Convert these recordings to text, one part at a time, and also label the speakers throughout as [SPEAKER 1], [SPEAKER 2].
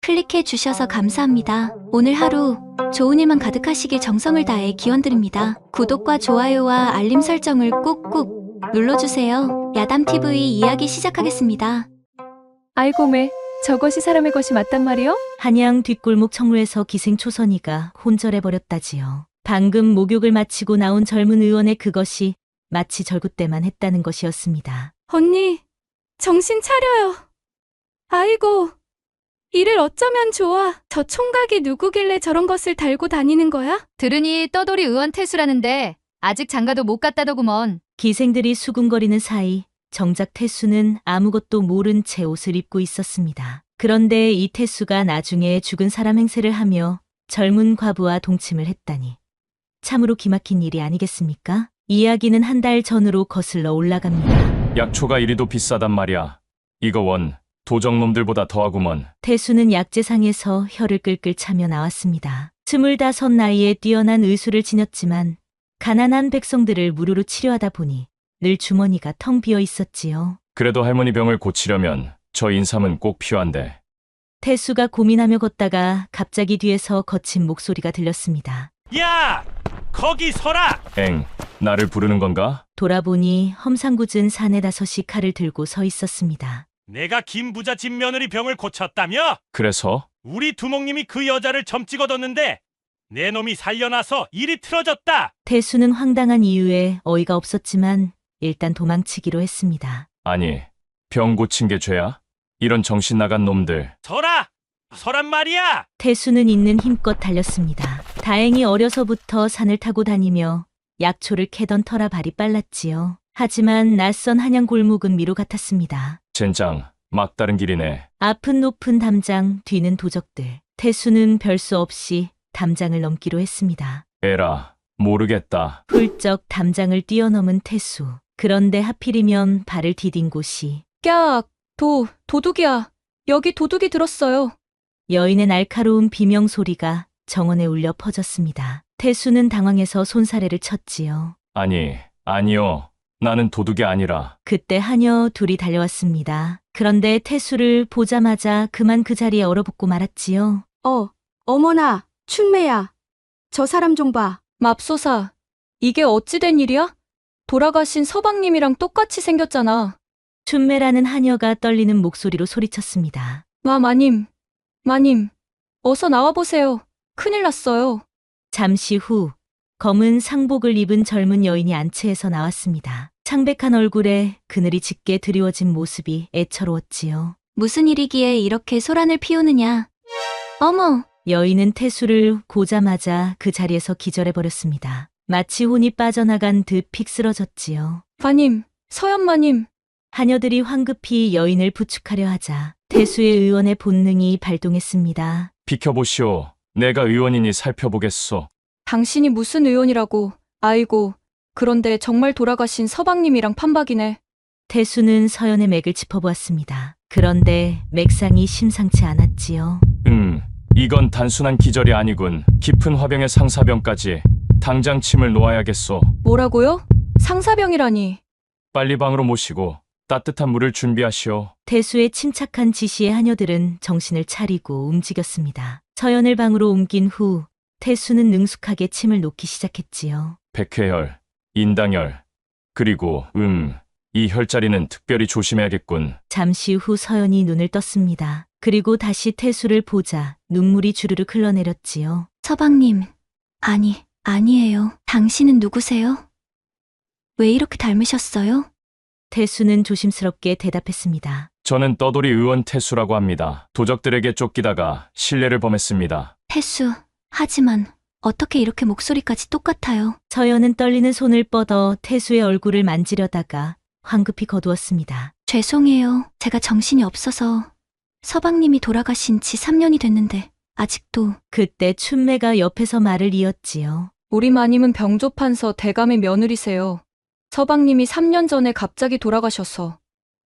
[SPEAKER 1] 클릭해 주셔서 감사합니다. 오늘 하루 좋은 일만 가득하시길 정성을 다해 기원드립니다. 구독과 좋아요와 알림 설정을 꾹꾹 눌러주세요. 야담TV 이야기 시작하겠습니다.
[SPEAKER 2] 아이고 매, 저것이 사람의 것이 맞단 말이요?
[SPEAKER 3] 한양 뒷골목 청루에서 기생초선이가 혼절해버렸다지요. 방금 목욕을 마치고 나온 젊은 의원의 그것이 마치 절구때만 했다는 것이었습니다.
[SPEAKER 2] 언니, 정신 차려요. 아이고, 이를 어쩌면 좋아. 저 총각이 누구길래 저런 것을 달고 다니는 거야?
[SPEAKER 4] 들으니 떠돌이 의원 태수라는데 아직 장가도 못 갔다더구먼.
[SPEAKER 3] 기생들이 수군거리는 사이 정작 태수는 아무것도 모른 채 옷을 입고 있었습니다. 그런데 이 태수가 나중에 죽은 사람 행세를 하며 젊은 과부와 동침을 했다니 참으로 기막힌 일이 아니겠습니까? 이야기는 한 달 전으로 거슬러 올라갑니다.
[SPEAKER 5] 약초가 이리도 비싸단 말이야. 이거 원 도적놈들보다 더하구먼.
[SPEAKER 3] 태수는 약재상에서 혀를 끌끌 차며 나왔습니다. 25 나이에 뛰어난 의술을 지녔지만 가난한 백성들을 무료로 치료하다 보니 늘 주머니가 텅 비어 있었지요.
[SPEAKER 5] 그래도 할머니 병을 고치려면 저 인삼은 꼭 필요한데.
[SPEAKER 3] 태수가 고민하며 걷다가 갑자기 뒤에서 거친 목소리가 들렸습니다.
[SPEAKER 6] 야! 거기 서라!
[SPEAKER 5] 엥, 나를 부르는 건가?
[SPEAKER 3] 돌아보니 험상궂은 사내다섯이 칼을 들고 서 있었습니다.
[SPEAKER 6] 내가 김 부자 집 며느리 병을 고쳤다며?
[SPEAKER 5] 그래서?
[SPEAKER 6] 우리 두목님이 그 여자를 점 찍어뒀는데 내 놈이 살려놔서 일이 틀어졌다!
[SPEAKER 3] 태수는 황당한 이유에 어이가 없었지만 일단 도망치기로 했습니다.
[SPEAKER 5] 아니, 병 고친 게 죄야? 이런 정신 나간 놈들.
[SPEAKER 6] 서라! 서란 말이야!
[SPEAKER 3] 태수는 있는 힘껏 달렸습니다. 다행히 어려서부터 산을 타고 다니며 약초를 캐던 터라 발이 빨랐지요. 하지만 낯선 한양 골목은 미로 같았습니다.
[SPEAKER 5] 젠장, 막다른 길이네.
[SPEAKER 3] 앞은 높은 담장, 뒤는 도적들. 태수는 별 수 없이 담장을 넘기로 했습니다.
[SPEAKER 5] 에라, 모르겠다.
[SPEAKER 3] 훌쩍 담장을 뛰어넘은 태수. 그런데 하필이면 발을 디딘 곳이
[SPEAKER 2] 깍! 도둑이야. 여기 도둑이 들었어요.
[SPEAKER 3] 여인의 날카로운 비명 소리가 정원에 울려 퍼졌습니다. 태수는 당황해서 손사래를 쳤지요.
[SPEAKER 5] 아니요. 나는 도둑이 아니라.
[SPEAKER 3] 그때 하녀 둘이 달려왔습니다. 그런데 태수를 보자마자 그만 그 자리에 얼어붙고 말았지요.
[SPEAKER 7] 어머나, 춘매야. 저 사람 좀 봐.
[SPEAKER 2] 맙소사, 이게 어찌 된 일이야? 돌아가신 서방님이랑 똑같이 생겼잖아.
[SPEAKER 3] 춘매라는 하녀가 떨리는 목소리로 소리쳤습니다.
[SPEAKER 2] 마님, 어서 나와보세요. 큰일 났어요.
[SPEAKER 3] 잠시 후 검은 상복을 입은 젊은 여인이 안채에서 나왔습니다. 창백한 얼굴에 그늘이 짙게 드리워진 모습이 애처로웠지요.
[SPEAKER 1] 무슨 일이기에 이렇게 소란을 피우느냐. 어머,
[SPEAKER 3] 여인은 태수를 보자마자 그 자리에서 기절해버렸습니다. 마치 혼이 빠져나간 듯 픽 쓰러졌지요.
[SPEAKER 2] 마님, 서연마님.
[SPEAKER 3] 하녀들이 황급히 여인을 부축하려 하자 태수의 의원의 본능이 발동했습니다.
[SPEAKER 5] 비켜보시오. 내가 의원이니 살펴보겠소.
[SPEAKER 2] 당신이 무슨 의원이라고. 아이고, 그런데 정말 돌아가신 서방님이랑 판박이네.
[SPEAKER 3] 태수는 서연의 맥을 짚어보았습니다. 그런데 맥상이 심상치 않았지요.
[SPEAKER 5] 이건 단순한 기절이 아니군. 깊은 화병의 상사병까지. 당장 침을 놓아야겠소.
[SPEAKER 2] 뭐라고요? 상사병이라니.
[SPEAKER 5] 빨리 방으로 모시고 따뜻한 물을 준비하시오.
[SPEAKER 3] 태수의 침착한 지시에 하녀들은 정신을 차리고 움직였습니다. 서연을 방으로 옮긴 후 태수는 능숙하게 침을 놓기 시작했지요.
[SPEAKER 5] 백회혈, 인당혈, 그리고 이 혈자리는 특별히 조심해야겠군.
[SPEAKER 3] 잠시 후 서연이 눈을 떴습니다. 그리고 다시 태수를 보자 눈물이 주르륵 흘러내렸지요.
[SPEAKER 1] 서방님. 아니에요. 당신은 누구세요? 왜 이렇게 닮으셨어요?
[SPEAKER 3] 태수는 조심스럽게 대답했습니다.
[SPEAKER 5] 저는 떠돌이 의원 태수라고 합니다. 도적들에게 쫓기다가 실례를 범했습니다.
[SPEAKER 1] 태수, 하지만 어떻게 이렇게 목소리까지 똑같아요?
[SPEAKER 3] 서연은 떨리는 손을 뻗어 태수의 얼굴을 만지려다가 황급히 거두었습니다.
[SPEAKER 1] 죄송해요. 제가 정신이 없어서. 서방님이 돌아가신 지 3년이 됐는데 아직도.
[SPEAKER 3] 그때 춘매가 옆에서 말을 이었지요.
[SPEAKER 2] 우리 마님은 병조판서 대감의 며느리세요. 서방님이 3년 전에 갑자기 돌아가셔서.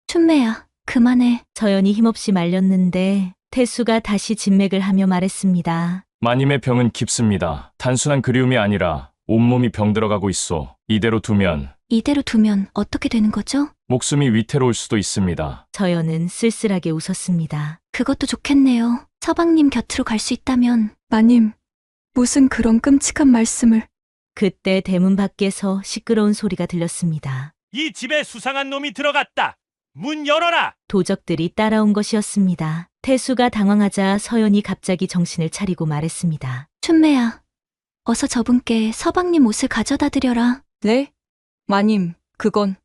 [SPEAKER 1] 춘매야, 그만해.
[SPEAKER 3] 서연이 힘없이 말렸는데 태수가 다시 진맥을 하며 말했습니다.
[SPEAKER 5] 마님의 병은 깊습니다. 단순한 그리움이 아니라 온몸이 병들어가고 있어. 이대로 두면
[SPEAKER 1] 어떻게 되는 거죠?
[SPEAKER 5] 목숨이 위태로울 수도 있습니다.
[SPEAKER 3] 서연은 쓸쓸하게 웃었습니다.
[SPEAKER 1] 그것도 좋겠네요. 서방님 곁으로 갈 수 있다면
[SPEAKER 2] 마님, 무슨 그런 끔찍한 말씀을.
[SPEAKER 3] 그때 대문 밖에서 시끄러운 소리가 들렸습니다.
[SPEAKER 6] 이 집에 수상한 놈이 들어갔다. 문 열어라.
[SPEAKER 3] 도적들이 따라온 것이었습니다. 태수가 당황하자 서연이 갑자기 정신을 차리고 말했습니다.
[SPEAKER 1] 춘매야, 어서 저분께 서방님 옷을 가져다 드려라.
[SPEAKER 2] 네? 마님, 그건.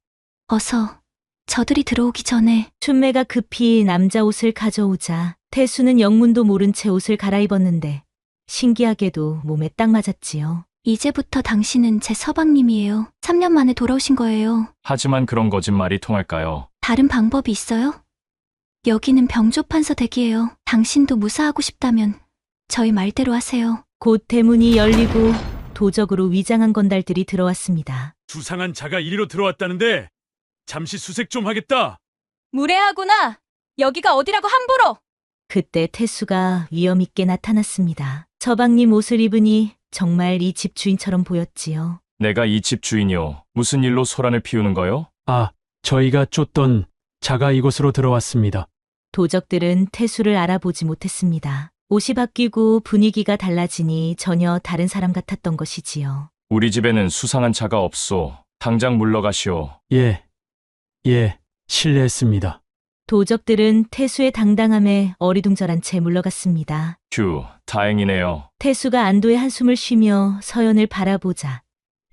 [SPEAKER 1] 어서 저들이 들어오기 전에.
[SPEAKER 3] 춘매가 급히 남자 옷을 가져오자 태수는 영문도 모른 채 옷을 갈아입었는데 신기하게도 몸에 딱 맞았지요.
[SPEAKER 1] 이제부터 당신은 제 서방님이에요. 3년 만에 돌아오신 거예요.
[SPEAKER 5] 하지만 그런 거짓말이 통할까요?
[SPEAKER 1] 다른 방법이 있어요? 여기는 병조판서 댁이에요. 당신도 무사하고 싶다면 저희 말대로 하세요.
[SPEAKER 3] 곧 대문이 열리고 도적으로 위장한 건달들이 들어왔습니다.
[SPEAKER 8] 수상한 자가 이리로 들어왔다는데 잠시 수색 좀 하겠다.
[SPEAKER 2] 무례하구나. 여기가 어디라고 함부로.
[SPEAKER 3] 그때 태수가 위엄있게 나타났습니다. 서방님 옷을 입으니 정말 이 집 주인처럼 보였지요.
[SPEAKER 5] 내가 이 집 주인이요. 무슨 일로 소란을 피우는 거요?
[SPEAKER 8] 아, 저희가 쫓던 자가 이곳으로 들어왔습니다.
[SPEAKER 3] 도적들은 태수를 알아보지 못했습니다. 옷이 바뀌고 분위기가 달라지니 전혀 다른 사람 같았던 것이지요.
[SPEAKER 5] 우리 집에는 수상한 자가 없소. 당장 물러가시오.
[SPEAKER 8] 예, 실례했습니다.
[SPEAKER 3] 도적들은 태수의 당당함에 어리둥절한 채 물러갔습니다.
[SPEAKER 5] 휴, 다행이네요.
[SPEAKER 3] 태수가 안도의 한숨을 쉬며 서연을 바라보자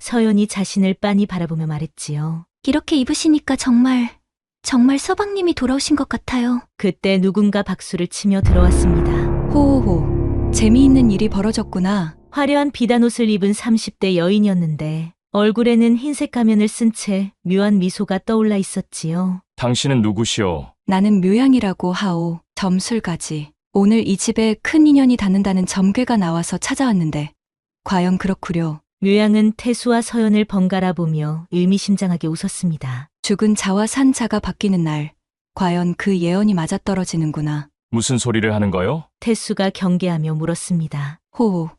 [SPEAKER 3] 서연이 자신을 빤히 바라보며 말했지요.
[SPEAKER 1] 이렇게 입으시니까 정말 서방님이 돌아오신 것 같아요.
[SPEAKER 3] 그때 누군가 박수를 치며 들어왔습니다.
[SPEAKER 2] 호호호. 재미있는 일이 벌어졌구나.
[SPEAKER 3] 화려한 비단옷을 입은 30대 여인이었는데 얼굴에는 흰색 가면을 쓴 채 묘한 미소가 떠올라 있었지요.
[SPEAKER 5] 당신은 누구시오?
[SPEAKER 2] 나는 묘양이라고 하오. 점술가지. 오늘 이 집에 큰 인연이 닿는다는 점괘가 나와서 찾아왔는데 과연 그렇구려.
[SPEAKER 3] 묘양은 태수와 서연을 번갈아 보며 의미심장하게 웃었습니다.
[SPEAKER 2] 죽은 자와 산 자가 바뀌는 날 과연 그 예언이 맞아떨어지는구나.
[SPEAKER 5] 무슨 소리를 하는 거요?
[SPEAKER 3] 태수가 경계하며 물었습니다.
[SPEAKER 2] 호호.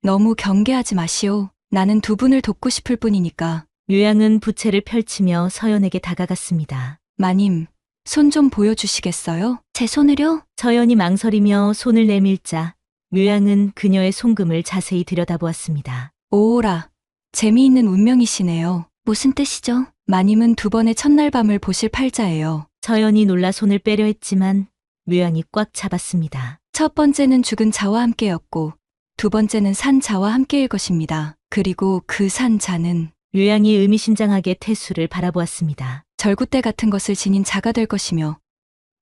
[SPEAKER 2] 너무 경계하지 마시오. 나는 두 분을 돕고 싶을 뿐이니까.
[SPEAKER 3] 묘양은 부채를 펼치며 서연에게 다가갔습니다.
[SPEAKER 2] 마님, 손 좀 보여주시겠어요?
[SPEAKER 1] 제 손을요?
[SPEAKER 3] 서연이 망설이며 손을 내밀자 묘양은 그녀의 손금을 자세히 들여다보았습니다.
[SPEAKER 2] 오오라. 재미있는 운명이시네요.
[SPEAKER 1] 무슨 뜻이죠?
[SPEAKER 2] 마님은 두 번의 첫날 밤을 보실 팔자예요.
[SPEAKER 3] 서연이 놀라 손을 빼려 했지만 묘양이 꽉 잡았습니다.
[SPEAKER 2] 첫 번째는 죽은 자와 함께였고 두 번째는 산 자와 함께일 것입니다. 그리고 그 산 자는
[SPEAKER 3] 묘양이 의미심장하게 태수를 바라보았습니다.
[SPEAKER 2] 절구대 같은 것을 지닌 자가 될 것이며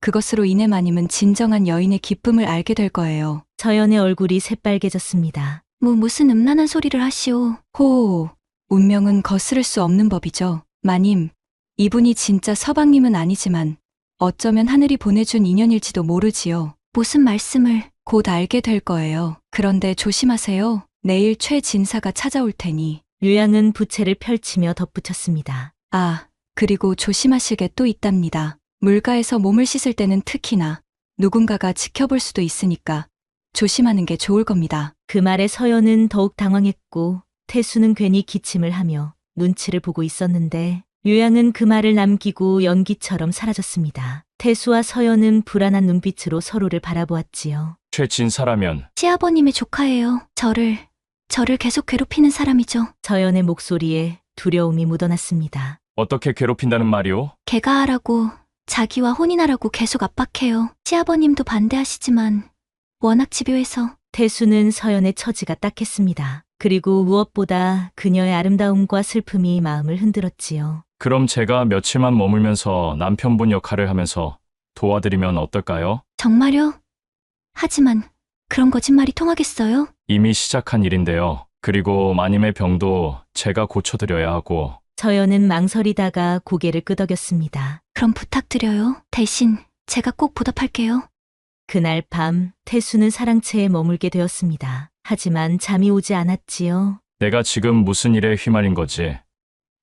[SPEAKER 2] 그것으로 인해 마님은 진정한 여인의 기쁨을 알게 될 거예요.
[SPEAKER 3] 서연의 얼굴이 새빨개졌습니다.
[SPEAKER 1] 무슨 음란한 소리를 하시오.
[SPEAKER 2] 호호. 운명은 거스를 수 없는 법이죠. 마님, 이분이 진짜 서방님은 아니지만 어쩌면 하늘이 보내준 인연일지도 모르지요.
[SPEAKER 1] 무슨 말씀을.
[SPEAKER 2] 곧 알게 될 거예요. 그런데 조심하세요. 내일 최 진사가 찾아올 테니.
[SPEAKER 3] 묘양은 부채를 펼치며 덧붙였습니다.
[SPEAKER 2] 아, 그리고 조심하실 게 또 있답니다. 물가에서 몸을 씻을 때는 특히나 누군가가 지켜볼 수도 있으니까 조심하는 게 좋을 겁니다.
[SPEAKER 3] 그 말에 서연은 더욱 당황했고 태수는 괜히 기침을 하며 눈치를 보고 있었는데 묘양은 그 말을 남기고 연기처럼 사라졌습니다. 태수와 서연은 불안한 눈빛으로 서로를 바라보았지요.
[SPEAKER 5] 최진사라면
[SPEAKER 1] 시아버님의 조카예요. 저를 계속 괴롭히는 사람이죠.
[SPEAKER 3] 서연의 목소리에 두려움이 묻어났습니다.
[SPEAKER 5] 어떻게 괴롭힌다는 말이오?
[SPEAKER 1] 개가하라고 자기와 혼인하라고 계속 압박해요. 시아버님도 반대하시지만 워낙 집요해서.
[SPEAKER 3] 태수는 서연의 처지가 딱했습니다. 그리고 무엇보다 그녀의 아름다움과 슬픔이 마음을 흔들었지요.
[SPEAKER 5] 그럼 제가 며칠만 머물면서 남편분 역할을 하면서 도와드리면 어떨까요?
[SPEAKER 1] 정말요? 하지만 그런 거짓말이 통하겠어요?
[SPEAKER 5] 이미 시작한 일인데요. 그리고 마님의 병도 제가 고쳐드려야 하고.
[SPEAKER 3] 서연은 망설이다가 고개를 끄덕였습니다.
[SPEAKER 1] 그럼 부탁드려요. 대신 제가 꼭 보답할게요.
[SPEAKER 3] 그날 밤 태수는 사랑채에 머물게 되었습니다. 하지만 잠이 오지 않았지요.
[SPEAKER 5] 내가 지금 무슨 일에 휘말린 거지?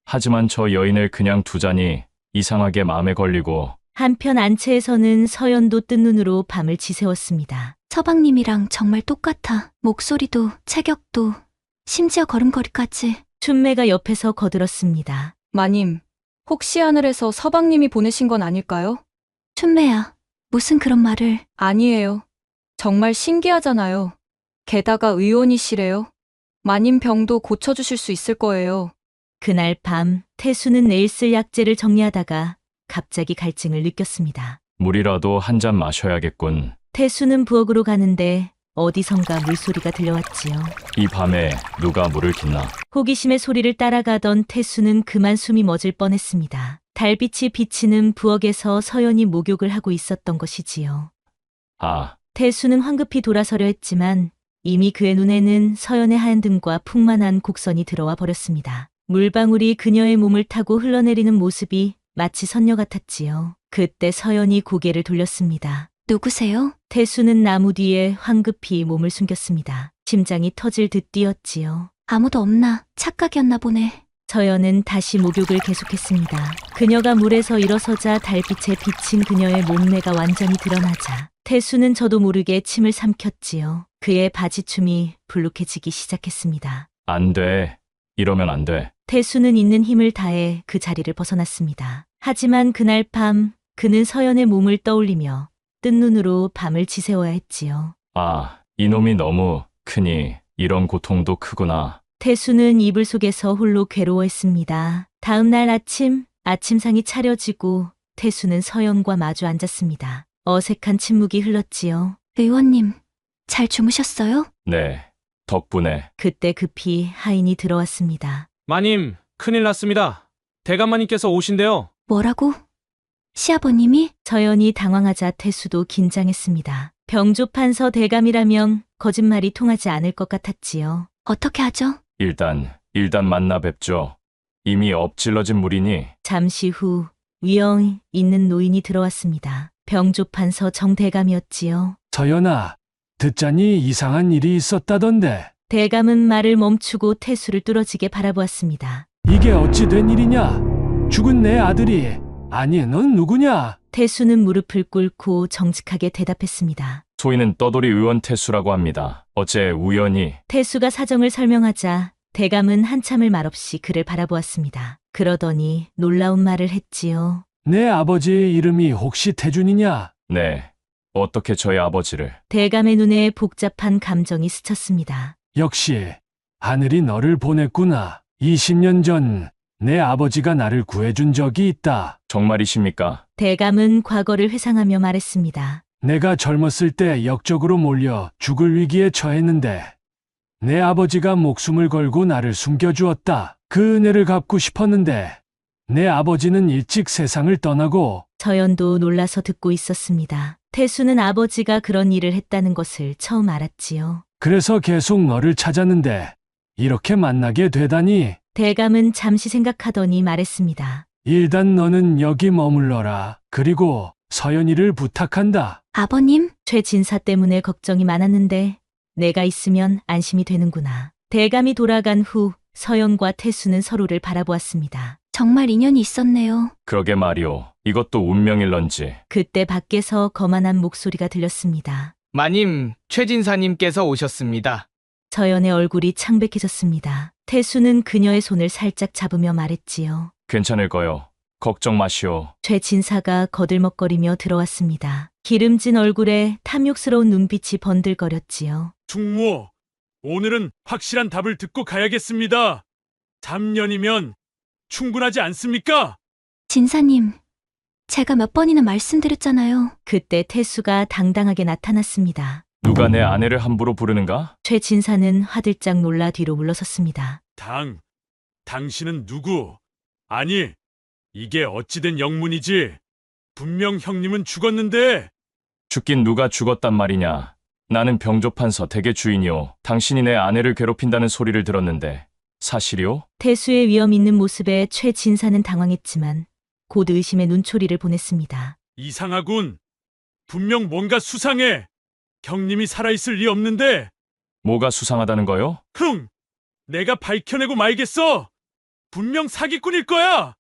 [SPEAKER 5] 하지만 저 여인을 그냥 두자니 이상하게 마음에 걸리고.
[SPEAKER 3] 한편 안채에서는 서연도 뜬 눈으로 밤을 지새웠습니다.
[SPEAKER 1] 서방님이랑 정말 똑같아. 목소리도, 체격도, 심지어 걸음걸이까지.
[SPEAKER 3] 춘매가 옆에서 거들었습니다.
[SPEAKER 2] 마님, 혹시 하늘에서 서방님이 보내신 건 아닐까요?
[SPEAKER 1] 춘매야, 무슨 그런 말을.
[SPEAKER 2] 아니에요. 정말 신기하잖아요. 게다가 의원이시래요. 마님 병도 고쳐주실 수 있을 거예요.
[SPEAKER 3] 그날 밤 태수는 내일 쓸 약재를 정리하다가 갑자기 갈증을 느꼈습니다.
[SPEAKER 5] 물이라도 한 잔 마셔야겠군.
[SPEAKER 3] 태수는 부엌으로 가는데 어디선가 물소리가 들려왔지요.
[SPEAKER 5] 이 밤에 누가 물을 깃나?
[SPEAKER 3] 호기심의 소리를 따라가던 태수는 그만 숨이 멎을 뻔했습니다. 달빛이 비치는 부엌에서 서연이 목욕을 하고 있었던 것이지요.
[SPEAKER 5] 아,
[SPEAKER 3] 태수는 황급히 돌아서려 했지만 이미 그의 눈에는 서연의 하얀 등과 풍만한 곡선이 들어와 버렸습니다. 물방울이 그녀의 몸을 타고 흘러내리는 모습이 마치 선녀 같았지요. 그때 서연이 고개를 돌렸습니다.
[SPEAKER 1] 누구세요?
[SPEAKER 3] 태수는 나무 뒤에 황급히 몸을 숨겼습니다. 심장이 터질 듯 뛰었지요.
[SPEAKER 1] 아무도 없나? 착각이었나 보네.
[SPEAKER 3] 서연은 다시 목욕을 계속했습니다. 그녀가 물에서 일어서자 달빛에 비친 그녀의 몸매가 완전히 드러나자 태수는 저도 모르게 침을 삼켰지요. 그의 바지춤이 불룩해지기 시작했습니다.
[SPEAKER 5] 안 돼. 이러면 안 돼.
[SPEAKER 3] 태수는 있는 힘을 다해 그 자리를 벗어났습니다. 하지만 그날 밤 그는 서연의 몸을 떠올리며 뜬 눈으로 밤을 지새워야 했지요.
[SPEAKER 5] 아, 이놈이 너무 크니 이런 고통도 크구나.
[SPEAKER 3] 태수는 이불 속에서 홀로 괴로워했습니다. 다음 날 아침상이 차려지고 태수는 서연과 마주 앉았습니다. 어색한 침묵이 흘렀지요.
[SPEAKER 1] 의원님, 잘 주무셨어요?
[SPEAKER 5] 네, 덕분에.
[SPEAKER 3] 그때 급히 하인이 들어왔습니다.
[SPEAKER 9] 마님, 큰일 났습니다. 대감마님께서 오신대요.
[SPEAKER 1] 뭐라고? 시아버님이?
[SPEAKER 3] 서연이 당황하자 태수도 긴장했습니다. 병조판서 대감이라면 거짓말이 통하지 않을 것 같았지요.
[SPEAKER 1] 어떻게 하죠?
[SPEAKER 5] 일단 만나 뵙죠. 이미 엎질러진 물이니.
[SPEAKER 3] 잠시 후 위영 있는 노인이 들어왔습니다. 병조판서 정대감이었지요.
[SPEAKER 8] 서연아, 듣자니 이상한 일이 있었다던데.
[SPEAKER 3] 대감은 말을 멈추고 태수를 뚫어지게 바라보았습니다.
[SPEAKER 8] 이게 어찌 된 일이냐? 죽은 내 아들이. 아니, 넌 누구냐?
[SPEAKER 3] 태수는 무릎을 꿇고 정직하게 대답했습니다.
[SPEAKER 5] 소인은 떠돌이 의원 태수라고 합니다. 어제 우연히.
[SPEAKER 3] 태수가 사정을 설명하자 대감은 한참을 말없이 그를 바라보았습니다. 그러더니 놀라운 말을 했지요.
[SPEAKER 8] 내 아버지의 이름이 혹시 태준이냐?
[SPEAKER 5] 네, 어떻게 저희 아버지를.
[SPEAKER 3] 대감의 눈에 복잡한 감정이 스쳤습니다.
[SPEAKER 8] 역시 하늘이 너를 보냈구나. 20년 전 내 아버지가 나를 구해준 적이 있다.
[SPEAKER 5] 정말이십니까?
[SPEAKER 3] 대감은 과거를 회상하며 말했습니다.
[SPEAKER 8] 내가 젊었을 때 역적으로 몰려 죽을 위기에 처했는데 내 아버지가 목숨을 걸고 나를 숨겨주었다. 그 은혜를 갚고 싶었는데 내 아버지는 일찍 세상을 떠나고.
[SPEAKER 3] 서연도 놀라서 듣고 있었습니다. 태수는 아버지가 그런 일을 했다는 것을 처음 알았지요.
[SPEAKER 8] 그래서 계속 너를 찾았는데 이렇게 만나게 되다니.
[SPEAKER 3] 대감은 잠시 생각하더니 말했습니다.
[SPEAKER 8] 일단 너는 여기 머물러라. 그리고 서연이를 부탁한다.
[SPEAKER 1] 아버님?
[SPEAKER 3] 최 진사 때문에 걱정이 많았는데 내가 있으면 안심이 되는구나. 대감이 돌아간 후 서연과 태수는 서로를 바라보았습니다.
[SPEAKER 1] 정말 인연이 있었네요.
[SPEAKER 5] 그러게 말이오. 이것도 운명일런지.
[SPEAKER 3] 그때 밖에서 거만한 목소리가 들렸습니다.
[SPEAKER 9] 마님, 최진사님께서 오셨습니다.
[SPEAKER 3] 서연의 얼굴이 창백해졌습니다. 태수는 그녀의 손을 살짝 잡으며 말했지요.
[SPEAKER 5] 괜찮을 거요. 걱정 마시오.
[SPEAKER 3] 최 진사가 거들먹거리며 들어왔습니다. 기름진 얼굴에 탐욕스러운 눈빛이 번들거렸지요.
[SPEAKER 8] 충무, 오늘은 확실한 답을 듣고 가야겠습니다. 3년이면 충분하지 않습니까?
[SPEAKER 1] 진사님, 제가 몇 번이나 말씀드렸잖아요.
[SPEAKER 3] 그때 태수가 당당하게 나타났습니다.
[SPEAKER 5] 누가 내 아내를 함부로 부르는가?
[SPEAKER 3] 최 진사는 화들짝 놀라 뒤로 물러섰습니다.
[SPEAKER 8] 당신은 누구? 아니, 이게 어찌된 영문이지? 분명 형님은 죽었는데.
[SPEAKER 5] 죽긴 누가 죽었단 말이냐. 나는 병조판서 댁의 주인이오. 당신이 내 아내를 괴롭힌다는 소리를 들었는데 사실이오?
[SPEAKER 3] 태수의 위험 있는 모습에 최 진사는 당황했지만 곧 의심의 눈초리를 보냈습니다.
[SPEAKER 8] 이상하군. 분명 뭔가 수상해. 형님이 살아있을 리 없는데.
[SPEAKER 5] 뭐가 수상하다는 거요?
[SPEAKER 8] 내가 밝혀내고 말겠어. 분명 사기꾼일 거야.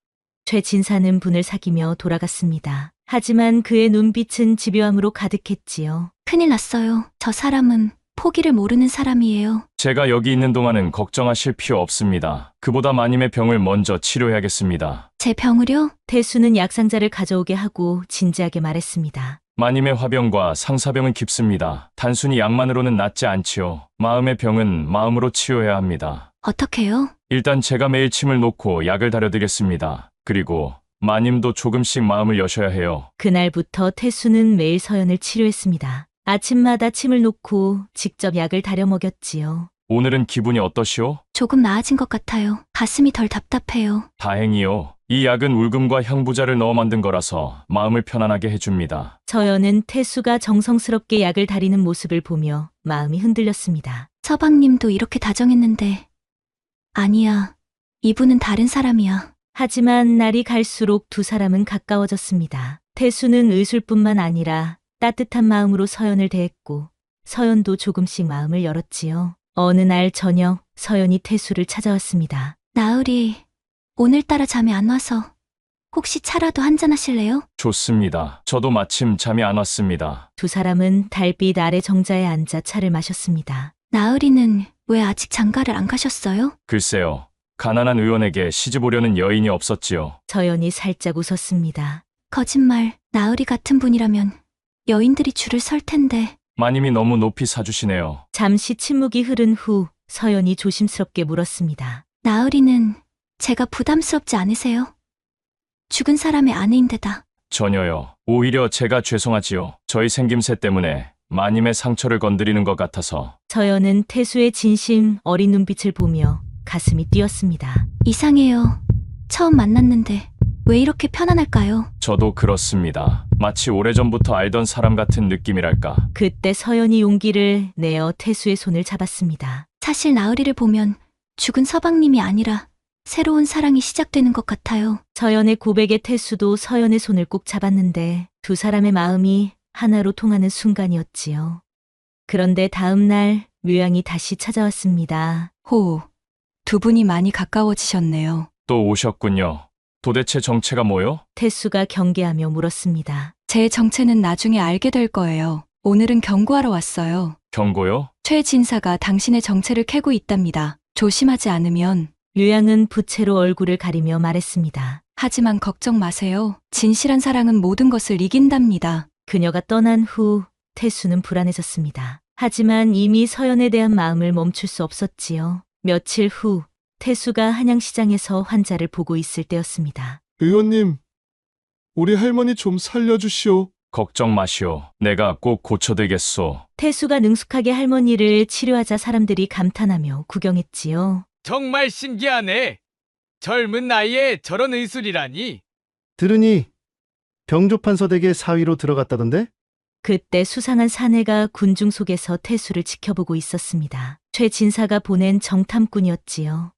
[SPEAKER 3] 최 진사는 분을 사기며 돌아갔습니다. 하지만 그의 눈빛은 집요함으로 가득했지요.
[SPEAKER 1] 큰일 났어요. 저 사람은 포기를 모르는 사람이에요.
[SPEAKER 5] 제가 여기 있는 동안은 걱정하실 필요 없습니다. 그보다 마님의 병을 먼저 치료해야겠습니다.
[SPEAKER 1] 제 병을요?
[SPEAKER 3] 태수는 약상자를 가져오게 하고 진지하게 말했습니다.
[SPEAKER 5] 마님의 화병과 상사병은 깊습니다. 단순히 약만으로는 낫지 않지요. 마음의 병은 마음으로 치유해야 합니다.
[SPEAKER 1] 어떻게요?
[SPEAKER 5] 일단 제가 매일 침을 놓고 약을 다려드리겠습니다. 그리고 마님도 조금씩 마음을 여셔야 해요.
[SPEAKER 3] 그날부터 태수는 매일 서연을 치료했습니다. 아침마다 침을 놓고 직접 약을 다려 먹였지요.
[SPEAKER 5] 오늘은 기분이 어떠시오?
[SPEAKER 1] 조금 나아진 것 같아요. 가슴이 덜 답답해요.
[SPEAKER 5] 다행이요. 이 약은 울금과 향부자를 넣어 만든 거라서 마음을 편안하게 해줍니다.
[SPEAKER 3] 서연은 태수가 정성스럽게 약을 다리는 모습을 보며 마음이 흔들렸습니다.
[SPEAKER 1] 서방님도 이렇게 다정했는데. 아니야. 이분은 다른 사람이야.
[SPEAKER 3] 하지만 날이 갈수록 두 사람은 가까워졌습니다. 태수는 의술뿐만 아니라 따뜻한 마음으로 서연을 대했고 서연도 조금씩 마음을 열었지요. 어느 날 저녁 서연이 태수를 찾아왔습니다.
[SPEAKER 1] 나으리, 오늘따라 잠이 안 와서 혹시 차라도 한잔 하실래요?
[SPEAKER 5] 좋습니다. 저도 마침 잠이 안 왔습니다.
[SPEAKER 3] 두 사람은 달빛 아래 정자에 앉아 차를 마셨습니다.
[SPEAKER 1] 나으리는 왜 아직 장가를 안 가셨어요?
[SPEAKER 5] 글쎄요. 가난한 의원에게 시집 오려는 여인이 없었지요.
[SPEAKER 3] 서연이 살짝 웃었습니다.
[SPEAKER 1] 거짓말, 나으리 같은 분이라면 여인들이 줄을 설 텐데.
[SPEAKER 5] 마님이 너무 높이 사주시네요.
[SPEAKER 3] 잠시 침묵이 흐른 후 서연이 조심스럽게 물었습니다.
[SPEAKER 1] 나으리는 제가 부담스럽지 않으세요? 죽은 사람의 아내인데다.
[SPEAKER 5] 전혀요. 오히려 제가 죄송하지요. 저희 생김새 때문에 마님의 상처를 건드리는 것 같아서.
[SPEAKER 3] 서연은 태수의 진심 어린 눈빛을 보며 가슴이 뛰었습니다.
[SPEAKER 1] 이상해요. 처음 만났는데 왜 이렇게 편안할까요?
[SPEAKER 5] 저도 그렇습니다. 마치 오래전부터 알던 사람 같은 느낌이랄까.
[SPEAKER 3] 그때 서연이 용기를 내어 태수의 손을 잡았습니다.
[SPEAKER 1] 사실 나으리를 보면 죽은 서방님이 아니라 새로운 사랑이 시작되는 것 같아요.
[SPEAKER 3] 서연의 고백에 태수도 서연의 손을 꼭 잡았는데 두 사람의 마음이 하나로 통하는 순간이었지요. 그런데 다음 날 묘양이 다시 찾아왔습니다.
[SPEAKER 2] 호, 두 분이 많이 가까워지셨네요.
[SPEAKER 5] 또 오셨군요. 도대체 정체가 뭐요?
[SPEAKER 3] 태수가 경계하며 물었습니다.
[SPEAKER 2] 제 정체는 나중에 알게 될 거예요. 오늘은 경고하러 왔어요.
[SPEAKER 5] 경고요?
[SPEAKER 2] 최 진사가 당신의 정체를 캐고 있답니다. 조심하지 않으면.
[SPEAKER 3] 류양은 부채로 얼굴을 가리며 말했습니다.
[SPEAKER 2] 하지만 걱정 마세요. 진실한 사랑은 모든 것을 이긴답니다.
[SPEAKER 3] 그녀가 떠난 후 태수는 불안해졌습니다. 하지만 이미 서연에 대한 마음을 멈출 수 없었지요. 며칠 후 태수가 한양시장에서 환자를 보고 있을 때였습니다.
[SPEAKER 10] 의원님, 우리 할머니 좀 살려주시오.
[SPEAKER 5] 걱정 마시오. 내가 꼭 고쳐드리겠소.
[SPEAKER 3] 태수가 능숙하게 할머니를 치료하자 사람들이 감탄하며 구경했지요.
[SPEAKER 11] 정말 신기하네. 젊은 나이에 저런 의술이라니.
[SPEAKER 10] 들으니 병조판서댁의 사위로 들어갔다던데?
[SPEAKER 3] 그때 수상한 사내가 군중 속에서 태수를 지켜보고 있었습니다. 최 진사가 보낸 정탐꾼이었지요.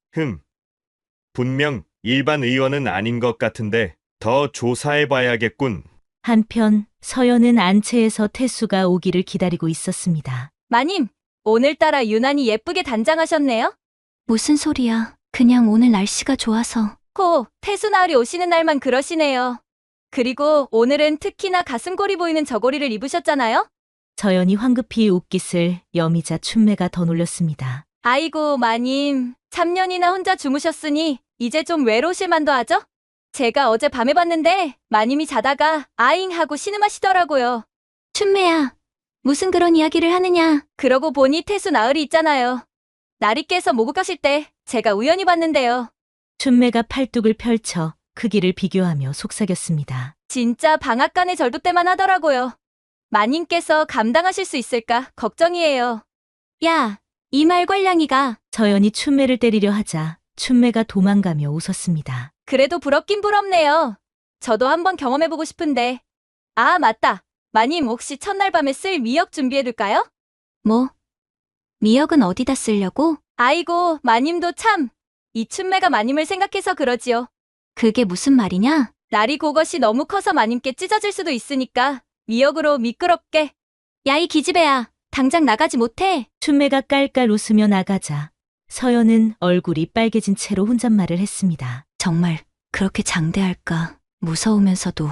[SPEAKER 12] 분명 일반 의원은 아닌 것 같은데 더 조사해봐야겠군.
[SPEAKER 3] 한편 서연은 안채에서 태수가 오기를 기다리고 있었습니다.
[SPEAKER 13] 마님, 오늘따라 유난히 예쁘게 단장하셨네요.
[SPEAKER 1] 무슨 소리야. 그냥 오늘 날씨가 좋아서.
[SPEAKER 13] 태수 나으리 오시는 날만 그러시네요. 그리고 오늘은 특히나 가슴골이 보이는 저고리를 입으셨잖아요?
[SPEAKER 3] 서연이 황급히 옷깃을 여미자 춘매가 더 놀렸습니다.
[SPEAKER 13] 아이고 마님, 3년이나 혼자 주무셨으니 이제 좀 외로우실 만도 하죠? 제가 어제 밤에 봤는데 마님이 자다가 아잉 하고 신음하시더라고요.
[SPEAKER 1] 춘매야, 무슨 그런 이야기를 하느냐.
[SPEAKER 13] 그러고 보니 태수 나으리 있잖아요. 나리께서 목욕 가실 때 제가 우연히 봤는데요.
[SPEAKER 3] 춘매가 팔뚝을 펼쳐 크기를 비교하며 속삭였습니다.
[SPEAKER 13] 진짜 방앗간에 절도 때만 하더라고요. 마님께서 감당하실 수 있을까 걱정이에요.
[SPEAKER 1] 야, 이 말괄량이가.
[SPEAKER 3] 서연이 춘매를 때리려 하자 춘매가 도망가며 웃었습니다.
[SPEAKER 13] 그래도 부럽긴 부럽네요. 저도 한번 경험해보고 싶은데. 아, 맞다. 마님 혹시 첫날 밤에 쓸 미역 준비해둘까요?
[SPEAKER 1] 뭐? 미역은 어디다 쓰려고?
[SPEAKER 13] 아이고, 마님도 참. 이 춘매가 마님을 생각해서 그러지요.
[SPEAKER 1] 그게 무슨 말이냐?
[SPEAKER 13] 날이 그것이 너무 커서 마님께 찢어질 수도 있으니까 미역으로 미끄럽게.
[SPEAKER 1] 야, 이 기집애야. 당장 나가지 못해.
[SPEAKER 3] 춘매가 깔깔 웃으며 나가자 서연은 얼굴이 빨개진 채로 혼잣말을 했습니다.
[SPEAKER 1] 정말 그렇게 장대할까? 무서우면서도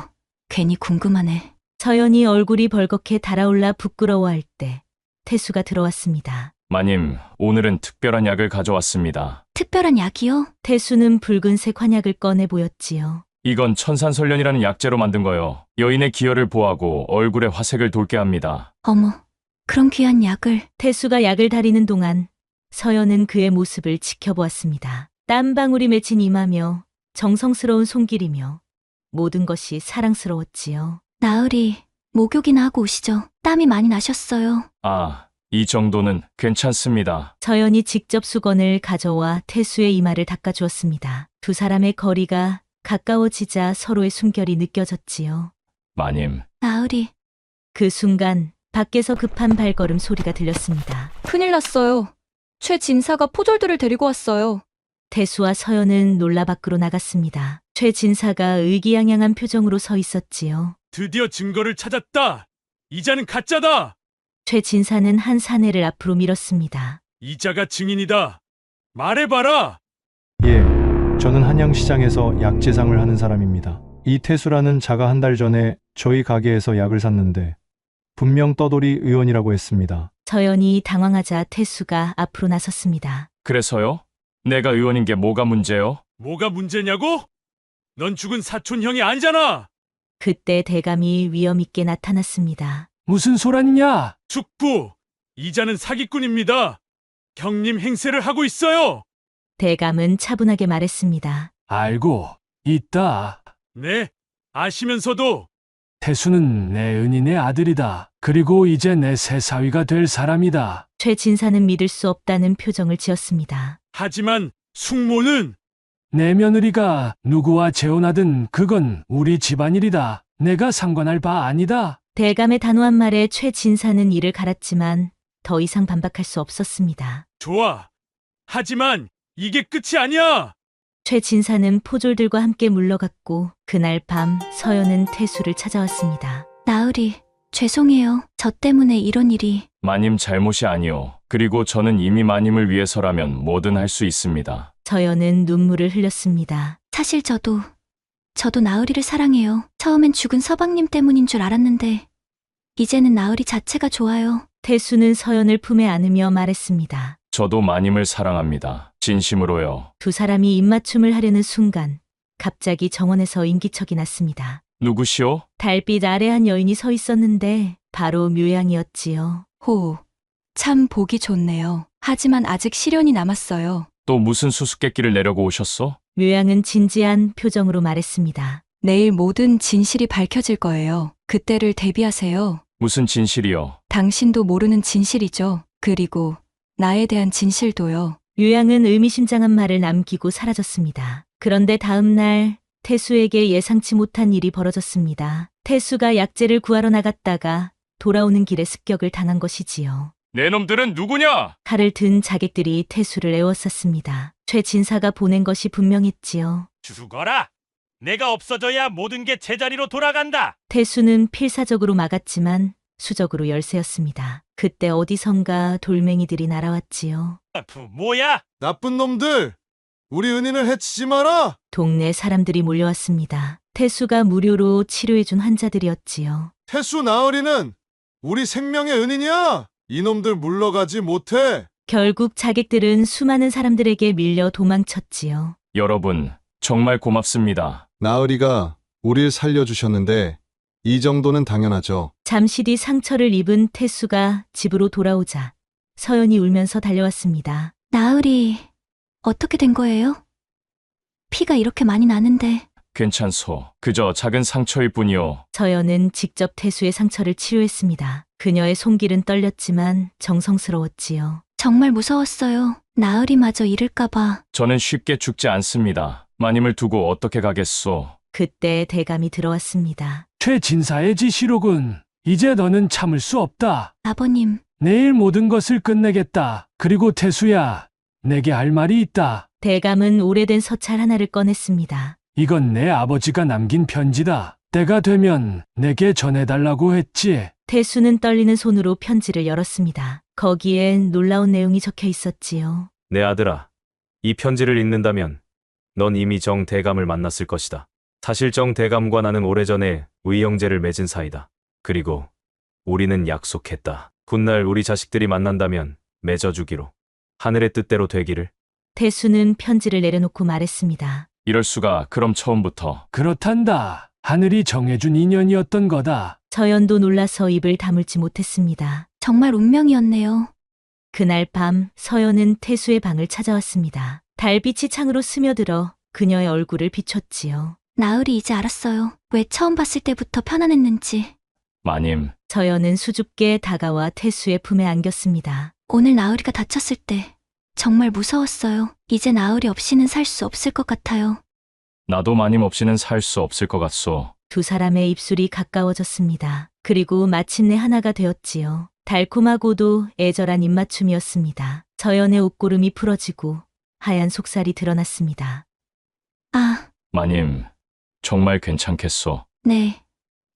[SPEAKER 1] 괜히 궁금하네.
[SPEAKER 3] 서연이 얼굴이 벌겋게 달아올라 부끄러워할 때 태수가 들어왔습니다.
[SPEAKER 5] 마님, 오늘은 특별한 약을 가져왔습니다.
[SPEAKER 1] 특별한 약이요?
[SPEAKER 3] 태수는 붉은색 환약을 꺼내 보였지요.
[SPEAKER 5] 이건 천산설련이라는 약재로 만든 거요. 여인의 기혈을 보하고 얼굴에 화색을 돌게 합니다.
[SPEAKER 1] 어머, 그런 귀한 약을.
[SPEAKER 3] 태수가 약을 다리는 동안 서연은 그의 모습을 지켜보았습니다. 땀방울이 맺힌 이마며 정성스러운 손길이며 모든 것이 사랑스러웠지요.
[SPEAKER 1] 나으리, 목욕이나 하고 오시죠. 땀이 많이 나셨어요.
[SPEAKER 5] 아, 이 정도는 괜찮습니다.
[SPEAKER 3] 서연이 직접 수건을 가져와 태수의 이마를 닦아주었습니다. 두 사람의 거리가 가까워지자 서로의 숨결이 느껴졌지요.
[SPEAKER 5] 마님,
[SPEAKER 1] 나으리,
[SPEAKER 3] 그 순간 밖에서 급한 발걸음 소리가 들렸습니다.
[SPEAKER 13] 큰일 났어요. 최 진사가 포졸들을 데리고 왔어요.
[SPEAKER 3] 태수와 서연은 놀라 밖으로 나갔습니다. 최 진사가 의기양양한 표정으로 서 있었지요.
[SPEAKER 6] 드디어 증거를 찾았다. 이자는 가짜다.
[SPEAKER 3] 최 진사는 한 사내를 앞으로 밀었습니다.
[SPEAKER 6] 이자가 증인이다. 말해봐라.
[SPEAKER 10] 예, 저는 한양시장에서 약재상을 하는 사람입니다. 이 태수라는 자가 한 달 전에 저희 가게에서 약을 샀는데 분명 떠돌이 의원이라고 했습니다.
[SPEAKER 3] 서연이 당황하자 태수가 앞으로 나섰습니다.
[SPEAKER 5] 그래서요? 내가 의원인 게 뭐가 문제요?
[SPEAKER 6] 뭐가 문제냐고? 넌 죽은 사촌형이 아니잖아.
[SPEAKER 3] 그때 대감이 위엄있게 나타났습니다.
[SPEAKER 8] 무슨 소란이냐?
[SPEAKER 6] 축부, 이자는 사기꾼입니다. 경림 행세를 하고 있어요.
[SPEAKER 3] 대감은 차분하게 말했습니다.
[SPEAKER 8] 알고 있다.
[SPEAKER 6] 네, 아시면서도.
[SPEAKER 8] 태수는 내 은인의 아들이다. 그리고 이제 내 새 사위가 될 사람이다.
[SPEAKER 3] 최 진사는 믿을 수 없다는 표정을 지었습니다.
[SPEAKER 6] 하지만 숙모는
[SPEAKER 8] 내 며느리가 누구와 재혼하든 그건 우리 집안일이다. 내가 상관할 바 아니다.
[SPEAKER 3] 대감의 단호한 말에 최 진사는 이를 갈았지만 더 이상 반박할 수 없었습니다.
[SPEAKER 6] 좋아. 하지만 이게 끝이 아니야.
[SPEAKER 3] 최 진사는 포졸들과 함께 물러갔고 그날 밤 서연은 태수를 찾아왔습니다.
[SPEAKER 1] 나으리, 죄송해요. 저 때문에 이런 일이.
[SPEAKER 5] 마님 잘못이 아니오. 그리고 저는 이미 마님을 위해서라면 뭐든 할 수 있습니다.
[SPEAKER 3] 서연은 눈물을 흘렸습니다.
[SPEAKER 1] 사실 저도 나으리를 사랑해요. 처음엔 죽은 서방님 때문인 줄 알았는데 이제는 나으리 자체가 좋아요.
[SPEAKER 3] 태수는 서연을 품에 안으며 말했습니다.
[SPEAKER 5] 저도 마님을 사랑합니다. 진심으로요.
[SPEAKER 3] 두 사람이 입맞춤을 하려는 순간 갑자기 정원에서 인기척이 났습니다.
[SPEAKER 5] 누구시오?
[SPEAKER 3] 달빛 아래 한 여인이 서 있었는데 바로 묘양이었지요.
[SPEAKER 2] 호, 참 보기 좋네요. 하지만 아직 시련이 남았어요.
[SPEAKER 5] 또 무슨 수수께끼를 내려고 오셨소?
[SPEAKER 3] 묘양은 진지한 표정으로 말했습니다.
[SPEAKER 2] 내일 모든 진실이 밝혀질 거예요. 그때를 대비하세요.
[SPEAKER 5] 무슨 진실이요?
[SPEAKER 2] 당신도 모르는 진실이죠. 그리고 나에 대한 진실도요.
[SPEAKER 3] 묘양은 의미심장한 말을 남기고 사라졌습니다. 그런데 다음 날 태수에게 예상치 못한 일이 벌어졌습니다. 태수가 약재를 구하러 나갔다가 돌아오는 길에 습격을 당한 것이지요.
[SPEAKER 5] 내 놈들은 누구냐?
[SPEAKER 3] 칼을 든 자객들이 태수를 에워쌌습니다. 최 진사가 보낸 것이 분명했지요.
[SPEAKER 6] 죽어라. 내가 없어져야 모든 게 제자리로 돌아간다.
[SPEAKER 3] 태수는 필사적으로 막았지만 수적으로 열세였습니다. 그때 어디선가 돌멩이들이 날아왔지요.
[SPEAKER 6] 뭐야?
[SPEAKER 10] 나쁜 놈들! 우리 은인을 해치지 마라!
[SPEAKER 3] 동네 사람들이 몰려왔습니다. 태수가 무료로 치료해준 환자들이었지요.
[SPEAKER 10] 태수 나으리는 우리 생명의 은인이야! 이놈들 물러가지 못해!
[SPEAKER 3] 결국 자객들은 수많은 사람들에게 밀려 도망쳤지요.
[SPEAKER 5] 여러분, 정말 고맙습니다.
[SPEAKER 10] 나으리가 우릴 살려주셨는데 이 정도는 당연하죠.
[SPEAKER 3] 잠시 뒤 상처를 입은 태수가 집으로 돌아오자 서연이 울면서 달려왔습니다.
[SPEAKER 1] 나으리, 어떻게 된 거예요? 피가 이렇게 많이 나는데.
[SPEAKER 5] 괜찮소. 그저 작은 상처일 뿐이오.
[SPEAKER 3] 서연은 직접 태수의 상처를 치료했습니다. 그녀의 손길은 떨렸지만 정성스러웠지요.
[SPEAKER 1] 정말 무서웠어요. 나으리마저 잃을까봐.
[SPEAKER 5] 저는 쉽게 죽지 않습니다. 마님을 두고 어떻게 가겠소?
[SPEAKER 3] 그때 대감이 들어왔습니다.
[SPEAKER 8] 최 진사의 지시로군. 이제 너는 참을 수 없다.
[SPEAKER 1] 아버님.
[SPEAKER 8] 내일 모든 것을 끝내겠다. 그리고 태수야, 내게 할 말이 있다.
[SPEAKER 3] 대감은 오래된 서찰 하나를 꺼냈습니다.
[SPEAKER 8] 이건 내 아버지가 남긴 편지다. 때가 되면 내게 전해달라고 했지.
[SPEAKER 3] 태수는 떨리는 손으로 편지를 열었습니다. 거기엔 놀라운 내용이 적혀 있었지요.
[SPEAKER 9] 내 아들아, 이 편지를 읽는다면 넌 이미 정 대감을 만났을 것이다. 사실 정 대감과 나는 오래전에 의형제를 맺은 사이다. 그리고 우리는 약속했다. 훗날 우리 자식들이 만난다면 맺어주기로. 하늘의 뜻대로 되기를.
[SPEAKER 3] 태수는 편지를 내려놓고 말했습니다.
[SPEAKER 5] 이럴 수가. 그럼 처음부터.
[SPEAKER 8] 그렇단다. 하늘이 정해준 인연이었던 거다.
[SPEAKER 3] 서연도 놀라서 입을 다물지 못했습니다.
[SPEAKER 1] 정말 운명이었네요.
[SPEAKER 3] 그날 밤 서연은 태수의 방을 찾아왔습니다. 달빛이 창으로 스며들어 그녀의 얼굴을 비췄지요.
[SPEAKER 1] 나으리 이제 알았어요. 왜 처음 봤을 때부터 편안했는지.
[SPEAKER 5] 마님,
[SPEAKER 3] 서연은 수줍게 다가와 태수의 품에 안겼습니다.
[SPEAKER 1] 오늘 나으리가 다쳤을 때 정말 무서웠어요. 이제 나으리 없이는 살 수 없을 것 같아요.
[SPEAKER 5] 나도 마님 없이는 살 수 없을 것 같소.
[SPEAKER 3] 두 사람의 입술이 가까워졌습니다. 그리고 마침내 하나가 되었지요. 달콤하고도 애절한 입맞춤이었습니다. 서연의 옷고름이 풀어지고 하얀 속살이 드러났습니다.
[SPEAKER 1] 아,
[SPEAKER 5] 마님, 정말 괜찮겠소.
[SPEAKER 1] 네.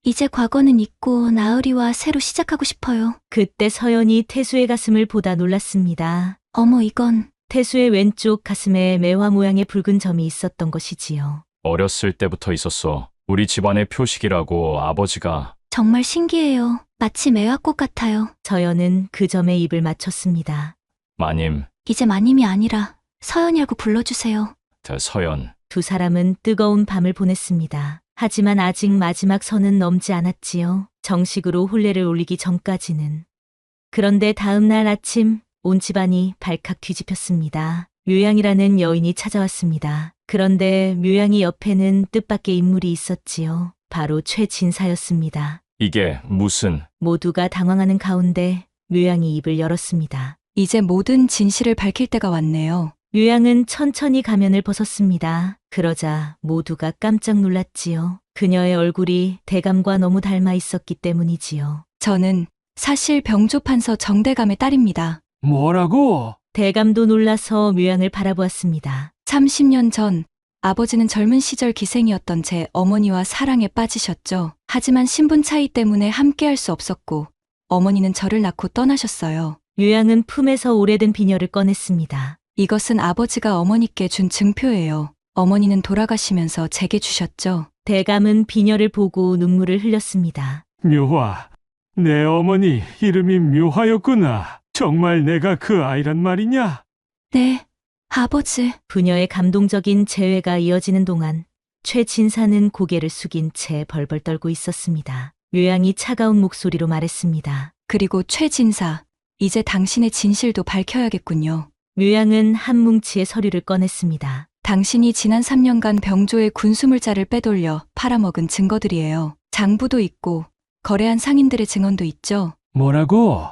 [SPEAKER 1] 이제 과거는 잊고 나으리와 새로 시작하고 싶어요.
[SPEAKER 3] 그때 서연이 태수의 가슴을 보다 놀랐습니다.
[SPEAKER 1] 어머, 이건
[SPEAKER 3] 태수의 왼쪽 가슴에 매화 모양의 붉은 점이 있었던 것이지요.
[SPEAKER 5] 어렸을 때부터 있었소. 우리 집안의 표식이라고 아버지가.
[SPEAKER 1] 정말 신기해요. 마치 매화꽃 같아요.
[SPEAKER 3] 서연은 그 점에 입을 맞췄습니다.
[SPEAKER 5] 마님,
[SPEAKER 1] 이제 마님이 아니라 서연이라고 불러주세요.
[SPEAKER 5] 서연.
[SPEAKER 3] 두 사람은 뜨거운 밤을 보냈습니다. 하지만 아직 마지막 선은 넘지 않았지요. 정식으로 혼례를 올리기 전까지는. 그런데 다음 날 아침 온 집안이 발칵 뒤집혔습니다. 묘양이라는 여인이 찾아왔습니다. 그런데 묘양이 옆에는 뜻밖의 인물이 있었지요. 바로 최진사였습니다.
[SPEAKER 5] 이게 무슨...
[SPEAKER 3] 모두가 당황하는 가운데 묘양이 입을 열었습니다.
[SPEAKER 2] 이제 모든 진실을 밝힐 때가 왔네요.
[SPEAKER 3] 묘양은 천천히 가면을 벗었습니다. 그러자 모두가 깜짝 놀랐지요. 그녀의 얼굴이 대감과 너무 닮아 있었기 때문이지요.
[SPEAKER 2] 저는 사실 병조판서 정대감의 딸입니다.
[SPEAKER 8] 뭐라고?
[SPEAKER 3] 대감도 놀라서 묘양을 바라보았습니다.
[SPEAKER 2] 30년 전 아버지는 젊은 시절 기생이었던 제 어머니와 사랑에 빠지셨죠. 하지만 신분 차이 때문에 함께할 수 없었고 어머니는 저를 낳고 떠나셨어요.
[SPEAKER 3] 묘양은 품에서 오래된 비녀를 꺼냈습니다.
[SPEAKER 2] 이것은 아버지가 어머니께 준 증표예요. 어머니는 돌아가시면서 제게 주셨죠.
[SPEAKER 3] 대감은 비녀를 보고 눈물을 흘렸습니다.
[SPEAKER 8] 묘화. 내 어머니 이름이 묘화였구나. 정말 내가 그 아이란 말이냐?
[SPEAKER 1] 네, 아버지.
[SPEAKER 3] 부녀의 감동적인 재회가 이어지는 동안 최진사는 고개를 숙인 채 벌벌 떨고 있었습니다. 묘양이 차가운 목소리로 말했습니다.
[SPEAKER 2] 그리고 최진사, 이제 당신의 진실도 밝혀야겠군요.
[SPEAKER 3] 묘양은 한 뭉치의 서류를 꺼냈습니다.
[SPEAKER 2] 당신이 지난 3년간 병조의 군수물자를 빼돌려 팔아먹은 증거들이에요. 장부도 있고 거래한 상인들의 증언도 있죠.
[SPEAKER 8] 뭐라고?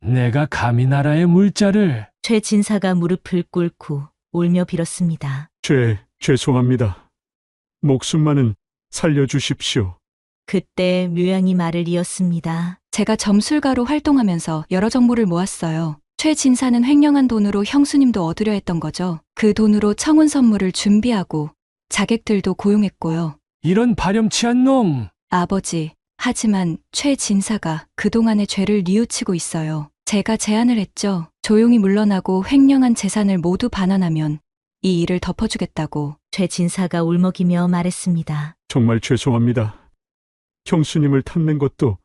[SPEAKER 8] 내가 감히 나라의 물자를...
[SPEAKER 3] 최진사가 무릎을 꿇고 울며 빌었습니다.
[SPEAKER 8] 죄송합니다. 목숨만은 살려주십시오.
[SPEAKER 3] 그때 묘양이 말을 이었습니다.
[SPEAKER 2] 제가 점술가로 활동하면서 여러 정보를 모았어요. 최진사는 횡령한 돈으로 형수님도 얻으려 했던 거죠. 그 돈으로 청혼 선물을 준비하고 자객들도 고용했고요.
[SPEAKER 8] 이런 파렴치한 놈!
[SPEAKER 2] 아버지, 하지만 최진사가 그동안의 죄를 뉘우치고 있어요. 제가 제안을 했죠. 조용히 물러나고 횡령한 재산을 모두 반환하면 이 일을 덮어주겠다고.
[SPEAKER 3] 최진사가 울먹이며 말했습니다.
[SPEAKER 8] 정말 죄송합니다. 형수님을 탐낸 것도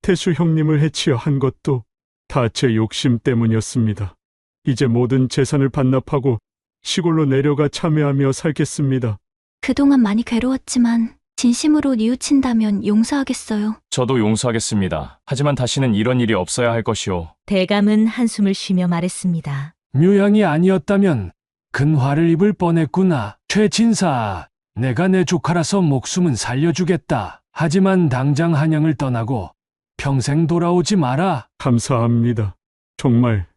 [SPEAKER 8] 태수 형님을 해치려 한 것도 다 제 욕심 때문이었습니다. 이제 모든 재산을 반납하고 시골로 내려가 참회하며 살겠습니다.
[SPEAKER 1] 그동안 많이 괴로웠지만 진심으로 뉘우친다면 용서하겠어요.
[SPEAKER 5] 저도 용서하겠습니다. 하지만 다시는 이런 일이 없어야 할 것이오.
[SPEAKER 3] 대감은 한숨을 쉬며 말했습니다.
[SPEAKER 8] 묘양이 아니었다면 근화를 입을 뻔했구나. 최진사, 내가 내 조카라서 목숨은 살려주겠다. 하지만 당장 한양을 떠나고 평생 돌아오지 마라. 감사합니다. 정말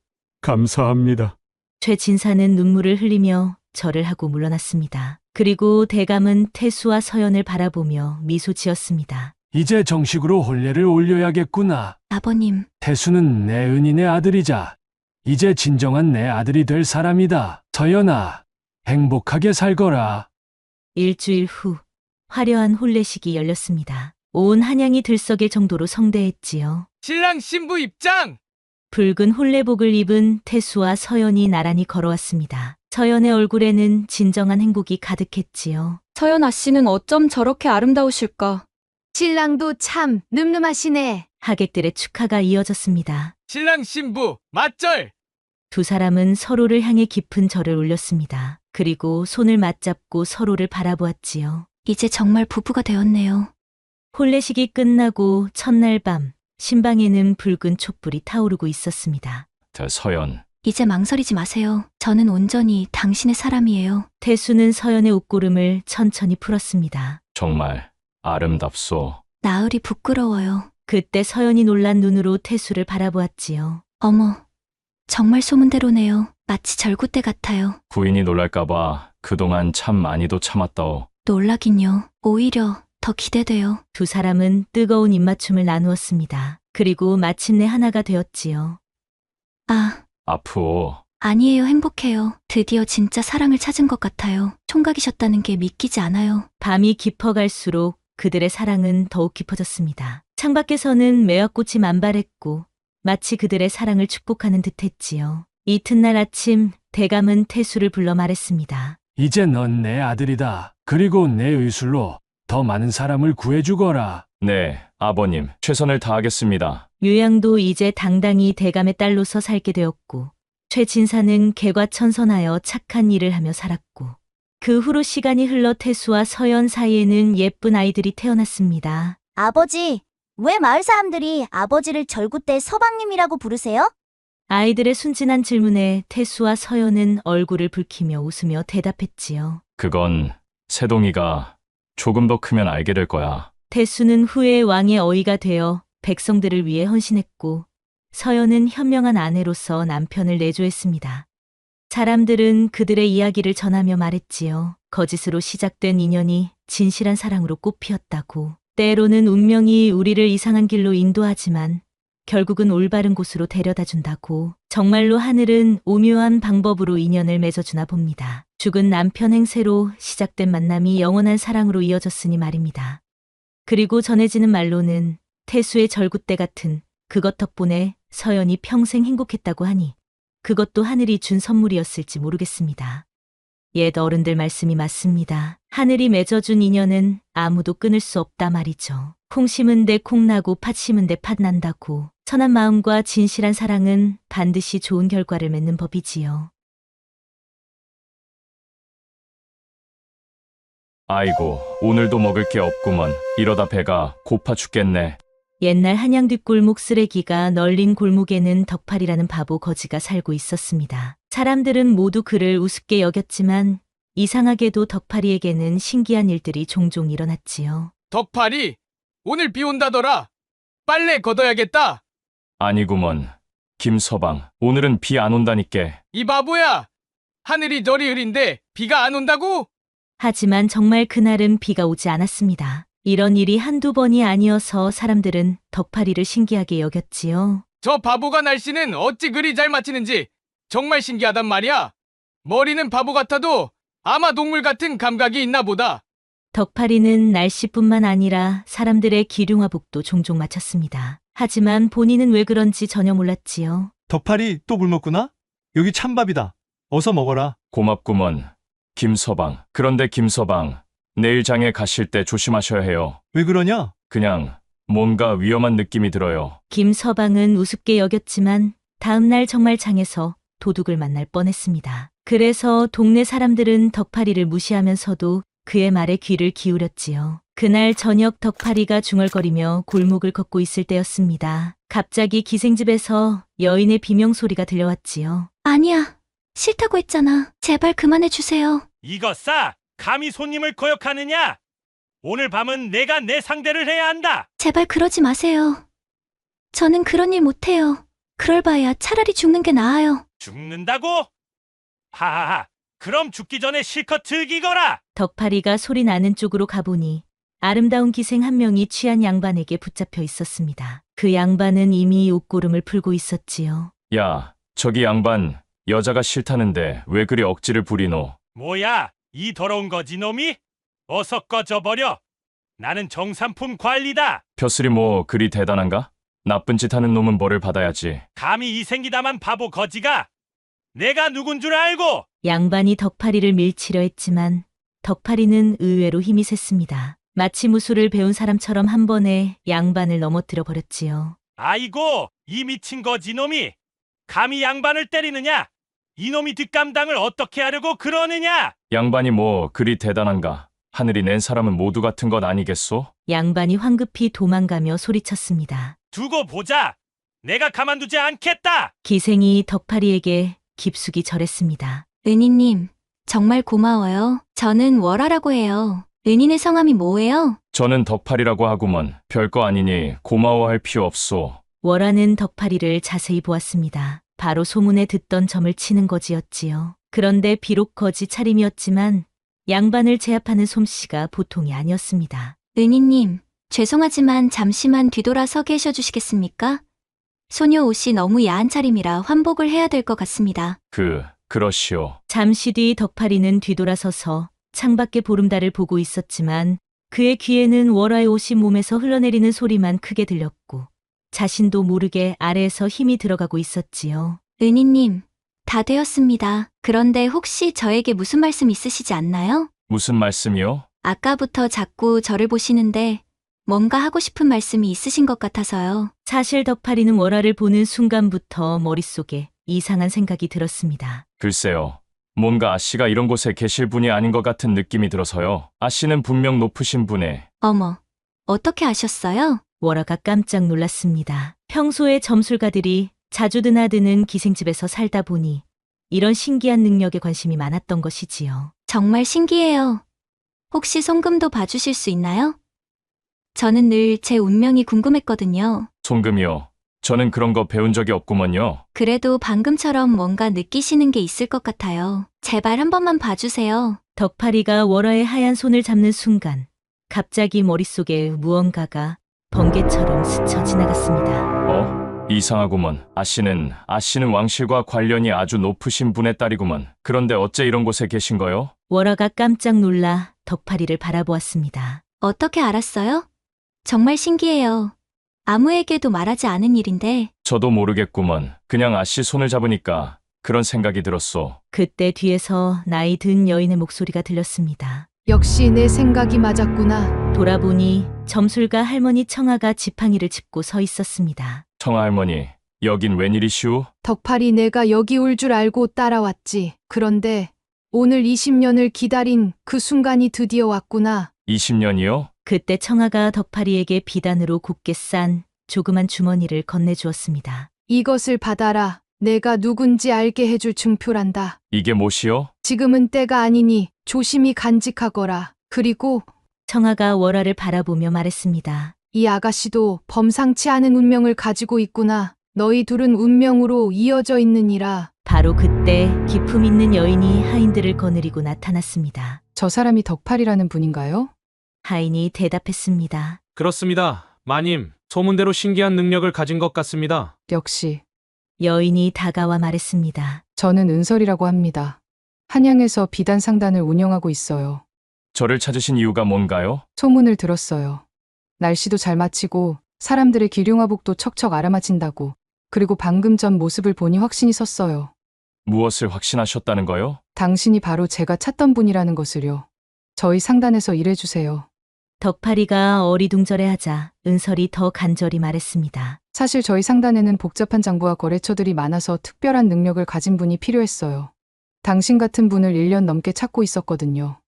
[SPEAKER 8] 감사합니다.
[SPEAKER 3] 최진사는 눈물을 흘리며 절을 하고 물러났습니다. 그리고 대감은 태수와 서연을 바라보며 미소 지었습니다.
[SPEAKER 8] 이제 정식으로 혼례를 올려야겠구나.
[SPEAKER 1] 아버님.
[SPEAKER 8] 태수는 내 은인의 아들이자 이제 진정한 내 아들이 될 사람이다. 서연아, 행복하게 살거라.
[SPEAKER 3] 일주일 후 화려한 혼례식이 열렸습니다. 온 한양이 들썩일 정도로 성대했지요.
[SPEAKER 11] 신랑 신부 입장!
[SPEAKER 3] 붉은 혼례복을 입은 태수와 서연이 나란히 걸어왔습니다. 서연의 얼굴에는 진정한 행복이 가득했지요.
[SPEAKER 13] 서연아 씨는 어쩜 저렇게 아름다우실까?
[SPEAKER 4] 신랑도 참 늠름하시네.
[SPEAKER 3] 하객들의 축하가 이어졌습니다.
[SPEAKER 11] 신랑 신부 맞절!
[SPEAKER 3] 두 사람은 서로를 향해 깊은 절을 올렸습니다. 그리고 손을 맞잡고 서로를 바라보았지요.
[SPEAKER 1] 이제 정말 부부가 되었네요.
[SPEAKER 3] 혼례식이 끝나고 첫날 밤, 신방에는 붉은 촛불이 타오르고 있었습니다.
[SPEAKER 5] 서연,
[SPEAKER 1] 이제 망설이지 마세요. 저는 온전히 당신의 사람이에요.
[SPEAKER 3] 태수는 서연의 옷고름을 천천히 풀었습니다.
[SPEAKER 5] 정말 아름답소.
[SPEAKER 1] 나으리 부끄러워요.
[SPEAKER 3] 그때 서연이 놀란 눈으로 태수를 바라보았지요.
[SPEAKER 1] 어머, 정말 소문대로네요. 마치 절구대 같아요.
[SPEAKER 5] 부인이 놀랄까봐 그동안 참 많이도 참았다오.
[SPEAKER 1] 놀라긴요. 오히려 더 기대돼요.
[SPEAKER 3] 두 사람은 뜨거운 입맞춤을 나누었습니다. 그리고 마침내 하나가 되었지요.
[SPEAKER 1] 아,
[SPEAKER 5] 아프오.
[SPEAKER 1] 아니에요. 행복해요. 드디어 진짜 사랑을 찾은 것 같아요. 총각이셨다는 게 믿기지 않아요.
[SPEAKER 3] 밤이 깊어갈수록 그들의 사랑은 더욱 깊어졌습니다. 창밖에서는 매화꽃이 만발했고 마치 그들의 사랑을 축복하는 듯했지요. 이튿날 아침 대감은 태수를 불러 말했습니다.
[SPEAKER 8] 이제 넌 내 아들이다. 그리고 내 의술로 더 많은 사람을 구해주거라.
[SPEAKER 5] 네, 아버님, 최선을 다하겠습니다.
[SPEAKER 3] 유양도 이제 당당히 대감의 딸로서 살게 되었고 최진사는 개과천선하여 착한 일을 하며 살았고 그 후로 시간이 흘러 태수와 서연 사이에는 예쁜 아이들이 태어났습니다.
[SPEAKER 14] 아버지, 왜 마을 사람들이 아버지를 절구대 서방님이라고 부르세요?
[SPEAKER 3] 아이들의 순진한 질문에 태수와 서연은 얼굴을 붉히며 웃으며 대답했지요.
[SPEAKER 5] 그건 새동이가 조금 더 크면 알게 될 거야.
[SPEAKER 3] 태수는 후에 왕의 어이가 되어 백성들을 위해 헌신했고 서연은 현명한 아내로서 남편을 내조했습니다. 사람들은 그들의 이야기를 전하며 말했지요. 거짓으로 시작된 인연이 진실한 사랑으로 꽃피었다고. 때로는 운명이 우리를 이상한 길로 인도하지만 결국은 올바른 곳으로 데려다 준다고. 정말로 하늘은 오묘한 방법으로 인연을 맺어주나 봅니다. 죽은 남편 행세로 시작된 만남이 영원한 사랑으로 이어졌으니 말입니다. 그리고 전해지는 말로는 태수의 절구대 같은 그것 덕분에 서연이 평생 행복했다고 하니 그것도 하늘이 준 선물이었을지 모르겠습니다. 옛 어른들 말씀이 맞습니다. 하늘이 맺어준 인연은 아무도 끊을 수 없다 말이죠. 콩 심은 데 콩 나고 팥 심은 데 팥 난다고. 선한 마음과 진실한 사랑은 반드시 좋은 결과를 맺는 법이지요.
[SPEAKER 5] 아이고, 오늘도 먹을 게 없구먼. 이러다 배가 고파 죽겠네.
[SPEAKER 3] 옛날 한양 뒷골목 쓰레기가 널린 골목에는 덕팔이라는 바보 거지가 살고 있었습니다. 사람들은 모두 그를 우습게 여겼지만 이상하게도 덕팔이에게는 신기한 일들이 종종 일어났지요.
[SPEAKER 11] 덕팔이, 오늘 비 온다더라. 빨래 걷어야겠다.
[SPEAKER 5] 아니구먼. 김서방, 오늘은 비 안 온다니께.
[SPEAKER 11] 이 바보야. 하늘이 저리 흐린데 비가 안 온다고?
[SPEAKER 3] 하지만 정말 그날은 비가 오지 않았습니다. 이런 일이 한두 번이 아니어서 사람들은 덕팔이를 신기하게 여겼지요.
[SPEAKER 11] 저 바보가 날씨는 어찌 그리 잘 맞히는지 정말 신기하단 말이야. 머리는 바보 같아도 아마 동물 같은 감각이 있나 보다.
[SPEAKER 3] 덕팔이는 날씨뿐만 아니라 사람들의 기륭화복도 종종 맞췄습니다. 하지만 본인은 왜 그런지 전혀 몰랐지요.
[SPEAKER 10] 덕팔이 또 물 먹구나? 여기 찬밥이다. 어서 먹어라.
[SPEAKER 5] 고맙구먼. 김서방. 그런데 김서방, 내일 장에 가실 때 조심하셔야 해요.
[SPEAKER 10] 왜 그러냐?
[SPEAKER 5] 그냥 뭔가 위험한 느낌이 들어요.
[SPEAKER 3] 김서방은 우습게 여겼지만 다음날 정말 장에서 도둑을 만날 뻔했습니다. 그래서 동네 사람들은 덕팔이를 무시하면서도 그의 말에 귀를 기울였지요. 그날 저녁 덕팔이가 중얼거리며 골목을 걷고 있을 때였습니다. 갑자기 기생집에서 여인의 비명소리가 들려왔지요.
[SPEAKER 1] 아니야. 싫다고 했잖아. 제발 그만해 주세요.
[SPEAKER 6] 이거 싸! 감히 손님을 거역하느냐? 오늘 밤은 내가 내 상대를 해야 한다.
[SPEAKER 1] 제발 그러지 마세요. 저는 그런 일 못해요. 그럴 바에야 차라리 죽는 게 나아요.
[SPEAKER 6] 죽는다고? 하하하. 그럼 죽기 전에 실컷 즐기거라.
[SPEAKER 3] 덕팔이가 소리 나는 쪽으로 가보니 아름다운 기생 한 명이 취한 양반에게 붙잡혀 있었습니다. 그 양반은 이미 옷고름을 풀고 있었지요.
[SPEAKER 5] 야, 저기 양반, 여자가 싫다는데 왜 그리 억지를 부리노?
[SPEAKER 6] 뭐야, 이 더러운 거지 놈이? 어서 꺼져버려. 나는 정산품 관리다.
[SPEAKER 5] 벼슬이 뭐 그리 대단한가? 나쁜 짓 하는 놈은 벌을 받아야지.
[SPEAKER 6] 감히 이 생기다만 바보 거지가 내가 누군 줄 알고.
[SPEAKER 3] 양반이 덕팔이를 밀치려 했지만 덕팔이는 의외로 힘이 셌습니다. 마치 무술을 배운 사람처럼 한 번에 양반을 넘어뜨려 버렸지요.
[SPEAKER 6] 아이고, 이 미친 거지 놈이. 감히 양반을 때리느냐? 이놈이 뒷감당을 어떻게 하려고 그러느냐?
[SPEAKER 5] 양반이 뭐 그리 대단한가? 하늘이 낸 사람은 모두 같은 것 아니겠소?
[SPEAKER 3] 양반이 황급히 도망가며 소리쳤습니다.
[SPEAKER 6] 두고 보자. 내가 가만두지 않겠다.
[SPEAKER 3] 기생이 덕파리에게 깊숙이 절했습니다.
[SPEAKER 1] 은희님, 정말 고마워요. 저는 월화라고 해요. 은희네 성함이 뭐예요?
[SPEAKER 5] 저는 덕팔이라고 하구먼. 별거 아니니 고마워할 필요 없소.
[SPEAKER 3] 월화는 덕파리를 자세히 보았습니다. 바로 소문에 듣던 점을 치는 거지였지요. 그런데 비록 거지 차림이었지만 양반을 제압하는 솜씨가 보통이 아니었습니다.
[SPEAKER 1] 은희님, 죄송하지만 잠시만 뒤돌아서 계셔 주시겠습니까? 소녀 옷이 너무 야한 차림이라 환복을 해야 될 것 같습니다.
[SPEAKER 5] 그러시오.
[SPEAKER 3] 잠시 뒤 덕파리는 뒤돌아서서 창밖의 보름달을 보고 있었지만 그의 귀에는 월화의 옷이 몸에서 흘러내리는 소리만 크게 들렸고 자신도 모르게 아래에서 힘이 들어가고 있었지요.
[SPEAKER 1] 은희님, 다 되었습니다. 그런데 혹시 저에게 무슨 말씀 있으시지 않나요?
[SPEAKER 5] 무슨 말씀이요?
[SPEAKER 1] 아까부터 자꾸 저를 보시는데 뭔가 하고 싶은 말씀이 있으신 것 같아서요.
[SPEAKER 3] 사실 덕파리는 월화를 보는 순간부터 머릿속에 이상한 생각이 들었습니다.
[SPEAKER 5] 글쎄요. 뭔가 아씨가 이런 곳에 계실 분이 아닌 것 같은 느낌이 들어서요. 아씨는 분명 높으신 분에.
[SPEAKER 1] 어머, 어떻게 아셨어요?
[SPEAKER 3] 월화가 깜짝 놀랐습니다. 평소에 점술가들이 자주 드나드는 기생집에서 살다 보니 이런 신기한 능력에 관심이 많았던 것이지요.
[SPEAKER 1] 정말 신기해요. 혹시 송금도 봐주실 수 있나요? 저는 늘 제 운명이 궁금했거든요.
[SPEAKER 5] 송금이요. 저는 그런 거 배운 적이 없구먼요.
[SPEAKER 1] 그래도 방금처럼 뭔가 느끼시는 게 있을 것 같아요. 제발 한 번만 봐주세요.
[SPEAKER 3] 덕파리가 월화의 하얀 손을 잡는 순간 갑자기 머릿속에 무언가가 번개처럼 스쳐 지나갔습니다.
[SPEAKER 5] 이상하구먼. 아씨는 왕실과 관련이 아주 높으신 분의 딸이구먼. 그런데 어째 이런 곳에 계신 거요?
[SPEAKER 3] 월화가 깜짝 놀라 덕파리를 바라보았습니다.
[SPEAKER 1] 어떻게 알았어요? 정말 신기해요. 아무에게도 말하지 않은 일인데.
[SPEAKER 5] 저도 모르겠구먼. 그냥 아씨 손을 잡으니까 그런 생각이 들었소.
[SPEAKER 3] 그때 뒤에서 나이 든 여인의 목소리가 들렸습니다.
[SPEAKER 15] 역시 내 생각이 맞았구나.
[SPEAKER 3] 돌아보니 점술가 할머니 청아가 지팡이를 짚고 서 있었습니다.
[SPEAKER 5] 청아 할머니, 여긴 웬일이시오?
[SPEAKER 15] 덕팔이 내가 여기 올 줄 알고 따라왔지. 그런데 오늘 20년을 기다린 그 순간이 드디어 왔구나.
[SPEAKER 5] 20년이요?
[SPEAKER 3] 그때 청아가 덕파리에게 비단으로 곱게 싼 조그만 주머니를 건네주었습니다.
[SPEAKER 15] 이것을 받아라. 내가 누군지 알게 해줄 증표란다.
[SPEAKER 5] 이게 뭐시오?
[SPEAKER 15] 지금은 때가 아니니 조심히 간직하거라. 그리고
[SPEAKER 3] 청아가 월화를 바라보며 말했습니다.
[SPEAKER 15] 이 아가씨도 범상치 않은 운명을 가지고 있구나. 너희 둘은 운명으로 이어져 있느니라.
[SPEAKER 3] 바로 그때 기품 있는 여인이 하인들을 거느리고 나타났습니다.
[SPEAKER 15] 저 사람이 덕팔이라는 분인가요?
[SPEAKER 3] 하인이 대답했습니다.
[SPEAKER 9] 그렇습니다. 마님, 소문대로 신기한 능력을 가진 것 같습니다.
[SPEAKER 15] 역시.
[SPEAKER 3] 여인이 다가와 말했습니다.
[SPEAKER 15] 저는 은설이라고 합니다. 한양에서 비단 상단을 운영하고 있어요.
[SPEAKER 5] 저를 찾으신 이유가 뭔가요?
[SPEAKER 15] 소문을 들었어요. 날씨도 잘 맞히고 사람들의 기륭화복도 척척 알아맞힌다고. 그리고 방금 전 모습을 보니 확신이 섰어요.
[SPEAKER 5] 무엇을 확신하셨다는 거요?
[SPEAKER 15] 당신이 바로 제가 찾던 분이라는 것을요. 저희 상단에서 일해주세요.
[SPEAKER 3] 덕파리가 어리둥절해하자 은설이 더 간절히 말했습니다.
[SPEAKER 15] 사실 저희 상단에는 복잡한 장부와 거래처들이 많아서 특별한 능력을 가진 분이 필요했어요. 당신 같은 분을 1년 넘게 찾고 있었거든요.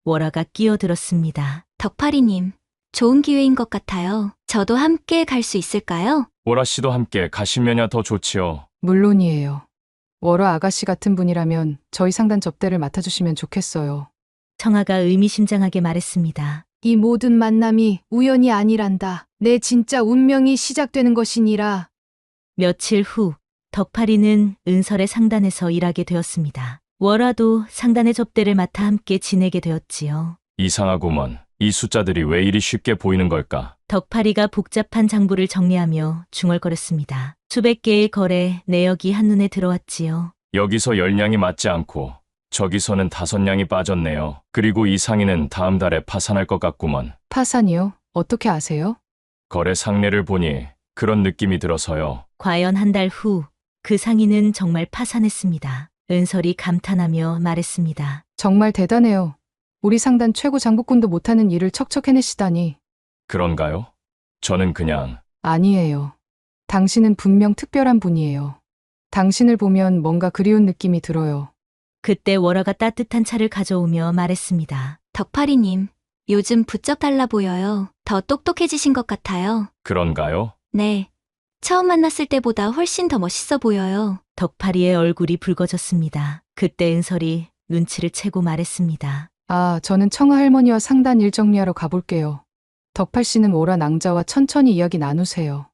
[SPEAKER 3] 월화가 끼어들었습니다.
[SPEAKER 1] 덕파리님, 좋은 기회인 것 같아요. 저도 함께 갈 수 있을까요?
[SPEAKER 5] 월아 씨도 함께 가시면야 더 좋지요.
[SPEAKER 15] 물론이에요. 월화 아가씨 같은 분이라면 저희 상단 접대를 맡아주시면 좋겠어요.
[SPEAKER 3] 청아가 의미심장하게 말했습니다.
[SPEAKER 15] 이 모든 만남이 우연이 아니란다. 내 진짜 운명이 시작되는 것이니라.
[SPEAKER 3] 며칠 후 덕파리는 은설의 상단에서 일하게 되었습니다. 월화도 상단의 접대를 맡아 함께 지내게 되었지요.
[SPEAKER 5] 이상하구먼. 이 숫자들이 왜 이리 쉽게 보이는 걸까?
[SPEAKER 3] 덕파리가 복잡한 장부를 정리하며 중얼거렸습니다. 수백 개의 거래 내역이 한눈에 들어왔지요.
[SPEAKER 5] 여기서 10냥이 맞지 않고 저기서는 5냥이 빠졌네요. 그리고 이 상인은 다음 달에 파산할 것 같구먼.
[SPEAKER 15] 파산이요? 어떻게 아세요?
[SPEAKER 5] 거래 상례를 보니 그런 느낌이 들어서요.
[SPEAKER 3] 과연 한 달 후 그 상인은 정말 파산했습니다. 은설이 감탄하며 말했습니다.
[SPEAKER 15] 정말 대단해요. 우리 상단 최고 장부꾼도 못하는 일을 척척 해내시다니.
[SPEAKER 5] 그런가요? 저는 그냥...
[SPEAKER 15] 아니에요. 당신은 분명 특별한 분이에요. 당신을 보면 뭔가 그리운 느낌이 들어요.
[SPEAKER 3] 그때 월화가 따뜻한 차를 가져오며 말했습니다.
[SPEAKER 1] 덕파리님, 요즘 부쩍 달라 보여요. 더 똑똑해지신 것 같아요.
[SPEAKER 5] 그런가요?
[SPEAKER 1] 네. 처음 만났을 때보다 훨씬 더 멋있어 보여요.
[SPEAKER 3] 덕파리의 얼굴이 붉어졌습니다. 그때 은설이 눈치를 채고 말했습니다.
[SPEAKER 15] 아, 저는 청아 할머니와 상단 일 정리하러 가볼게요. 덕팔 씨는 오라 낭자와 천천히 이야기 나누세요.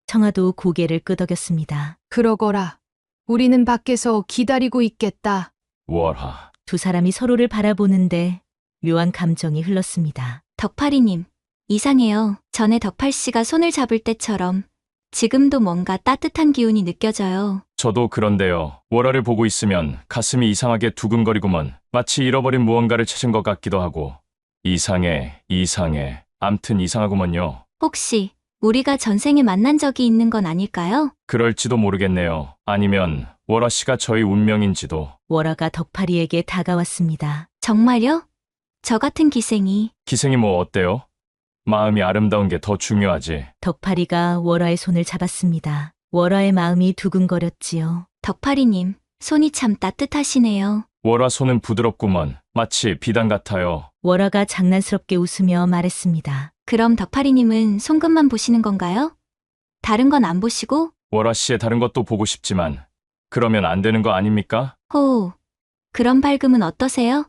[SPEAKER 3] 청아도 고개를 끄덕였습니다.
[SPEAKER 16] 그러거라. 우리는 밖에서 기다리고 있겠다.
[SPEAKER 5] 월하.
[SPEAKER 3] 두 사람이 서로를 바라보는데 묘한 감정이 흘렀습니다.
[SPEAKER 1] 덕파리님, 이상해요. 전에 덕팔씨가 손을 잡을 때처럼 지금도 뭔가 따뜻한 기운이 느껴져요.
[SPEAKER 5] 저도 그런데요. 월화를 보고 있으면 가슴이 이상하게 두근거리구먼. 마치 잃어버린 무언가를 찾은 것 같기도 하고. 이상해. 암튼 이상하구먼요.
[SPEAKER 1] 혹시 우리가 전생에 만난 적이 있는 건 아닐까요?
[SPEAKER 5] 그럴지도 모르겠네요. 아니면 월화 씨가 저희 운명인지도.
[SPEAKER 3] 월화가 덕파리에게 다가왔습니다.
[SPEAKER 1] 정말요? 저 같은 기생이.
[SPEAKER 5] 기생이 뭐 어때요? 마음이 아름다운 게 더 중요하지.
[SPEAKER 3] 덕파리가 월화의 손을 잡았습니다. 월화의 마음이 두근거렸지요.
[SPEAKER 1] 덕파리님, 손이 참 따뜻하시네요.
[SPEAKER 5] 월화 손은 부드럽구먼. 마치 비단 같아요.
[SPEAKER 3] 월화가 장난스럽게 웃으며 말했습니다.
[SPEAKER 1] 그럼 덕파리님은 손끝만 보시는 건가요? 다른 건 안 보시고?
[SPEAKER 5] 월화 씨의 다른 것도 보고 싶지만 그러면 안 되는 거 아닙니까?
[SPEAKER 1] 호, 그런 밝음은 어떠세요?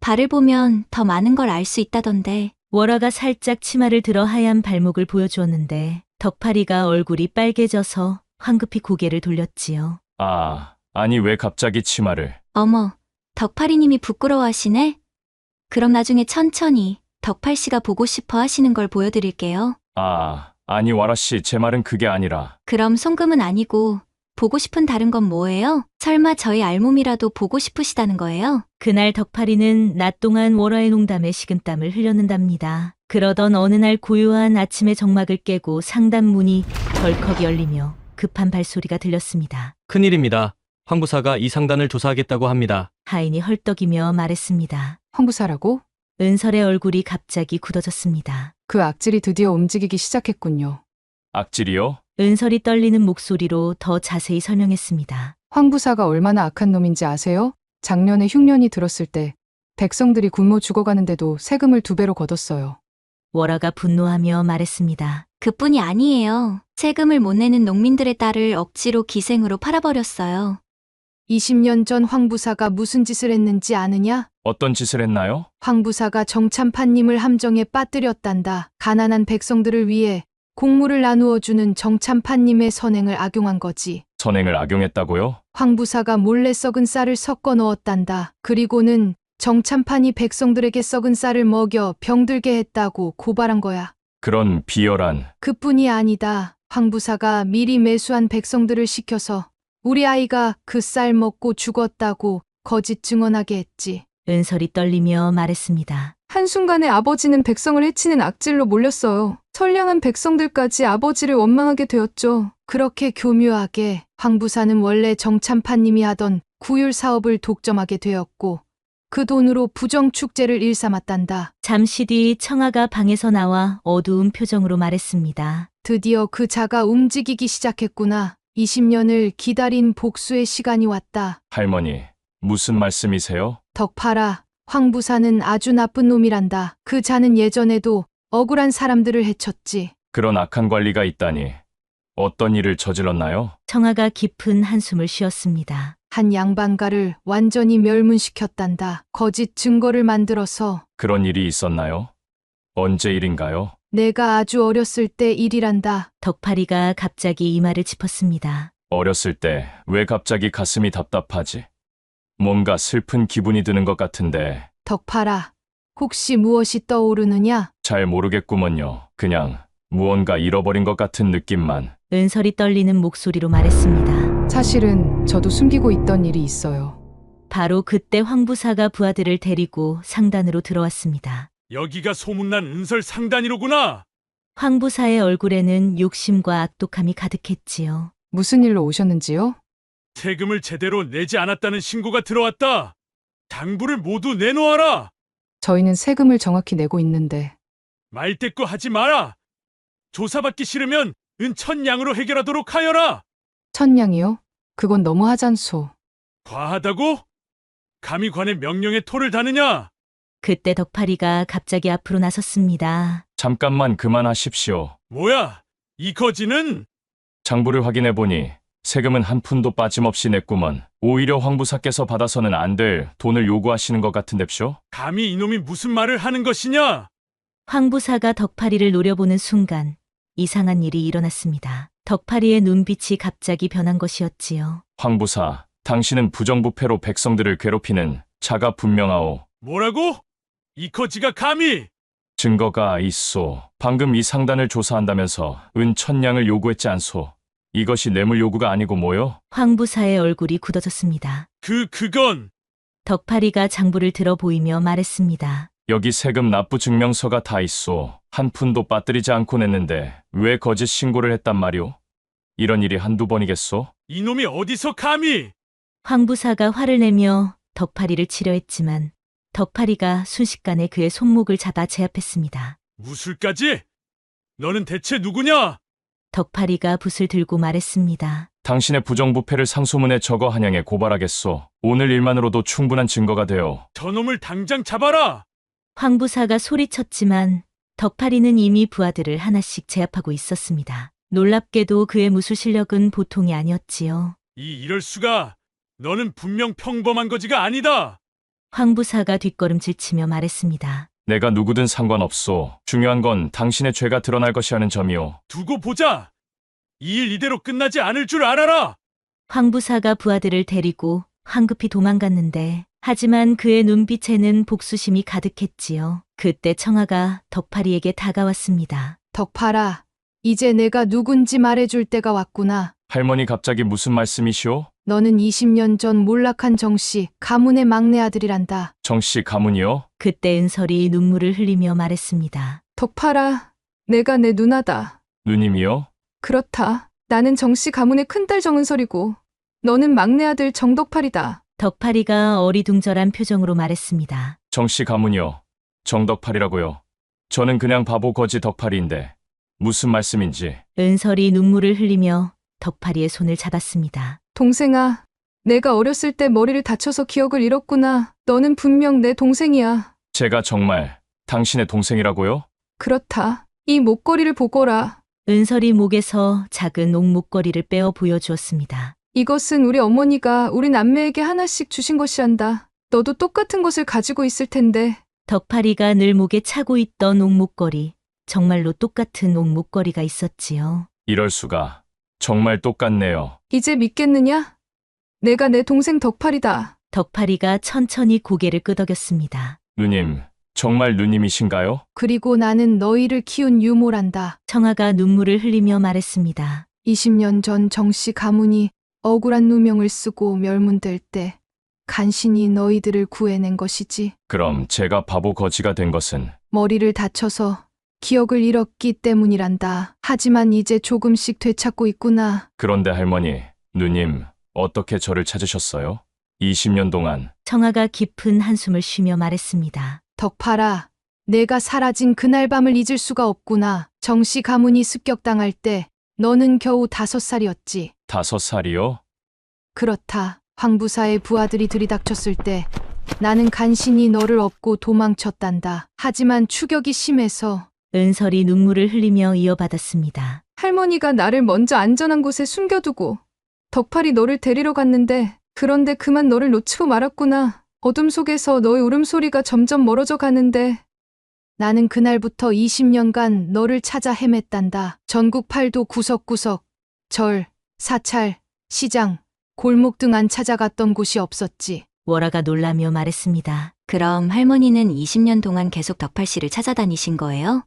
[SPEAKER 1] 발을 보면 더 많은 걸 알 수 있다던데.
[SPEAKER 3] 월화가 살짝 치마를 들어 하얀 발목을 보여주었는데 덕파리가 얼굴이 빨개져서 황급히 고개를 돌렸지요.
[SPEAKER 5] 아니 왜 갑자기 치마를.
[SPEAKER 1] 어머, 덕파리님이 부끄러워하시네? 그럼 나중에 천천히 덕팔씨가 보고 싶어 하시는 걸 보여드릴게요.
[SPEAKER 5] 아니 월화 씨, 제 말은 그게 아니라.
[SPEAKER 1] 그럼 손금은 아니고 보고 싶은 다른 건 뭐예요? 설마 저희 알몸이라도 보고 싶으시다는 거예요?
[SPEAKER 3] 그날 덕파리는 낮 동안 월화의 농담에 식은땀을 흘렸는답니다. 그러던 어느 날 고요한 아침의 정막을 깨고 상단 문이 덜컥 열리며 급한 발소리가 들렸습니다.
[SPEAKER 17] 큰일입니다. 황부사가 이 상단을 조사하겠다고 합니다.
[SPEAKER 3] 하인이 헐떡이며 말했습니다.
[SPEAKER 15] 황부사라고?
[SPEAKER 3] 은설의 얼굴이 갑자기 굳어졌습니다.
[SPEAKER 15] 그 악질이 드디어 움직이기 시작했군요.
[SPEAKER 5] 악질이요?
[SPEAKER 3] 은설이 떨리는 목소리로 더 자세히 설명했습니다.
[SPEAKER 15] 황부사가 얼마나 악한 놈인지 아세요? 작년에 흉년이 들었을 때 백성들이 굶어 죽어가는데도 세금을 2배로 걷었어요.
[SPEAKER 3] 월화가 분노하며 말했습니다.
[SPEAKER 1] 그뿐이 아니에요. 세금을 못 내는 농민들의 딸을 억지로 기생으로 팔아버렸어요.
[SPEAKER 16] 20년 전 황부사가 무슨 짓을 했는지 아느냐?
[SPEAKER 5] 어떤 짓을 했나요?
[SPEAKER 16] 황부사가 정참판님을 함정에 빠뜨렸단다. 가난한 백성들을 위해 곡물을 나누어 주는 정참판님의 선행을 악용한 거지.
[SPEAKER 5] 선행을 악용했다고요?
[SPEAKER 16] 황부사가 몰래 썩은 쌀을 섞어 넣었단다. 그리고는 정참판이 백성들에게 썩은 쌀을 먹여 병들게 했다고 고발한 거야.
[SPEAKER 5] 그런 비열한.
[SPEAKER 16] 그뿐이 아니다. 황부사가 미리 매수한 백성들을 시켜서 우리 아이가 그 쌀 먹고 죽었다고 거짓 증언하게 했지.
[SPEAKER 3] 은설이 떨리며 말했습니다.
[SPEAKER 16] 한순간에 아버지는 백성을 해치는 악질로 몰렸어요. 선량한 백성들까지 아버지를 원망하게 되었죠. 그렇게 교묘하게 황부사는 원래 정참판님이 하던 구율 사업을 독점하게 되었고 그 돈으로 부정축제를 일삼았단다.
[SPEAKER 3] 잠시 뒤 청아가 방에서 나와 어두운 표정으로 말했습니다.
[SPEAKER 16] 드디어 그 자가 움직이기 시작했구나. 20년을 기다린 복수의 시간이 왔다.
[SPEAKER 5] 할머니, 무슨 말씀이세요?
[SPEAKER 16] 덕파라, 황부사는 아주 나쁜 놈이란다. 그 자는 예전에도 억울한 사람들을 해쳤지.
[SPEAKER 5] 그런 악한 관리가 있다니. 어떤 일을 저질렀나요?
[SPEAKER 3] 청아가 깊은 한숨을 쉬었습니다.
[SPEAKER 16] 한 양반가를 완전히 멸문시켰단다. 거짓 증거를 만들어서.
[SPEAKER 5] 그런 일이 있었나요? 언제 일인가요?
[SPEAKER 16] 내가 아주 어렸을 때 일이란다.
[SPEAKER 3] 덕파리가 갑자기 이마를 짚었습니다.
[SPEAKER 5] 어렸을 때 왜 갑자기 가슴이 답답하지? 뭔가 슬픈 기분이 드는 것 같은데.
[SPEAKER 16] 덕파라, 혹시 무엇이 떠오르느냐?
[SPEAKER 5] 잘 모르겠구먼요. 그냥 무언가 잃어버린 것 같은 느낌만.
[SPEAKER 3] 은설이 떨리는 목소리로 말했습니다.
[SPEAKER 15] 사실은 저도 숨기고 있던 일이 있어요.
[SPEAKER 3] 바로 그때 황부사가 부하들을 데리고 상단으로 들어왔습니다.
[SPEAKER 6] 여기가 소문난 은설 상단이로구나.
[SPEAKER 3] 황부사의 얼굴에는 욕심과 악독함이 가득했지요.
[SPEAKER 15] 무슨 일로 오셨는지요?
[SPEAKER 6] 세금을 제대로 내지 않았다는 신고가 들어왔다. 당부를 모두 내놓아라.
[SPEAKER 15] 저희는 세금을 정확히 내고 있는데.
[SPEAKER 6] 말대꾸 하지 마라. 조사받기 싫으면 은천냥으로 해결하도록 하여라.
[SPEAKER 15] 1000냥이요? 그건 너무 하잖소.
[SPEAKER 6] 과하다고? 감히 관의 명령에 토를 다느냐?
[SPEAKER 3] 그때 덕파리가 갑자기 앞으로 나섰습니다.
[SPEAKER 5] 잠깐만 그만하십시오.
[SPEAKER 6] 뭐야? 이 거지는?
[SPEAKER 5] 장부를 확인해 보니 세금은 한 푼도 빠짐없이 냈구먼. 오히려 황부사께서 받아서는 안 될 돈을 요구하시는 것 같은데쇼?
[SPEAKER 6] 감히 이놈이 무슨 말을 하는 것이냐?
[SPEAKER 3] 황부사가 덕파리를 노려보는 순간 이상한 일이 일어났습니다. 덕파리의 눈빛이 갑자기 변한 것이었지요.
[SPEAKER 5] 황부사, 당신은 부정부패로 백성들을 괴롭히는 자가 분명하오.
[SPEAKER 6] 뭐라고? 이 거지가 감히?
[SPEAKER 5] 증거가 있소. 방금 이 상단을 조사한다면서 은 1000냥을 요구했지 않소. 이것이 뇌물 요구가 아니고 뭐요?
[SPEAKER 3] 황부사의 얼굴이 굳어졌습니다.
[SPEAKER 6] 그건
[SPEAKER 3] 덕파리가 장부를 들어 보이며 말했습니다.
[SPEAKER 5] 여기 세금 납부 증명서가 다 있소. 한 푼도 빠뜨리지 않고 냈는데 왜 거짓 신고를 했단 말이오? 이런 일이 한두 번이겠소?
[SPEAKER 6] 이놈이 어디서 감히?
[SPEAKER 3] 황부사가 화를 내며 덕파리를 치려 했지만 덕파리가 순식간에 그의 손목을 잡아 제압했습니다.
[SPEAKER 6] 무술까지? 너는 대체 누구냐?
[SPEAKER 3] 덕파리가 붓을 들고 말했습니다.
[SPEAKER 5] 당신의 부정부패를 상소문에 적어 한양에 고발하겠소. 오늘 일만으로도 충분한 증거가 되어.
[SPEAKER 6] 저놈을 당장 잡아라!
[SPEAKER 3] 황부사가 소리쳤지만 덕파리는 이미 부하들을 하나씩 제압하고 있었습니다. 놀랍게도 그의 무술 실력은 보통이 아니었지요.
[SPEAKER 6] 이럴 수가! 너는 분명 평범한 거지가 아니다!
[SPEAKER 3] 황부사가 뒷걸음질치며 말했습니다.
[SPEAKER 5] 내가 누구든 상관없소. 중요한 건 당신의 죄가 드러날 것이라는 점이오.
[SPEAKER 6] 두고 보자! 이 일 이대로 끝나지 않을 줄 알아라!
[SPEAKER 3] 황부사가 부하들을 데리고 황급히 도망갔는데 하지만 그의 눈빛에는 복수심이 가득했지요. 그때 청아가 덕파리에게 다가왔습니다.
[SPEAKER 16] 덕파라, 이제 내가 누군지 말해줄 때가 왔구나.
[SPEAKER 5] 할머니 갑자기 무슨 말씀이시오?
[SPEAKER 16] 너는 20년 전 몰락한 정씨 가문의 막내 아들이란다.
[SPEAKER 5] 정씨 가문이요?
[SPEAKER 3] 그때 은설이 눈물을 흘리며 말했습니다.
[SPEAKER 16] 덕파라, 내가 내 누나다.
[SPEAKER 5] 누님이요?
[SPEAKER 16] 그렇다. 나는 정씨 가문의 큰딸 정은설이고 너는 막내 아들 정덕팔이다.
[SPEAKER 3] 덕파리가 어리둥절한 표정으로 말했습니다.
[SPEAKER 5] 정씨 가문이요. 정덕팔이라고요. 저는 그냥 바보 거지 덕팔이인데 무슨 말씀인지.
[SPEAKER 3] 은설이 눈물을 흘리며 덕파리의 손을 잡았습니다.
[SPEAKER 16] 동생아, 내가 어렸을 때 머리를 다쳐서 기억을 잃었구나. 너는 분명 내 동생이야.
[SPEAKER 5] 제가 정말 당신의 동생이라고요?
[SPEAKER 16] 그렇다. 이 목걸이를 보거라.
[SPEAKER 3] 은설이 목에서 작은 옥목걸이를 빼어 보여주었습니다.
[SPEAKER 16] 이것은 우리 어머니가 우리 남매에게 하나씩 주신 것이란다. 너도 똑같은 것을 가지고 있을 텐데.
[SPEAKER 3] 덕파리가 늘 목에 차고 있던 옥목걸이, 정말로 똑같은 옥목걸이가 있었지요.
[SPEAKER 5] 이럴 수가. 정말 똑같네요.
[SPEAKER 16] 이제 믿겠느냐? 내가 내 동생 덕팔이다.
[SPEAKER 3] 덕파리가 천천히 고개를 끄덕였습니다.
[SPEAKER 5] 누님, 정말 누님이신가요?
[SPEAKER 16] 그리고 나는 너희를 키운 유모란다.
[SPEAKER 3] 청아가 눈물을 흘리며 말했습니다.
[SPEAKER 16] 20년 전 정씨 가문이 억울한 누명을 쓰고 멸문될 때 간신히 너희들을 구해낸 것이지.
[SPEAKER 5] 그럼 제가 바보 거지가 된 것은
[SPEAKER 16] 머리를 다쳐서 기억을 잃었기 때문이란다. 하지만 이제 조금씩 되찾고 있구나.
[SPEAKER 5] 그런데 할머니, 누님, 어떻게 저를 찾으셨어요? 20년 동안.
[SPEAKER 3] 청아가 깊은 한숨을 쉬며 말했습니다.
[SPEAKER 16] 덕파라, 내가 사라진 그날 밤을 잊을 수가 없구나. 정씨 가문이 습격당할 때 너는 겨우 5살이었지.
[SPEAKER 5] 5살이요?
[SPEAKER 16] 그렇다. 황부사의 부하들이 들이닥쳤을 때 나는 간신히 너를 업고 도망쳤단다. 하지만 추격이 심해서
[SPEAKER 3] 은설이 눈물을 흘리며 이어받았습니다.
[SPEAKER 16] 할머니가 나를 먼저 안전한 곳에 숨겨두고 덕팔이 너를 데리러 갔는데 그런데 그만 너를 놓치고 말았구나. 어둠 속에서 너의 울음소리가 점점 멀어져 가는데 나는 그날부터 20년간 너를 찾아 헤맸단다. 전국 팔도 구석구석, 절, 사찰, 시장, 골목 등 안 찾아갔던 곳이 없었지.
[SPEAKER 3] 월아가 놀라며 말했습니다.
[SPEAKER 1] 그럼 할머니는 20년 동안 계속 덕팔 씨를 찾아다니신 거예요?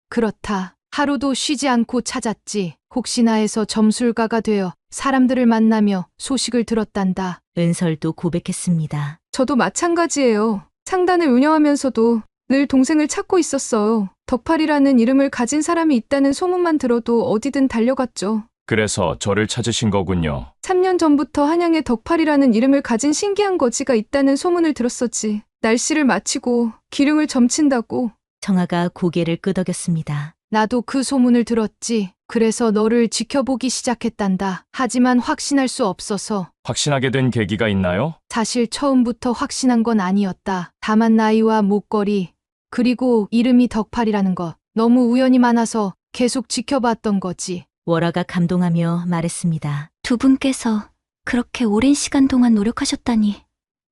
[SPEAKER 16] 그렇다. 하루도 쉬지 않고 찾았지. 혹시나 해서 점술가가 되어 사람들을 만나며 소식을 들었단다.
[SPEAKER 3] 은설도 고백했습니다.
[SPEAKER 16] 저도 마찬가지예요. 상단을 운영하면서도 늘 동생을 찾고 있었어요. 덕팔이라는 이름을 가진 사람이 있다는 소문만 들어도 어디든 달려갔죠.
[SPEAKER 5] 그래서 저를 찾으신 거군요.
[SPEAKER 16] 3년 전부터 한양에 덕팔이라는 이름을 가진 신기한 거지가 있다는 소문을 들었었지. 날씨를 마치고 기륭을 점친다고.
[SPEAKER 3] 청아가 고개를 끄덕였습니다.
[SPEAKER 16] 나도 그 소문을 들었지. 그래서 너를 지켜보기 시작했단다. 하지만 확신할 수 없어서.
[SPEAKER 5] 확신하게 된 계기가 있나요?
[SPEAKER 16] 사실 처음부터 확신한 건 아니었다. 다만 나이와 목걸이, 그리고 이름이 덕팔이라는 것. 너무 우연이 많아서 계속 지켜봤던 거지.
[SPEAKER 3] 월화가 감동하며 말했습니다.
[SPEAKER 1] 두 분께서 그렇게 오랜 시간 동안 노력하셨다니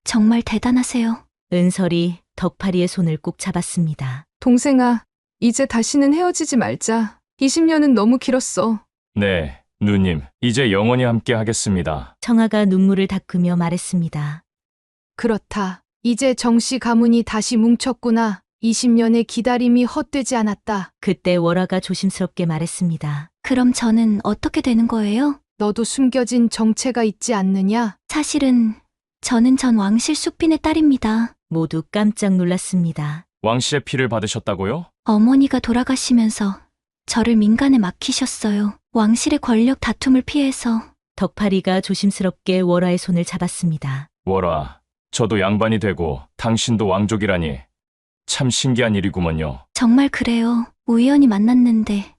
[SPEAKER 1] 정말 대단하세요.
[SPEAKER 3] 은설이 덕팔이의 손을 꼭 잡았습니다.
[SPEAKER 16] 동생아, 이제 다시는 헤어지지 말자. 20년은 너무 길었어.
[SPEAKER 5] 네, 누님. 이제 영원히 함께 하겠습니다.
[SPEAKER 3] 청아가 눈물을 닦으며 말했습니다.
[SPEAKER 16] 그렇다. 이제 정씨 가문이 다시 뭉쳤구나. 20년의 기다림이 헛되지 않았다.
[SPEAKER 3] 그때 월화가 조심스럽게 말했습니다.
[SPEAKER 1] 그럼 저는 어떻게 되는 거예요?
[SPEAKER 16] 너도 숨겨진 정체가 있지 않느냐?
[SPEAKER 1] 사실은 저는 전 왕실 숙빈의 딸입니다.
[SPEAKER 3] 모두 깜짝 놀랐습니다.
[SPEAKER 5] 왕실의 피를 받으셨다고요?
[SPEAKER 1] 어머니가 돌아가시면서 저를 민간에 맡기셨어요. 왕실의 권력 다툼을 피해서.
[SPEAKER 3] 덕팔이가 조심스럽게 월화의 손을 잡았습니다.
[SPEAKER 5] 월화, 저도 양반이 되고 당신도 왕족이라니 참 신기한 일이구먼요.
[SPEAKER 1] 정말 그래요. 우연히 만났는데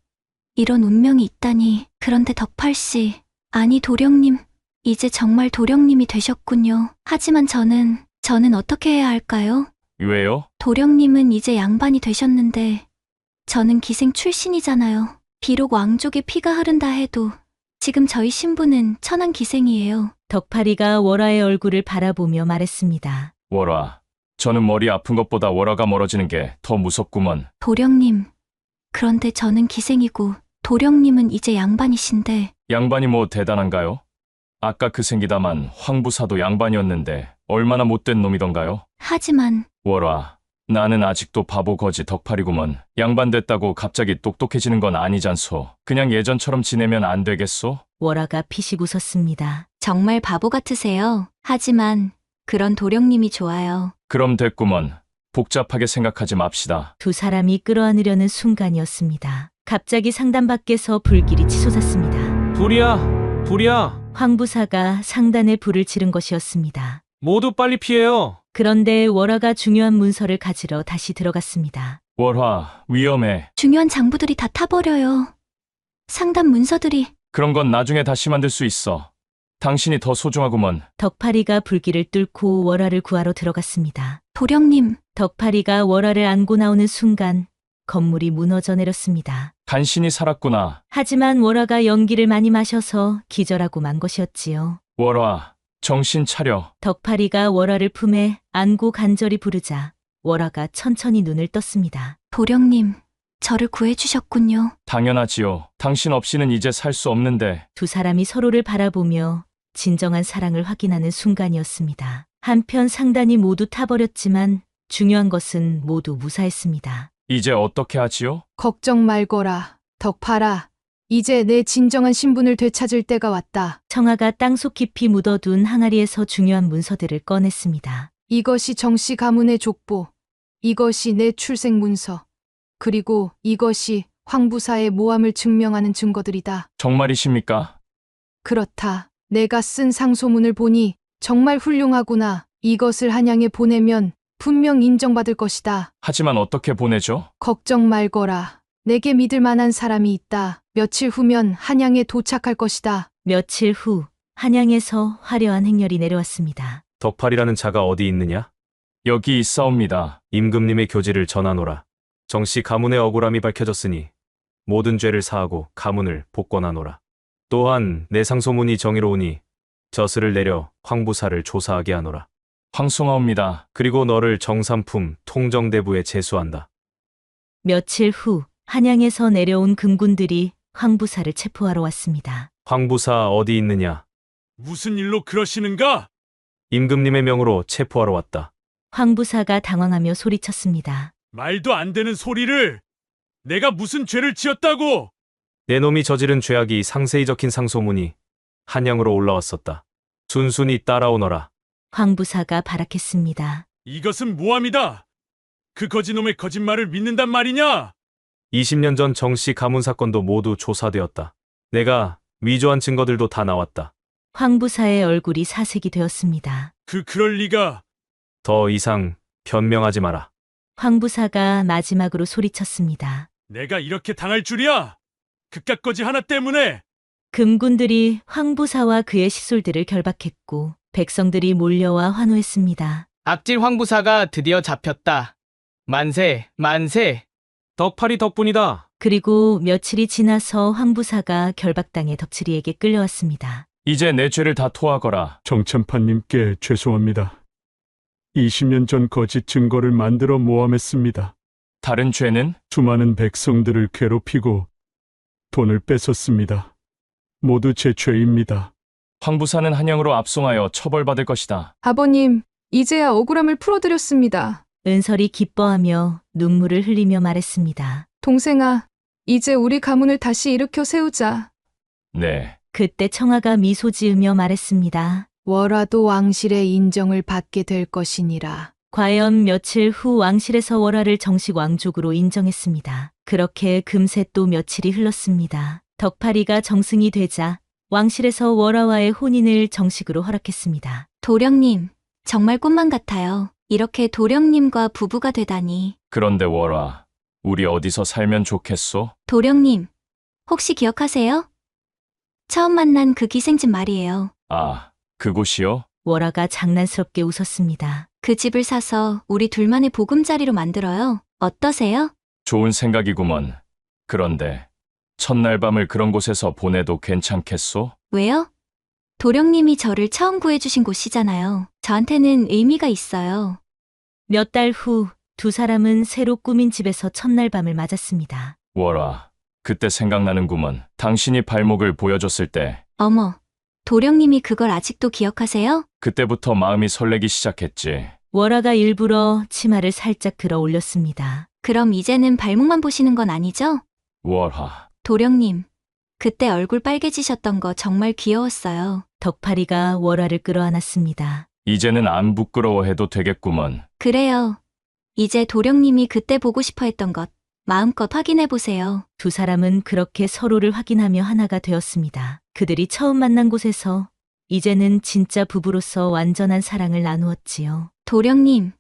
[SPEAKER 1] 이런 운명이 있다니. 그런데 덕팔씨, 아니 도령님, 이제 정말 도령님이 되셨군요. 하지만 저는 어떻게 해야 할까요?
[SPEAKER 5] 왜요?
[SPEAKER 1] 도령님은 이제 양반이 되셨는데 저는 기생 출신이잖아요. 비록 왕족의 피가 흐른다 해도 지금 저희 신부는 천한 기생이에요.
[SPEAKER 3] 덕팔이가 월화의 얼굴을 바라보며 말했습니다.
[SPEAKER 5] 월화, 저는 머리 아픈 것보다 월화가 멀어지는 게 더 무섭구먼.
[SPEAKER 1] 도령님, 그런데 저는 기생이고 도령님은 이제 양반이신데.
[SPEAKER 5] 양반이 뭐 대단한가요? 아까 그 생기다만 황부사도 양반이었는데 얼마나 못된 놈이던가요?
[SPEAKER 1] 하지만
[SPEAKER 5] 월화, 나는 아직도 바보 거지 덕팔이구먼. 양반 됐다고 갑자기 똑똑해지는 건 아니잖소. 그냥 예전처럼 지내면 안 되겠소?
[SPEAKER 3] 월화가 피식 웃었습니다.
[SPEAKER 1] 정말 바보 같으세요. 하지만 그런 도령님이 좋아요.
[SPEAKER 5] 그럼 됐구먼. 복잡하게 생각하지 맙시다.
[SPEAKER 3] 두 사람이 끌어안으려는 순간이었습니다. 갑자기 상단 밖에서 불길이 치솟았습니다.
[SPEAKER 18] 불이야! 불이야!
[SPEAKER 3] 황부사가 상단에 불을 지른 것이었습니다.
[SPEAKER 18] 모두 빨리 피해요!
[SPEAKER 3] 그런데 월화가 중요한 문서를 가지러 다시 들어갔습니다.
[SPEAKER 5] 월화, 위험해.
[SPEAKER 1] 중요한 장부들이 다 타버려요. 상단 문서들이.
[SPEAKER 5] 그런 건 나중에 다시 만들 수 있어. 당신이 더 소중하구먼.
[SPEAKER 3] 덕팔이가 불길을 뚫고 월화를 구하러 들어갔습니다.
[SPEAKER 1] 도령님.
[SPEAKER 3] 덕팔이가 월화를 안고 나오는 순간 건물이 무너져 내렸습니다.
[SPEAKER 5] 간신히 살았구나.
[SPEAKER 3] 하지만 월화가 연기를 많이 마셔서 기절하고 만 것이었지요.
[SPEAKER 5] 월화, 정신 차려.
[SPEAKER 3] 덕팔이가 월화를 품에 안고 간절히 부르자 월화가 천천히 눈을 떴습니다.
[SPEAKER 1] 도령님, 저를 구해주셨군요.
[SPEAKER 5] 당연하지요. 당신 없이는 이제 살 수 없는데.
[SPEAKER 3] 두 사람이 서로를 바라보며 진정한 사랑을 확인하는 순간이었습니다. 한편 상단이 모두 타버렸지만 중요한 것은 모두 무사했습니다.
[SPEAKER 5] 이제 어떻게 하지요?
[SPEAKER 16] 걱정 말거라. 덕팔아, 이제 내 진정한 신분을 되찾을 때가 왔다.
[SPEAKER 3] 청아가 땅속 깊이 묻어둔 항아리에서 중요한 문서들을 꺼냈습니다.
[SPEAKER 16] 이것이 정씨 가문의 족보, 이것이 내 출생 문서, 그리고 이것이 황부사의 모함을 증명하는 증거들이다.
[SPEAKER 5] 정말이십니까?
[SPEAKER 16] 그렇다. 내가 쓴 상소문을 보니 정말 훌륭하구나. 이것을 한양에 보내면 분명 인정받을 것이다.
[SPEAKER 5] 하지만 어떻게 보내죠?
[SPEAKER 16] 걱정 말거라. 내게 믿을 만한 사람이 있다. 며칠 후면 한양에 도착할 것이다.
[SPEAKER 3] 며칠 후 한양에서 화려한 행렬이 내려왔습니다.
[SPEAKER 9] 덕팔이라는 자가 어디 있느냐?
[SPEAKER 5] 여기 있사옵니다.
[SPEAKER 9] 임금님의 교지를 전하노라. 정씨 가문의 억울함이 밝혀졌으니 모든 죄를 사하고 가문을 복권하노라. 또한 내 상소문이 정의로우니 저스를 내려 황부사를 조사하게 하노라.
[SPEAKER 5] 황송하옵니다.
[SPEAKER 9] 그리고 너를 정삼품 통정대부에 제수한다.
[SPEAKER 3] 며칠 후 한양에서 내려온 금군들이 황부사를 체포하러 왔습니다.
[SPEAKER 9] 황부사 어디 있느냐?
[SPEAKER 6] 무슨 일로 그러시는가?
[SPEAKER 9] 임금님의 명으로 체포하러 왔다.
[SPEAKER 3] 황부사가 당황하며 소리쳤습니다.
[SPEAKER 6] 말도 안 되는 소리를! 내가 무슨 죄를 지었다고!
[SPEAKER 9] 내 놈이 저지른 죄악이 상세히 적힌 상소문이 한양으로 올라왔었다. 순순히 따라오너라.
[SPEAKER 3] 황부사가 발악했습니다.
[SPEAKER 6] 이것은 모함이다! 그 거지놈의 거짓말을 믿는단 말이냐?
[SPEAKER 9] 20년 전 정씨 가문 사건도 모두 조사되었다. 내가 위조한 증거들도 다 나왔다.
[SPEAKER 3] 황부사의 얼굴이 사색이 되었습니다.
[SPEAKER 6] 그럴 리가.
[SPEAKER 9] 더 이상 변명하지 마라.
[SPEAKER 3] 황부사가 마지막으로 소리쳤습니다.
[SPEAKER 6] 내가 이렇게 당할 줄이야? 그깟 거지 하나 때문에.
[SPEAKER 3] 금군들이 황부사와 그의 시솔들을 결박했고 백성들이 몰려와 환호했습니다.
[SPEAKER 11] 악질 황부사가 드디어 잡혔다. 만세, 만세.
[SPEAKER 18] 덕팔이 덕분이다.
[SPEAKER 3] 그리고 며칠이 지나서 황부사가 결박당해 덕칠이에게 끌려왔습니다.
[SPEAKER 5] 이제 내 죄를 다 토하거라.
[SPEAKER 8] 정참판님께 죄송합니다. 20년 전 거짓 증거를 만들어 모함했습니다.
[SPEAKER 5] 다른 죄는?
[SPEAKER 8] 수많은 백성들을 괴롭히고 돈을 뺏었습니다. 모두 제 죄입니다.
[SPEAKER 5] 황부사는 한영으로 압송하여 처벌받을 것이다.
[SPEAKER 16] 아버님, 이제야 억울함을 풀어드렸습니다.
[SPEAKER 3] 은설이 기뻐하며 눈물을 흘리며 말했습니다.
[SPEAKER 16] 동생아, 이제 우리 가문을 다시 일으켜 세우자.
[SPEAKER 5] 네.
[SPEAKER 3] 그때 청아가 미소 지으며 말했습니다.
[SPEAKER 16] 월화도 왕실의 인정을 받게 될 것이니라.
[SPEAKER 3] 과연 며칠 후 왕실에서 월화를 정식 왕족으로 인정했습니다. 그렇게 금세 또 며칠이 흘렀습니다. 덕파리가 정승이 되자 왕실에서 월화와의 혼인을 정식으로 허락했습니다.
[SPEAKER 1] 도령님, 정말 꿈만 같아요. 이렇게 도령님과 부부가 되다니.
[SPEAKER 5] 그런데 월화, 우리 어디서 살면 좋겠소?
[SPEAKER 1] 도령님, 혹시 기억하세요? 처음 만난 그 기생집 말이에요.
[SPEAKER 5] 아, 그곳이요?
[SPEAKER 3] 월화가 장난스럽게 웃었습니다.
[SPEAKER 1] 그 집을 사서 우리 둘만의 보금자리로 만들어요. 어떠세요?
[SPEAKER 5] 좋은 생각이구먼. 그런데 첫날 밤을 그런 곳에서 보내도 괜찮겠소?
[SPEAKER 1] 왜요? 도령님이 저를 처음 구해주신 곳이잖아요. 저한테는 의미가 있어요.
[SPEAKER 3] 몇 달 후 두 사람은 새로 꾸민 집에서 첫날 밤을 맞았습니다.
[SPEAKER 5] 월화, 그때 생각나는구먼. 당신이 발목을 보여줬을 때.
[SPEAKER 1] 어머, 도령님이 그걸 아직도 기억하세요?
[SPEAKER 5] 그때부터 마음이 설레기 시작했지.
[SPEAKER 3] 월화가 일부러 치마를 살짝 들어 올렸습니다.
[SPEAKER 1] 그럼 이제는 발목만 보시는 건 아니죠?
[SPEAKER 5] 월화.
[SPEAKER 1] 도령님, 그때 얼굴 빨개지셨던 거 정말 귀여웠어요.
[SPEAKER 3] 덕파리가 월화를 끌어안았습니다.
[SPEAKER 5] 이제는 안 부끄러워해도 되겠구먼.
[SPEAKER 1] 그래요. 이제 도령님이 그때 보고 싶어 했던 것 마음껏 확인해 보세요.
[SPEAKER 3] 두 사람은 그렇게 서로를 확인하며 하나가 되었습니다. 그들이 처음 만난 곳에서 이제는 진짜 부부로서 완전한 사랑을 나누었지요.
[SPEAKER 1] 도령님,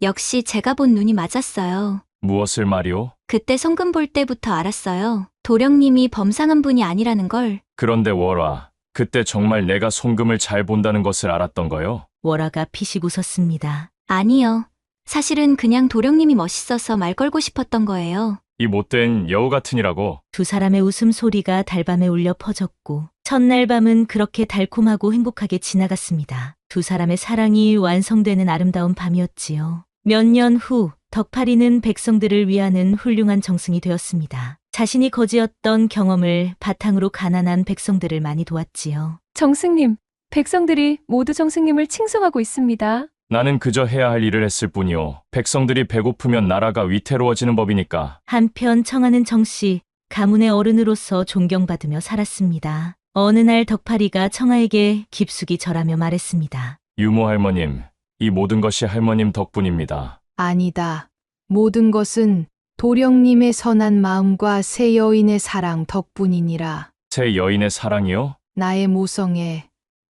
[SPEAKER 1] 역시 제가 본 눈이 맞았어요.
[SPEAKER 5] 무엇을 말이오?
[SPEAKER 1] 그때 성금 볼 때부터 알았어요. 도령님이 범상한 분이 아니라는 걸.
[SPEAKER 5] 그런데 월화, 그때 정말 내가 송금을 잘 본다는 것을 알았던 거요?
[SPEAKER 3] 월화가 피식 웃었습니다.
[SPEAKER 1] 아니요. 사실은 그냥 도령님이 멋있어서 말 걸고 싶었던 거예요.
[SPEAKER 5] 이 못된 여우 같으니라고.
[SPEAKER 3] 두 사람의 웃음소리가 달밤에 울려 퍼졌고 첫날 밤은 그렇게 달콤하고 행복하게 지나갔습니다. 두 사람의 사랑이 완성되는 아름다운 밤이었지요. 몇 년 후 덕파리는 백성들을 위하는 훌륭한 정승이 되었습니다. 자신이 거지였던 경험을 바탕으로 가난한 백성들을 많이 도왔지요.
[SPEAKER 19] 정승님, 백성들이 모두 정승님을 칭송하고 있습니다.
[SPEAKER 5] 나는 그저 해야 할 일을 했을 뿐이오. 백성들이 배고프면 나라가 위태로워지는 법이니까.
[SPEAKER 3] 한편 청하는 정씨, 가문의 어른으로서 존경받으며 살았습니다. 어느 날 덕파리가 청하에게 깊숙이 절하며 말했습니다.
[SPEAKER 5] 유모 할머님, 이 모든 것이 할머님 덕분입니다.
[SPEAKER 16] 아니다. 모든 것은 도령님의 선한 마음과 새 여인의 사랑 덕분이니라.
[SPEAKER 5] 새 여인의 사랑이요?
[SPEAKER 16] 나의 모성애,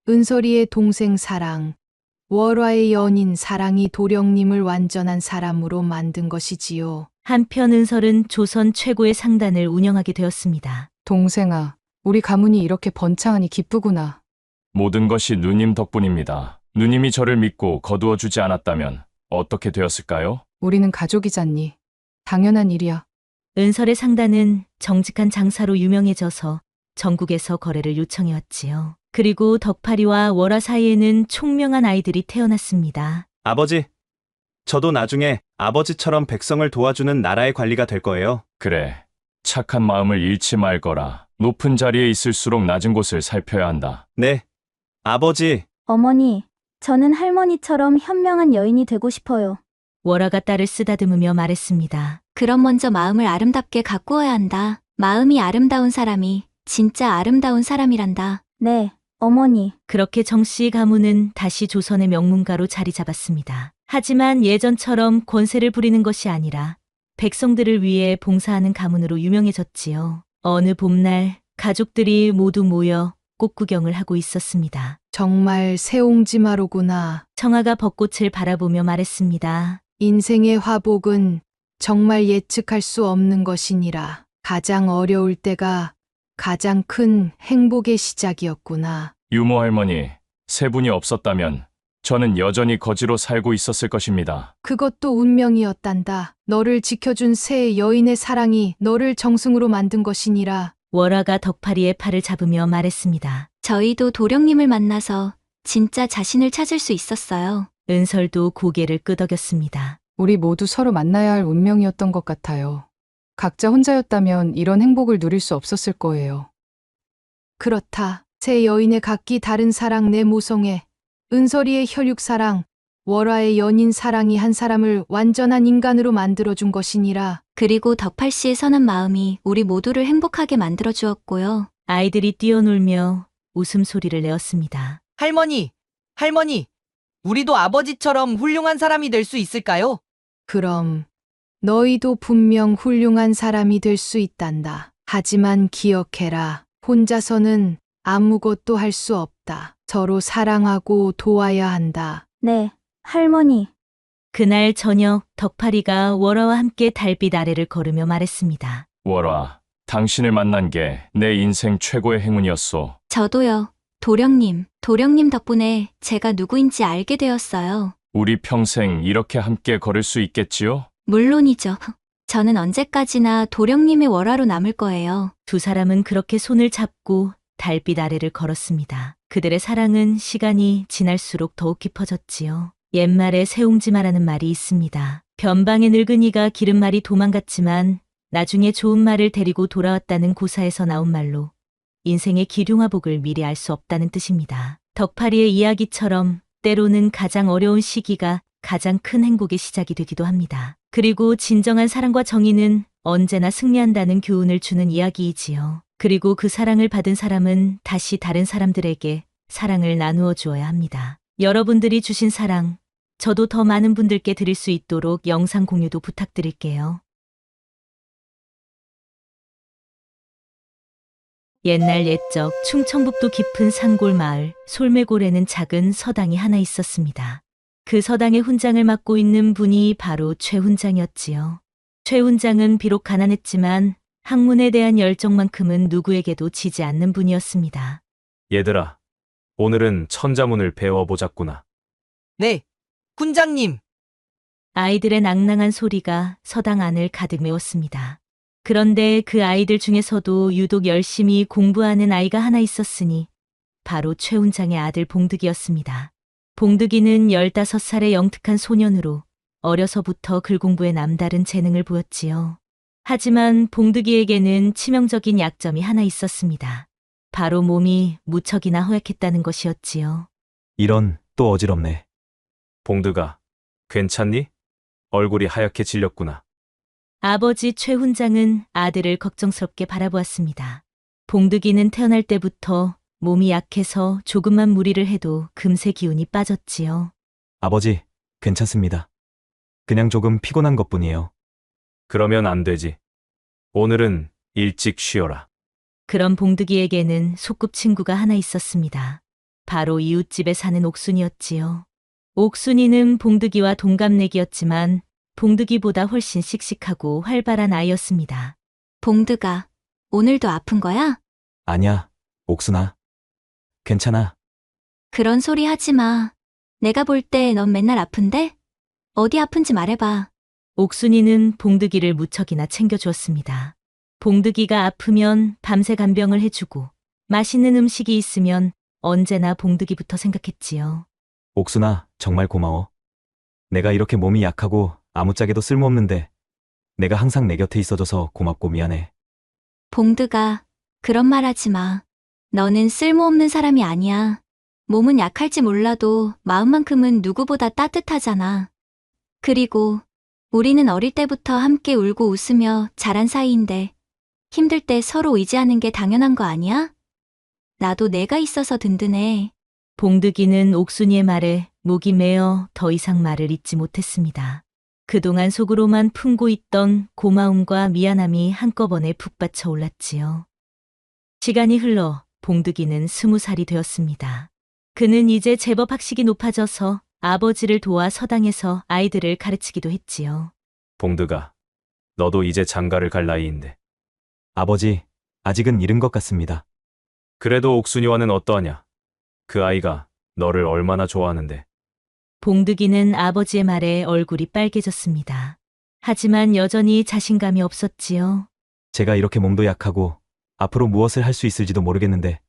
[SPEAKER 16] 은설이의 동생 사랑, 월화의 연인 사랑이 도령님을 완전한 사람으로 만든 것이지요.
[SPEAKER 3] 한편 은설은 조선 최고의 상단을 운영하게 되었습니다.
[SPEAKER 15] 동생아, 우리 가문이 이렇게 번창하니 기쁘구나.
[SPEAKER 5] 모든 것이 누님 덕분입니다. 누님이 저를 믿고 거두어 주지 않았다면 어떻게 되었을까요?
[SPEAKER 15] 우리는 가족이잖니. 당연한 일이야.
[SPEAKER 3] 은설의 상단은 정직한 장사로 유명해져서 전국에서 거래를 요청해왔지요. 그리고 덕파리와 월화 사이에는 총명한 아이들이 태어났습니다.
[SPEAKER 20] 아버지, 저도 나중에 아버지처럼 백성을 도와주는 나라의 관리가 될 거예요.
[SPEAKER 5] 그래. 착한 마음을 잃지 말거라. 높은 자리에 있을수록 낮은 곳을 살펴야 한다.
[SPEAKER 20] 네. 아버지.
[SPEAKER 14] 어머니, 저는 할머니처럼 현명한 여인이 되고 싶어요.
[SPEAKER 3] 월화가 딸을 쓰다듬으며 말했습니다.
[SPEAKER 1] 그럼 먼저 마음을 아름답게 가꾸어야 한다. 마음이 아름다운 사람이 진짜 아름다운 사람이란다.
[SPEAKER 14] 네, 어머니.
[SPEAKER 3] 그렇게 정씨 가문은 다시 조선의 명문가로 자리 잡았습니다. 하지만 예전처럼 권세를 부리는 것이 아니라 백성들을 위해 봉사하는 가문으로 유명해졌지요. 어느 봄날 가족들이 모두 모여 꽃구경을 하고 있었습니다.
[SPEAKER 16] 정말 새옹지마로구나.
[SPEAKER 3] 청아가 벚꽃을 바라보며 말했습니다.
[SPEAKER 16] 인생의 화복은 정말 예측할 수 없는 것이니라. 가장 어려울 때가 가장 큰 행복의 시작이었구나.
[SPEAKER 5] 유모 할머니, 세 분이 없었다면 저는 여전히 거지로 살고 있었을 것입니다.
[SPEAKER 16] 그것도 운명이었단다. 너를 지켜준 새 여인의 사랑이 너를 정승으로 만든 것이니라.
[SPEAKER 3] 월화가 덕파리의 팔을 잡으며 말했습니다.
[SPEAKER 1] 저희도 도령님을 만나서 진짜 자신을 찾을 수 있었어요.
[SPEAKER 3] 은설도 고개를 끄덕였습니다.
[SPEAKER 15] 우리 모두 서로 만나야 할 운명이었던 것 같아요. 각자 혼자였다면 이런 행복을 누릴 수 없었을 거예요.
[SPEAKER 16] 그렇다. 새 여인의 각기 다른 사랑 내 모성애, 은설이의 혈육 사랑, 월화의 연인 사랑이 한 사람을 완전한 인간으로 만들어준 것이니라.
[SPEAKER 1] 그리고 덕팔 씨의 선한 마음이 우리 모두를 행복하게 만들어 주었고요.
[SPEAKER 3] 아이들이 뛰어놀며 웃음소리를 내었습니다.
[SPEAKER 21] 할머니, 할머니, 우리도 아버지처럼 훌륭한 사람이 될 수 있을까요?
[SPEAKER 16] 그럼 너희도 분명 훌륭한 사람이 될 수 있단다. 하지만 기억해라. 혼자서는 아무것도 할 수 없다. 서로 사랑하고 도와야 한다.
[SPEAKER 14] 네, 할머니.
[SPEAKER 3] 그날 저녁 덕파리가 월화와 함께 달빛 아래를 걸으며 말했습니다.
[SPEAKER 5] 월화, 당신을 만난 게 내 인생 최고의 행운이었소.
[SPEAKER 1] 저도요. 도령님 덕분에 제가 누구인지 알게 되었어요.
[SPEAKER 5] 우리 평생 이렇게 함께 걸을 수 있겠지요?
[SPEAKER 1] 물론이죠. 저는 언제까지나 도령님의 월화로 남을 거예요.
[SPEAKER 3] 두 사람은 그렇게 손을 잡고 달빛 아래를 걸었습니다. 그들의 사랑은 시간이 지날수록 더욱 깊어졌지요. 옛말에 새옹지마라는 말이 있습니다. 변방의 늙은이가 기른 말이 도망갔지만 나중에 좋은 말을 데리고 돌아왔다는 고사에서 나온 말로 인생의 기륭화복을 미리 알 수 없다는 뜻입니다. 덕파리의 이야기처럼 때로는 가장 어려운 시기가 가장 큰 행복의 시작이 되기도 합니다. 그리고 진정한 사랑과 정의는 언제나 승리한다는 교훈을 주는 이야기이지요. 그리고 그 사랑을 받은 사람은 다시 다른 사람들에게 사랑을 나누어 주어야 합니다. 여러분들이 주신 사랑, 저도 더 많은 분들께 드릴 수 있도록 영상 공유도 부탁드릴게요. 옛날 옛적 충청북도 깊은 산골 마을 솔매골에는 작은 서당이 하나 있었습니다. 그 서당의 훈장을 맡고 있는 분이 바로 최 훈장이었지요. 최 훈장은 비록 가난했지만 학문에 대한 열정만큼은 누구에게도 지지 않는 분이었습니다.
[SPEAKER 9] 얘들아, 오늘은 천자문을 배워보자꾸나.
[SPEAKER 21] 네, 훈장님.
[SPEAKER 3] 아이들의 낭낭한 소리가 서당 안을 가득 메웠습니다. 그런데 그 아이들 중에서도 유독 열심히 공부하는 아이가 하나 있었으니 바로 최 훈장의 아들 봉득이었습니다. 봉득이는 15살의 영특한 소년으로 어려서부터 글 공부에 남다른 재능을 보였지요. 하지만 봉득이에게는 치명적인 약점이 하나 있었습니다. 바로 몸이 무척이나 허약했다는 것이었지요.
[SPEAKER 20] 이런, 또 어지럽네.
[SPEAKER 9] 봉득아, 괜찮니? 얼굴이 하얗게 질렸구나.
[SPEAKER 3] 아버지 최 훈장은 아들을 걱정스럽게 바라보았습니다. 봉득이는 태어날 때부터 몸이 약해서 조금만 무리를 해도 금세 기운이 빠졌지요.
[SPEAKER 20] 아버지, 괜찮습니다. 그냥 조금 피곤한 것뿐이에요.
[SPEAKER 9] 그러면 안 되지. 오늘은 일찍 쉬어라.
[SPEAKER 3] 그런 봉득이에게는 소꿉친구가 하나 있었습니다. 바로 이웃집에 사는 옥순이었지요. 옥순이는 봉득이와 동갑내기였지만 봉득이보다 훨씬 씩씩하고 활발한 아이였습니다.
[SPEAKER 1] 봉득아, 오늘도 아픈 거야?
[SPEAKER 20] 아니야, 옥순아. 괜찮아.
[SPEAKER 1] 그런 소리 하지 마. 내가 볼 때 넌 맨날 아픈데? 어디 아픈지 말해봐.
[SPEAKER 3] 옥순이는 봉득이를 무척이나 챙겨주었습니다. 봉득이가 아프면 밤새 간병을 해주고 맛있는 음식이 있으면 언제나 봉득이부터 생각했지요.
[SPEAKER 20] 옥순아, 정말 고마워. 내가 이렇게 몸이 약하고 아무짝에도 쓸모없는데 내가 항상 내 곁에 있어줘서 고맙고 미안해.
[SPEAKER 1] 봉득아, 그런 말 하지 마. 너는 쓸모없는 사람이 아니야. 몸은 약할지 몰라도 마음만큼은 누구보다 따뜻하잖아. 그리고 우리는 어릴 때부터 함께 울고 웃으며 자란 사이인데 힘들 때 서로 의지하는 게 당연한 거 아니야? 나도 내가 있어서 든든해.
[SPEAKER 3] 봉득이는 옥순이의 말에 목이 메어 더 이상 말을 잇지 못했습니다. 그동안 속으로만 품고 있던 고마움과 미안함이 한꺼번에 북받쳐 올랐지요. 시간이 흘러 봉득이는 20살이 되었습니다. 그는 이제 제법 학식이 높아져서 아버지를 도와 서당에서 아이들을 가르치기도 했지요.
[SPEAKER 9] 봉득아, 너도 이제 장가를 갈 나이인데.
[SPEAKER 20] 아버지, 아직은 이른 것 같습니다.
[SPEAKER 9] 그래도 옥순이와는 어떠하냐? 그 아이가 너를 얼마나 좋아하는데.
[SPEAKER 3] 봉득이는 아버지의 말에 얼굴이 빨개졌습니다. 하지만 여전히 자신감이 없었지요.
[SPEAKER 20] 제가 이렇게 몸도 약하고 앞으로 무엇을 할 수 있을지도 모르겠는데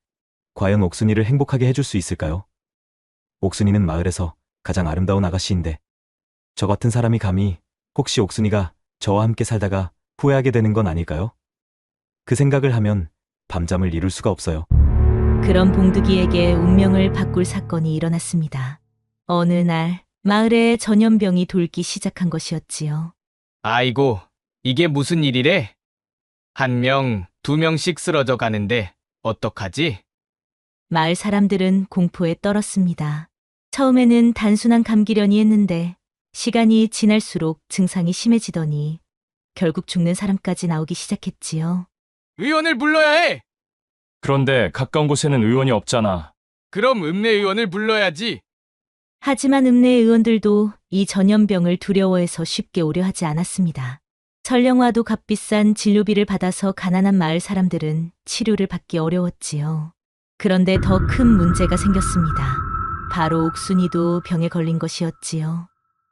[SPEAKER 20] 과연 옥순이를 행복하게 해줄 수 있을까요? 옥순이는 마을에서 가장 아름다운 아가씨인데 저 같은 사람이 감히 혹시 옥순이가 저와 함께 살다가 후회하게 되는 건 아닐까요? 그 생각을 하면 밤잠을 이룰 수가 없어요.
[SPEAKER 3] 그런 봉득이에게 운명을 바꿀 사건이 일어났습니다. 어느 날 마을에 전염병이 돌기 시작한 것이었지요.
[SPEAKER 11] 아이고, 이게 무슨 일이래? 1명, 2명씩 쓰러져 가는데 어떡하지?
[SPEAKER 3] 마을 사람들은 공포에 떨었습니다. 처음에는 단순한 감기려니 했는데 시간이 지날수록 증상이 심해지더니 결국 죽는 사람까지 나오기 시작했지요.
[SPEAKER 11] 의원을 불러야 해!
[SPEAKER 5] 그런데 가까운 곳에는 의원이 없잖아.
[SPEAKER 11] 그럼 읍내 의원을 불러야지.
[SPEAKER 3] 하지만 읍내 의원들도 이 전염병을 두려워해서 쉽게 오려 하지 않았습니다. 설령화도 값비싼 진료비를 받아서 가난한 마을 사람들은 치료를 받기 어려웠지요. 그런데 더 큰 문제가 생겼습니다. 바로 옥순이도 병에 걸린 것이었지요.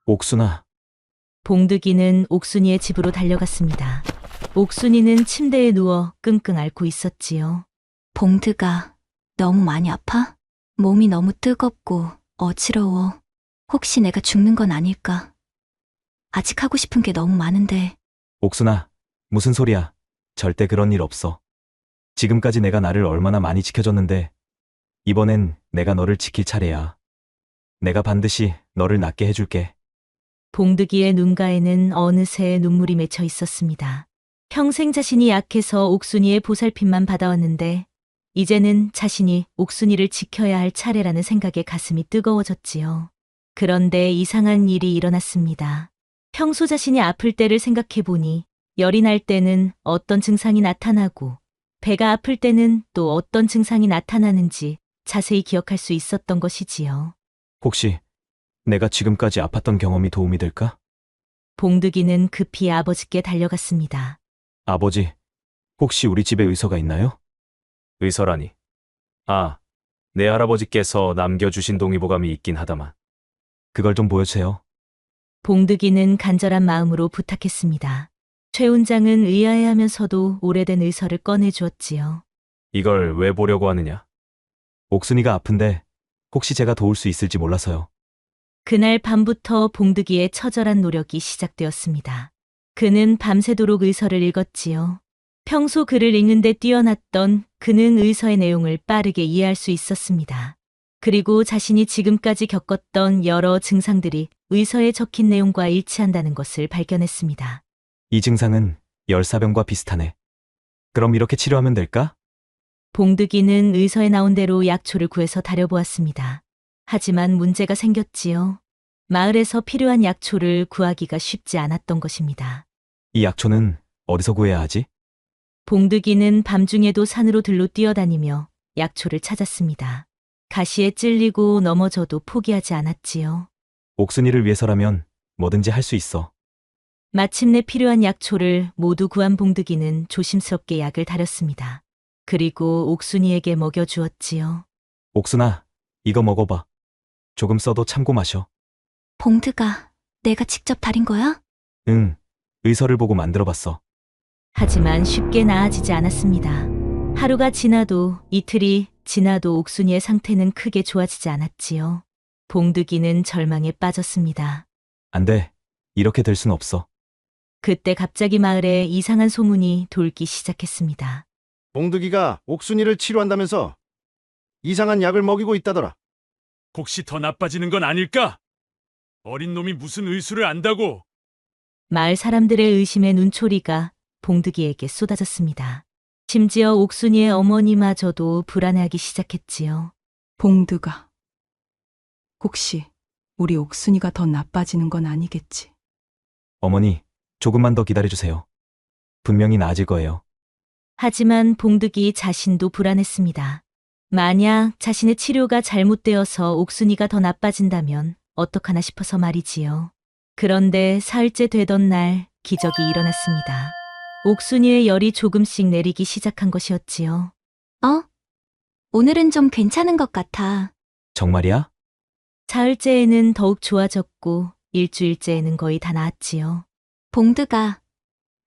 [SPEAKER 20] 옥순아,
[SPEAKER 3] 봉득이는 옥순이의 집으로 달려갔습니다. 옥순이는 침대에 누워 끙끙 앓고 있었지요.
[SPEAKER 1] 봉드가 너무 많이 아파? 몸이 너무 뜨겁고 어지러워. 혹시 내가 죽는 건 아닐까? 아직 하고 싶은 게 너무 많은데.
[SPEAKER 20] 옥순아, 무슨 소리야. 절대 그런 일 없어. 지금까지 내가 나를 얼마나 많이 지켜줬는데 이번엔 내가 너를 지킬 차례야. 내가 반드시 너를 낫게 해줄게.
[SPEAKER 3] 봉득이의 눈가에는 어느새 눈물이 맺혀 있었습니다. 평생 자신이 약해서 옥순이의 보살핌만 받아왔는데 이제는 자신이 옥순이를 지켜야 할 차례라는 생각에 가슴이 뜨거워졌지요. 그런데 이상한 일이 일어났습니다. 평소 자신이 아플 때를 생각해보니 열이 날 때는 어떤 증상이 나타나고 배가 아플 때는 또 어떤 증상이 나타나는지 자세히 기억할 수 있었던 것이지요.
[SPEAKER 20] 혹시 내가 지금까지 아팠던 경험이 도움이 될까?
[SPEAKER 3] 봉득이는 급히 아버지께 달려갔습니다.
[SPEAKER 20] 아버지, 혹시 우리 집에 의서가 있나요?
[SPEAKER 9] 의서라니. 아, 내 할아버지께서 남겨주신 동의보감이 있긴 하다만.
[SPEAKER 20] 그걸 좀 보여주세요.
[SPEAKER 3] 봉득이는 간절한 마음으로 부탁했습니다. 최 훈장은 의아해하면서도 오래된 의서를 꺼내주었지요.
[SPEAKER 9] 이걸 왜 보려고 하느냐?
[SPEAKER 20] 옥순이가 아픈데 혹시 제가 도울 수 있을지 몰라서요.
[SPEAKER 3] 그날 밤부터 봉득이의 처절한 노력이 시작되었습니다. 그는 밤새도록 의서를 읽었지요. 평소 글을 읽는데 뛰어났던 그는 의서의 내용을 빠르게 이해할 수 있었습니다. 그리고 자신이 지금까지 겪었던 여러 증상들이 의서에 적힌 내용과 일치한다는 것을 발견했습니다.
[SPEAKER 20] 이 증상은 열사병과 비슷하네. 그럼 이렇게 치료하면 될까?
[SPEAKER 3] 봉득이는 의서에 나온 대로 약초를 구해서 다려보았습니다. 하지만 문제가 생겼지요. 마을에서 필요한 약초를 구하기가 쉽지 않았던 것입니다.
[SPEAKER 20] 이 약초는 어디서 구해야 하지?
[SPEAKER 3] 봉득이는 밤중에도 산으로 들로 뛰어다니며 약초를 찾았습니다. 가시에 찔리고 넘어져도 포기하지 않았지요.
[SPEAKER 20] 옥순이를 위해서라면 뭐든지 할 수 있어.
[SPEAKER 3] 마침내 필요한 약초를 모두 구한 봉득이는 조심스럽게 약을 다렸습니다. 그리고 옥순이에게 먹여주었지요.
[SPEAKER 20] 옥순아, 이거 먹어봐. 조금 써도 참고 마셔.
[SPEAKER 1] 봉드가 내가 직접 다린 거야?
[SPEAKER 20] 응, 의서를 보고 만들어봤어.
[SPEAKER 3] 하지만 쉽게 나아지지 않았습니다. 하루가 지나도 이틀이 지나도 옥순이의 상태는 크게 좋아지지 않았지요. 봉득이는 절망에 빠졌습니다.
[SPEAKER 20] 안 돼. 이렇게 될 순 없어.
[SPEAKER 3] 그때 갑자기 마을에 이상한 소문이 돌기 시작했습니다.
[SPEAKER 7] 봉득이가 옥순이를 치료한다면서 이상한 약을 먹이고 있다더라.
[SPEAKER 6] 혹시 더 나빠지는 건 아닐까? 어린 놈이 무슨 의술을 안다고?
[SPEAKER 3] 마을 사람들의 의심의 눈초리가 봉득이에게 쏟아졌습니다. 심지어 옥순이의 어머니마저도 불안해하기 시작했지요.
[SPEAKER 2] 봉드가. 혹시 우리 옥순이가 더 나빠지는 건 아니겠지?
[SPEAKER 20] 어머니, 조금만 더 기다려주세요. 분명히 나아질 거예요.
[SPEAKER 3] 하지만 봉득이 자신도 불안했습니다. 만약 자신의 치료가 잘못되어서 옥순이가 더 나빠진다면 어떡하나 싶어서 말이지요. 그런데 사흘째 되던 날 기적이 일어났습니다. 옥순이의 열이 조금씩 내리기 시작한 것이었지요.
[SPEAKER 1] 오늘은 좀 괜찮은 것 같아.
[SPEAKER 20] 정말이야?
[SPEAKER 3] 사흘째에는 더욱 좋아졌고 일주일째에는 거의 다 나았지요.
[SPEAKER 1] 봉드가,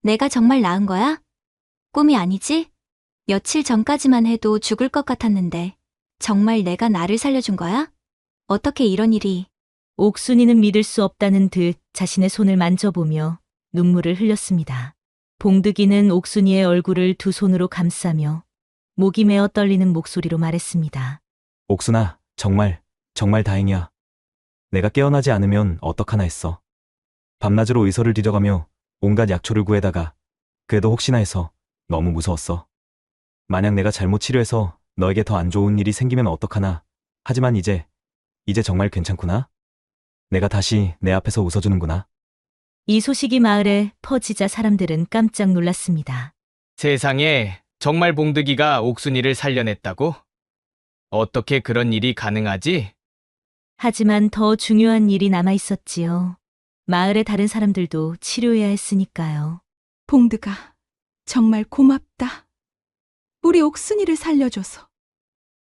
[SPEAKER 1] 내가 정말 나은 거야? 꿈이 아니지? 며칠 전까지만 해도 죽을 것 같았는데, 정말 내가 나를 살려준 거야? 어떻게 이런 일이?
[SPEAKER 3] 옥순이는 믿을 수 없다는 듯 자신의 손을 만져보며 눈물을 흘렸습니다. 봉득이는 옥순이의 얼굴을 두 손으로 감싸며 목이 메어 떨리는 목소리로 말했습니다.
[SPEAKER 20] 옥순아, 정말 다행이야. 내가 깨어나지 않으면 어떡하나 했어. 밤낮으로 의서를 뒤져가며 온갖 약초를 구해다가 그래도 혹시나 해서 너무 무서웠어. 만약 내가 잘못 치료해서 너에게 더 안 좋은 일이 생기면 어떡하나. 하지만 이제 정말 괜찮구나. 내가 다시 내 앞에서 웃어주는구나.
[SPEAKER 3] 이 소식이 마을에 퍼지자 사람들은 깜짝 놀랐습니다.
[SPEAKER 11] 세상에 정말 봉득이가 옥순이를 살려냈다고? 어떻게 그런 일이 가능하지?
[SPEAKER 3] 하지만 더 중요한 일이 남아 있었지요. 마을의 다른 사람들도 치료해야 했으니까요.
[SPEAKER 12] 봉드가 정말 고맙다. 우리 옥순이를 살려줘서.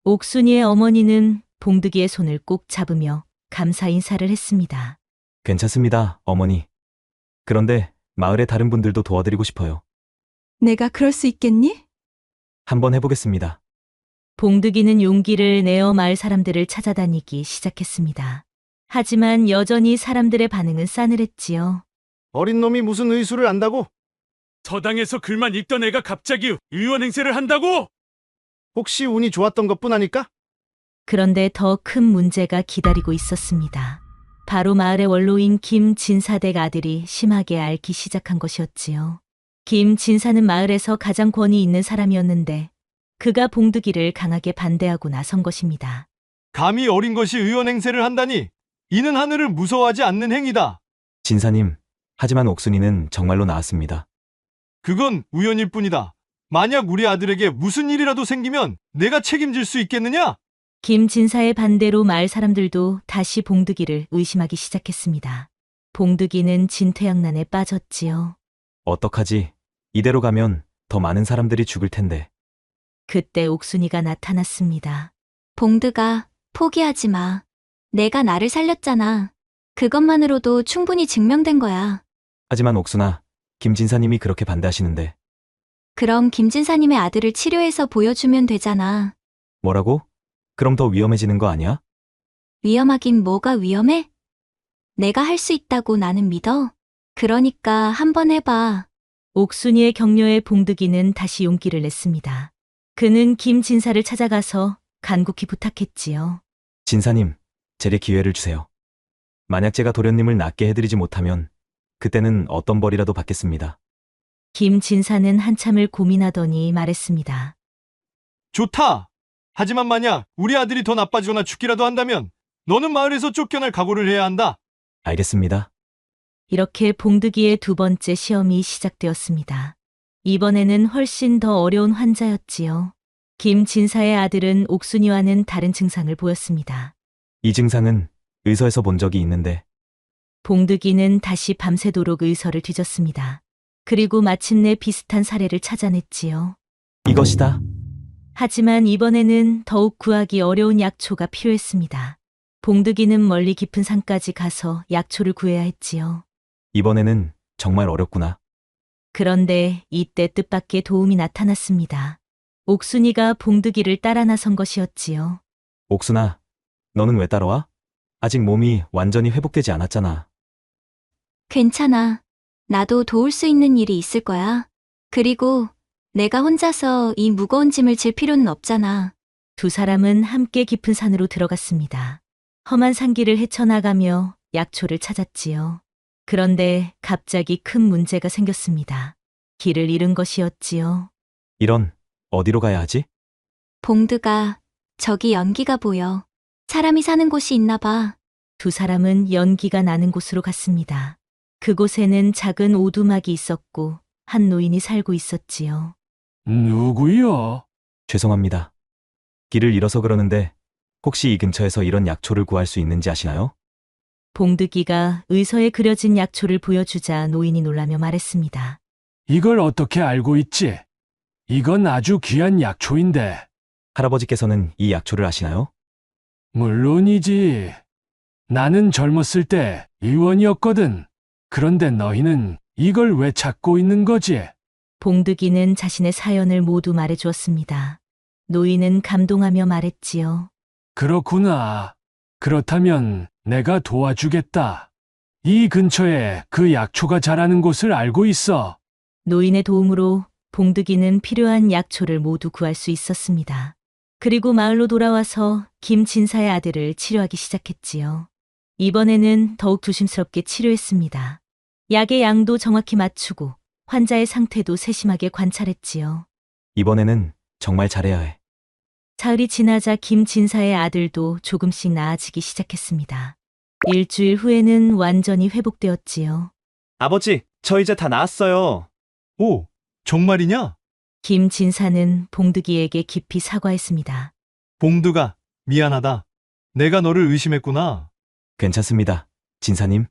[SPEAKER 3] 옥순이의 어머니는 봉득이의 손을 꼭 잡으며 감사 인사를 했습니다.
[SPEAKER 20] 괜찮습니다, 어머니. 그런데 마을의 다른 분들도 도와드리고 싶어요.
[SPEAKER 12] 내가 그럴 수 있겠니?
[SPEAKER 20] 한번 해보겠습니다.
[SPEAKER 3] 봉득이는 용기를 내어 마을 사람들을 찾아다니기 시작했습니다. 하지만 여전히 사람들의 반응은 싸늘했지요.
[SPEAKER 7] 어린 놈이 무슨 의술을 안다고?
[SPEAKER 6] 서당에서 글만 읽던 애가 갑자기 의원 행세를 한다고?
[SPEAKER 7] 혹시 운이 좋았던 것뿐 아닐까?
[SPEAKER 3] 그런데 더 큰 문제가 기다리고 있었습니다. 바로 마을의 원로인 김진사댁 아들이 심하게 앓기 시작한 것이었지요. 김진사는 마을에서 가장 권위 있는 사람이었는데 그가 봉득이를 강하게 반대하고 나선 것입니다.
[SPEAKER 10] 감히 어린 것이 의원 행세를 한다니 이는 하늘을 무서워하지 않는 행위다.
[SPEAKER 20] 진사님, 하지만 옥순이는 정말로 나았습니다.
[SPEAKER 10] 그건 우연일 뿐이다. 만약 우리 아들에게 무슨 일이라도 생기면 내가 책임질 수 있겠느냐?
[SPEAKER 3] 김진사의 반대로 마을 사람들도 다시 봉득이를 의심하기 시작했습니다. 봉득이는 진퇴양난에 빠졌지요.
[SPEAKER 20] 어떡하지? 이대로 가면 더 많은 사람들이 죽을 텐데.
[SPEAKER 3] 그때 옥순이가 나타났습니다.
[SPEAKER 1] 봉드가, 포기하지 마. 내가 나를 살렸잖아. 그것만으로도 충분히 증명된 거야.
[SPEAKER 20] 하지만 옥순아, 김진사님이 그렇게 반대하시는데.
[SPEAKER 1] 그럼 김진사님의 아들을 치료해서 보여주면 되잖아.
[SPEAKER 20] 뭐라고? 그럼 더 위험해지는 거 아니야?
[SPEAKER 1] 위험하긴 뭐가 위험해? 내가 할 수 있다고 나는 믿어. 그러니까 한번 해봐.
[SPEAKER 3] 옥순이의 격려에 봉득이는 다시 용기를 냈습니다. 그는 김진사를 찾아가서 간곡히 부탁했지요.
[SPEAKER 20] 진사님, 제게 기회를 주세요. 만약 제가 도련님을 낫게 해드리지 못하면 그때는 어떤 벌이라도 받겠습니다.
[SPEAKER 3] 김진사는 한참을 고민하더니 말했습니다.
[SPEAKER 10] 좋다. 하지만 만약 우리 아들이 더 나빠지거나 죽기라도 한다면 너는 마을에서 쫓겨날 각오를 해야 한다.
[SPEAKER 20] 알겠습니다.
[SPEAKER 3] 이렇게 봉득이의 두 번째 시험이 시작되었습니다. 이번에는 훨씬 더 어려운 환자였지요. 김진사의 아들은 옥순이와는 다른 증상을 보였습니다.
[SPEAKER 20] 이 증상은 의서에서 본 적이 있는데.
[SPEAKER 3] 봉득이는 다시 밤새도록 의서를 뒤졌습니다. 그리고 마침내 비슷한 사례를 찾아냈지요.
[SPEAKER 20] 이것이다.
[SPEAKER 3] 하지만 이번에는 더욱 구하기 어려운 약초가 필요했습니다. 봉득이는 멀리 깊은 산까지 가서 약초를 구해야 했지요.
[SPEAKER 20] 이번에는 정말 어렵구나.
[SPEAKER 3] 그런데 이때 뜻밖의 도움이 나타났습니다. 옥순이가 봉득이를 따라 나선 것이었지요.
[SPEAKER 20] 옥순아, 너는 왜 따라와? 아직 몸이 완전히 회복되지 않았잖아.
[SPEAKER 1] 괜찮아. 나도 도울 수 있는 일이 있을 거야. 그리고 내가 혼자서 이 무거운 짐을 질 필요는 없잖아.
[SPEAKER 3] 두 사람은 함께 깊은 산으로 들어갔습니다. 험한 산길을 헤쳐나가며 약초를 찾았지요. 그런데 갑자기 큰 문제가 생겼습니다. 길을 잃은 것이었지요.
[SPEAKER 20] 이런, 어디로 가야 하지?
[SPEAKER 1] 봉드가, 저기 연기가 보여. 사람이 사는 곳이 있나 봐.
[SPEAKER 3] 두 사람은 연기가 나는 곳으로 갔습니다. 그곳에는 작은 오두막이 있었고 한 노인이 살고 있었지요.
[SPEAKER 8] 누구요?
[SPEAKER 20] 죄송합니다. 길을 잃어서 그러는데 혹시 이 근처에서 이런 약초를 구할 수 있는지 아시나요?
[SPEAKER 3] 봉득이가 의서에 그려진 약초를 보여주자 노인이 놀라며 말했습니다.
[SPEAKER 8] 이걸 어떻게 알고 있지? 이건 아주 귀한 약초인데.
[SPEAKER 20] 할아버지께서는 이 약초를 아시나요?
[SPEAKER 8] 물론이지. 나는 젊었을 때 의원이었거든. 그런데 너희는 이걸 왜 찾고 있는 거지?
[SPEAKER 3] 봉득이는 자신의 사연을 모두 말해주었습니다. 노인은 감동하며 말했지요.
[SPEAKER 8] 그렇구나. 그렇다면 내가 도와주겠다. 이 근처에 그 약초가 자라는 곳을 알고 있어.
[SPEAKER 3] 노인의 도움으로 봉득이는 필요한 약초를 모두 구할 수 있었습니다. 그리고 마을로 돌아와서 김진사의 아들을 치료하기 시작했지요. 이번에는 더욱 조심스럽게 치료했습니다. 약의 양도 정확히 맞추고 환자의 상태도 세심하게 관찰했지요.
[SPEAKER 20] 이번에는 정말 잘해야 해.
[SPEAKER 3] 사흘이 지나자 김진사의 아들도 조금씩 나아지기 시작했습니다. 일주일 후에는 완전히 회복되었지요.
[SPEAKER 20] 아버지, 저 이제 다 나았어요.
[SPEAKER 10] 오, 정말이냐?
[SPEAKER 3] 김진사는 봉득이에게 깊이 사과했습니다.
[SPEAKER 10] 봉두가, 미안하다. 내가 너를 의심했구나.
[SPEAKER 20] 괜찮습니다, 진사님.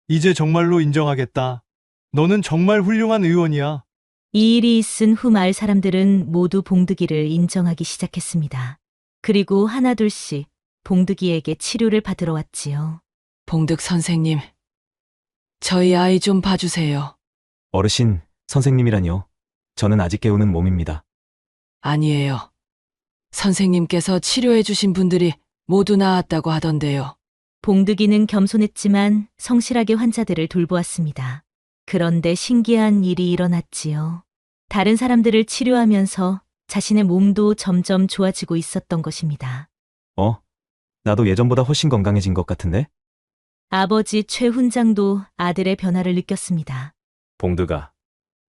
[SPEAKER 10] 이제 정말로 인정하겠다. 너는 정말 훌륭한 의원이야.
[SPEAKER 3] 이 일이 있은 후 마을 사람들은 모두 봉득이를 인정하기 시작했습니다. 그리고 하나둘씩 봉득이에게 치료를 받으러 왔지요.
[SPEAKER 2] 봉득 선생님, 저희 아이 좀 봐주세요.
[SPEAKER 20] 어르신, 선생님이라뇨. 저는 아직 깨우는 몸입니다.
[SPEAKER 2] 아니에요. 선생님께서 치료해주신 분들이 모두 나았다고 하던데요.
[SPEAKER 3] 봉득이는 겸손했지만 성실하게 환자들을 돌보았습니다. 그런데 신기한 일이 일어났지요. 다른 사람들을 치료하면서 자신의 몸도 점점 좋아지고 있었던 것입니다.
[SPEAKER 20] 나도 예전보다 훨씬 건강해진 것 같은데?
[SPEAKER 3] 아버지 최 훈장도 아들의 변화를 느꼈습니다.
[SPEAKER 9] 봉드가,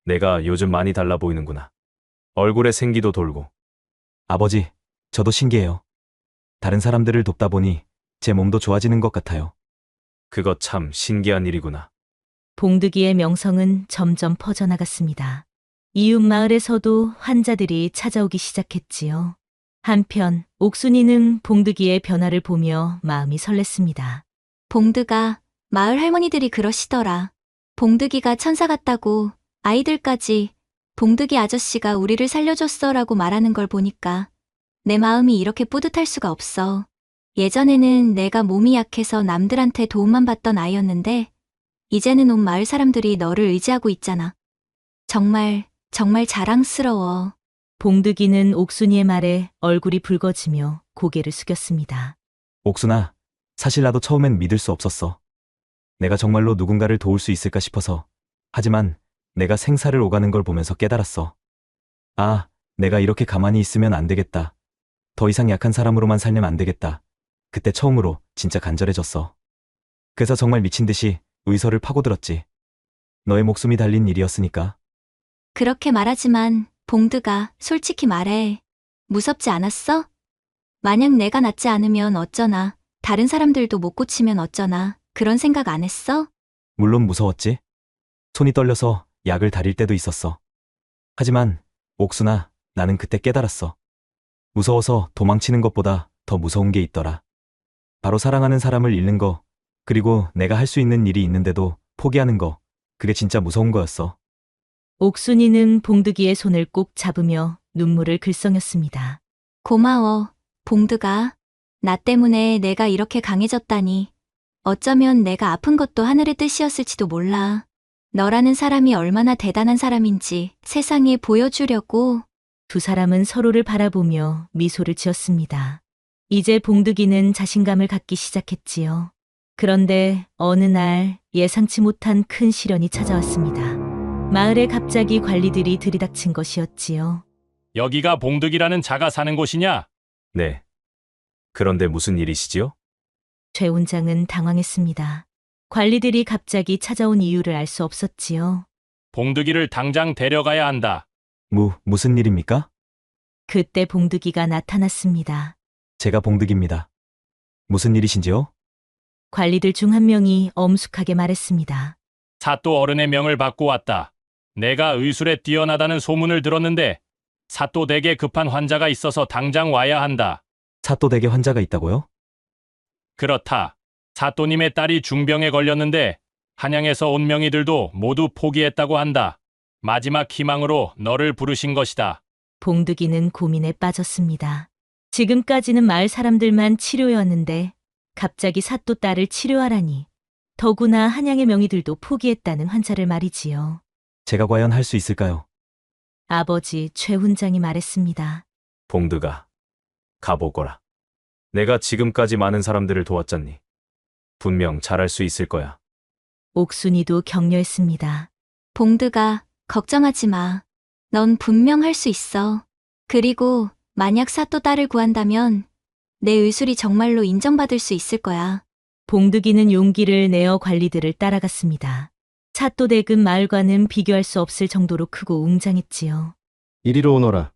[SPEAKER 9] 내가 요즘 많이 달라 보이는구나. 얼굴에 생기도 돌고.
[SPEAKER 20] 아버지, 저도 신기해요. 다른 사람들을 돕다 보니 제 몸도 좋아지는 것 같아요.
[SPEAKER 9] 그거 참 신기한 일이구나.
[SPEAKER 3] 봉득이의 명성은 점점 퍼져나갔습니다. 이웃 마을에서도 환자들이 찾아오기 시작했지요. 한편 옥순이는 봉득이의 변화를 보며 마음이 설렜습니다.
[SPEAKER 1] 봉드가, 마을 할머니들이 그러시더라. 봉득이가 천사 같다고, 아이들까지 봉득이 아저씨가 우리를 살려줬어라고 말하는 걸 보니까 내 마음이 이렇게 뿌듯할 수가 없어. 예전에는 내가 몸이 약해서 남들한테 도움만 받던 아이였는데 이제는 온 마을 사람들이 너를 의지하고 있잖아. 정말 자랑스러워.
[SPEAKER 3] 봉득이는 옥순이의 말에 얼굴이 붉어지며 고개를 숙였습니다.
[SPEAKER 20] 옥순아, 사실 나도 처음엔 믿을 수 없었어. 내가 정말로 누군가를 도울 수 있을까 싶어서. 하지만 내가 생사를 오가는 걸 보면서 깨달았어. 아, 내가 이렇게 가만히 있으면 안 되겠다. 더 이상 약한 사람으로만 살면 안 되겠다. 그때 처음으로 진짜 간절해졌어. 그래서 정말 미친 듯이 의서를 파고들었지. 너의 목숨이 달린 일이었으니까.
[SPEAKER 1] 그렇게 말하지만 봉드가 솔직히 말해. 무섭지 않았어? 만약 내가 낫지 않으면 어쩌나, 다른 사람들도 못 고치면 어쩌나, 그런 생각 안 했어?
[SPEAKER 20] 물론 무서웠지. 손이 떨려서 약을 다릴 때도 있었어. 하지만 옥순아, 나는 그때 깨달았어. 무서워서 도망치는 것보다 더 무서운 게 있더라. 바로 사랑하는 사람을 잃는 거, 그리고 내가 할 수 있는 일이 있는데도 포기하는 거, 그게 진짜 무서운 거였어.
[SPEAKER 3] 옥순이는 봉득이의 손을 꼭 잡으며 눈물을 글썽였습니다.
[SPEAKER 1] 고마워, 봉드가. 나 때문에 내가 이렇게 강해졌다니. 어쩌면 내가 아픈 것도 하늘의 뜻이었을지도 몰라. 너라는 사람이 얼마나 대단한 사람인지 세상에 보여주려고.
[SPEAKER 3] 두 사람은 서로를 바라보며 미소를 지었습니다. 이제 봉득이는 자신감을 갖기 시작했지요. 그런데 어느 날 예상치 못한 큰 시련이 찾아왔습니다. 마을에 갑자기 관리들이 들이닥친 것이었지요.
[SPEAKER 6] 여기가 봉득이라는 자가 사는 곳이냐?
[SPEAKER 9] 네. 그런데 무슨 일이시지요?
[SPEAKER 3] 최 훈장은 당황했습니다. 관리들이 갑자기 찾아온 이유를 알 수 없었지요.
[SPEAKER 6] 봉득이를 당장 데려가야 한다.
[SPEAKER 20] 무슨 일입니까?
[SPEAKER 3] 그때 봉득이가 나타났습니다.
[SPEAKER 20] 제가 봉득입니다. 무슨 일이신지요?
[SPEAKER 3] 관리들 중 한 명이 엄숙하게 말했습니다.
[SPEAKER 6] 사또 어른의 명을 받고 왔다. 내가 의술에 뛰어나다는 소문을 들었는데 사또 댁에 급한 환자가 있어서 당장 와야 한다.
[SPEAKER 20] 사또 댁에 환자가 있다고요?
[SPEAKER 6] 그렇다. 사또님의 딸이 중병에 걸렸는데 한양에서 온 명의들도 모두 포기했다고 한다. 마지막 희망으로 너를 부르신 것이다.
[SPEAKER 3] 봉득이는 고민에 빠졌습니다. 지금까지는 마을 사람들만 치료해왔는데 갑자기 사또 딸을 치료하라니. 더구나 한양의 명의들도 포기했다는 환자를 말이지요.
[SPEAKER 20] 제가 과연 할 수 있을까요?
[SPEAKER 3] 아버지 최 훈장이 말했습니다.
[SPEAKER 9] 봉드가 가보거라. 내가 지금까지 많은 사람들을 도왔잖니. 분명 잘할 수 있을 거야.
[SPEAKER 3] 옥순이도 격려했습니다.
[SPEAKER 1] 봉드가 걱정하지 마. 넌 분명 할 수 있어. 그리고 만약 사또 딸을 구한다면 내 의술이 정말로 인정받을 수 있을 거야.
[SPEAKER 3] 봉득이는 용기를 내어 관리들을 따라갔습니다. 사또 댁은 마을과는 비교할 수 없을 정도로 크고 웅장했지요.
[SPEAKER 7] 이리로 오너라.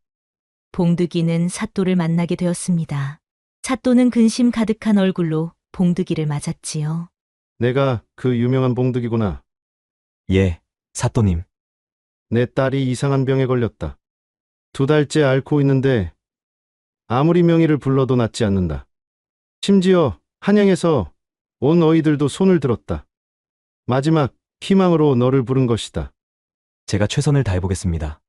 [SPEAKER 3] 봉득이는 사또를 만나게 되었습니다. 사또는 근심 가득한 얼굴로 봉득이를 맞았지요.
[SPEAKER 7] 내가 그 유명한 봉득이구나.
[SPEAKER 20] 예, 사또님.
[SPEAKER 7] 내 딸이 이상한 병에 걸렸다. 2달째 앓고 있는데 아무리 명의를 불러도 낫지 않는다. 심지어 한양에서 온 어이들도 손을 들었다. 마지막 희망으로 너를 부른 것이다.
[SPEAKER 20] 제가 최선을 다해보겠습니다.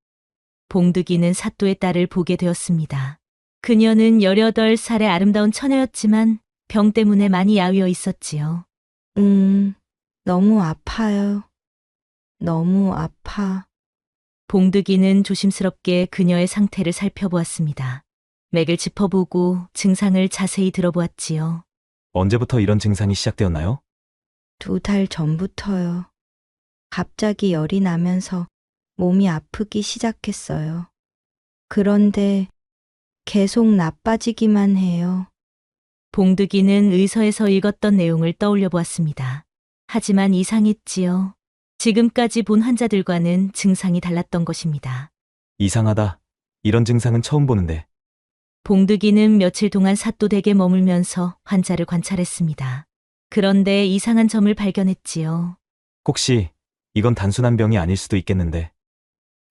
[SPEAKER 3] 봉득이는 사또의 딸을 보게 되었습니다. 그녀는 18살의 아름다운 처녀였지만 병 때문에 많이 야위어 있었지요.
[SPEAKER 13] 너무 아파요. 너무 아파.
[SPEAKER 3] 봉득이는 조심스럽게 그녀의 상태를 살펴보았습니다. 맥을 짚어보고 증상을 자세히 들어보았지요.
[SPEAKER 20] 언제부터 이런 증상이 시작되었나요?
[SPEAKER 13] 2달 전부터요. 갑자기 열이 나면서 몸이 아프기 시작했어요. 그런데 계속 나빠지기만 해요.
[SPEAKER 3] 봉득이는 의서에서 읽었던 내용을 떠올려 보았습니다. 하지만 이상했지요. 지금까지 본 환자들과는 증상이 달랐던 것입니다.
[SPEAKER 20] 이상하다. 이런 증상은 처음 보는데.
[SPEAKER 3] 봉득이는 며칠 동안 사또 댁에 머물면서 환자를 관찰했습니다. 그런데 이상한 점을 발견했지요.
[SPEAKER 20] 혹시 이건 단순한 병이 아닐 수도 있겠는데.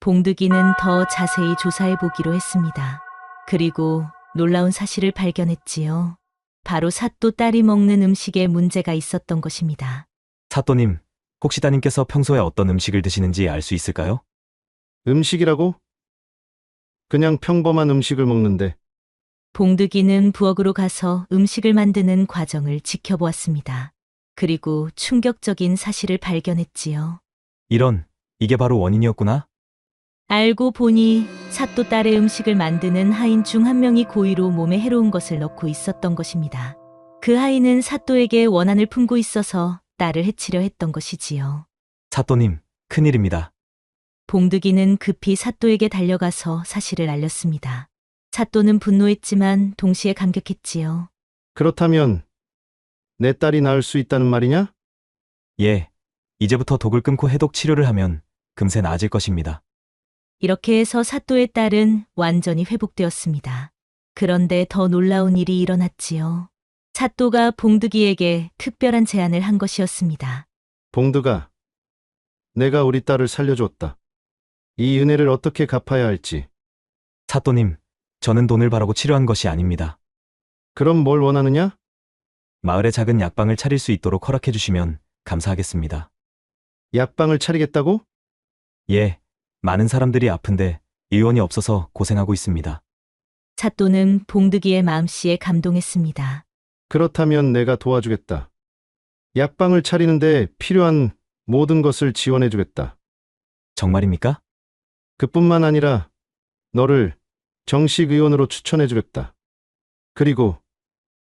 [SPEAKER 3] 봉득이는 더 자세히 조사해 보기로 했습니다. 그리고 놀라운 사실을 발견했지요. 바로 사또 딸이 먹는 음식에 문제가 있었던 것입니다.
[SPEAKER 20] 사또님, 혹시 따님께서 평소에 어떤 음식을 드시는지 알 수 있을까요?
[SPEAKER 7] 음식이라고? 그냥 평범한 음식을 먹는데.
[SPEAKER 3] 봉득이는 부엌으로 가서 음식을 만드는 과정을 지켜보았습니다. 그리고 충격적인 사실을 발견했지요.
[SPEAKER 20] 이게 바로 원인이었구나?
[SPEAKER 3] 알고 보니 사또 딸의 음식을 만드는 하인 중 한 명이 고의로 몸에 해로운 것을 넣고 있었던 것입니다. 그 하인은 사또에게 원한을 품고 있어서 딸을 해치려 했던 것이지요.
[SPEAKER 20] 사또님, 큰일입니다.
[SPEAKER 3] 봉득이는 급히 사또에게 달려가서 사실을 알렸습니다. 사또는 분노했지만 동시에 감격했지요.
[SPEAKER 7] 그렇다면 내 딸이 나을 수 있다는 말이냐?
[SPEAKER 20] 예, 이제부터 독을 끊고 해독 치료를 하면 금세 나아질 것입니다.
[SPEAKER 3] 이렇게 해서 사또의 딸은 완전히 회복되었습니다. 그런데 더 놀라운 일이 일어났지요. 사또가 봉득이에게 특별한 제안을 한 것이었습니다.
[SPEAKER 7] 봉득아, 내가 우리 딸을 살려줬다. 이 은혜를 어떻게 갚아야 할지.
[SPEAKER 20] 사또님, 저는 돈을 바라고 치료한 것이 아닙니다.
[SPEAKER 7] 그럼 뭘 원하느냐?
[SPEAKER 20] 마을에 작은 약방을 차릴 수 있도록 허락해 주시면 감사하겠습니다.
[SPEAKER 7] 약방을 차리겠다고?
[SPEAKER 20] 예, 많은 사람들이 아픈데 의원이 없어서 고생하고 있습니다.
[SPEAKER 3] 사또는 봉득이의 마음씨에 감동했습니다.
[SPEAKER 7] 그렇다면 내가 도와주겠다. 약방을 차리는데 필요한 모든 것을 지원해주겠다.
[SPEAKER 20] 정말입니까?
[SPEAKER 7] 그뿐만 아니라 너를 정식 의원으로 추천해주겠다. 그리고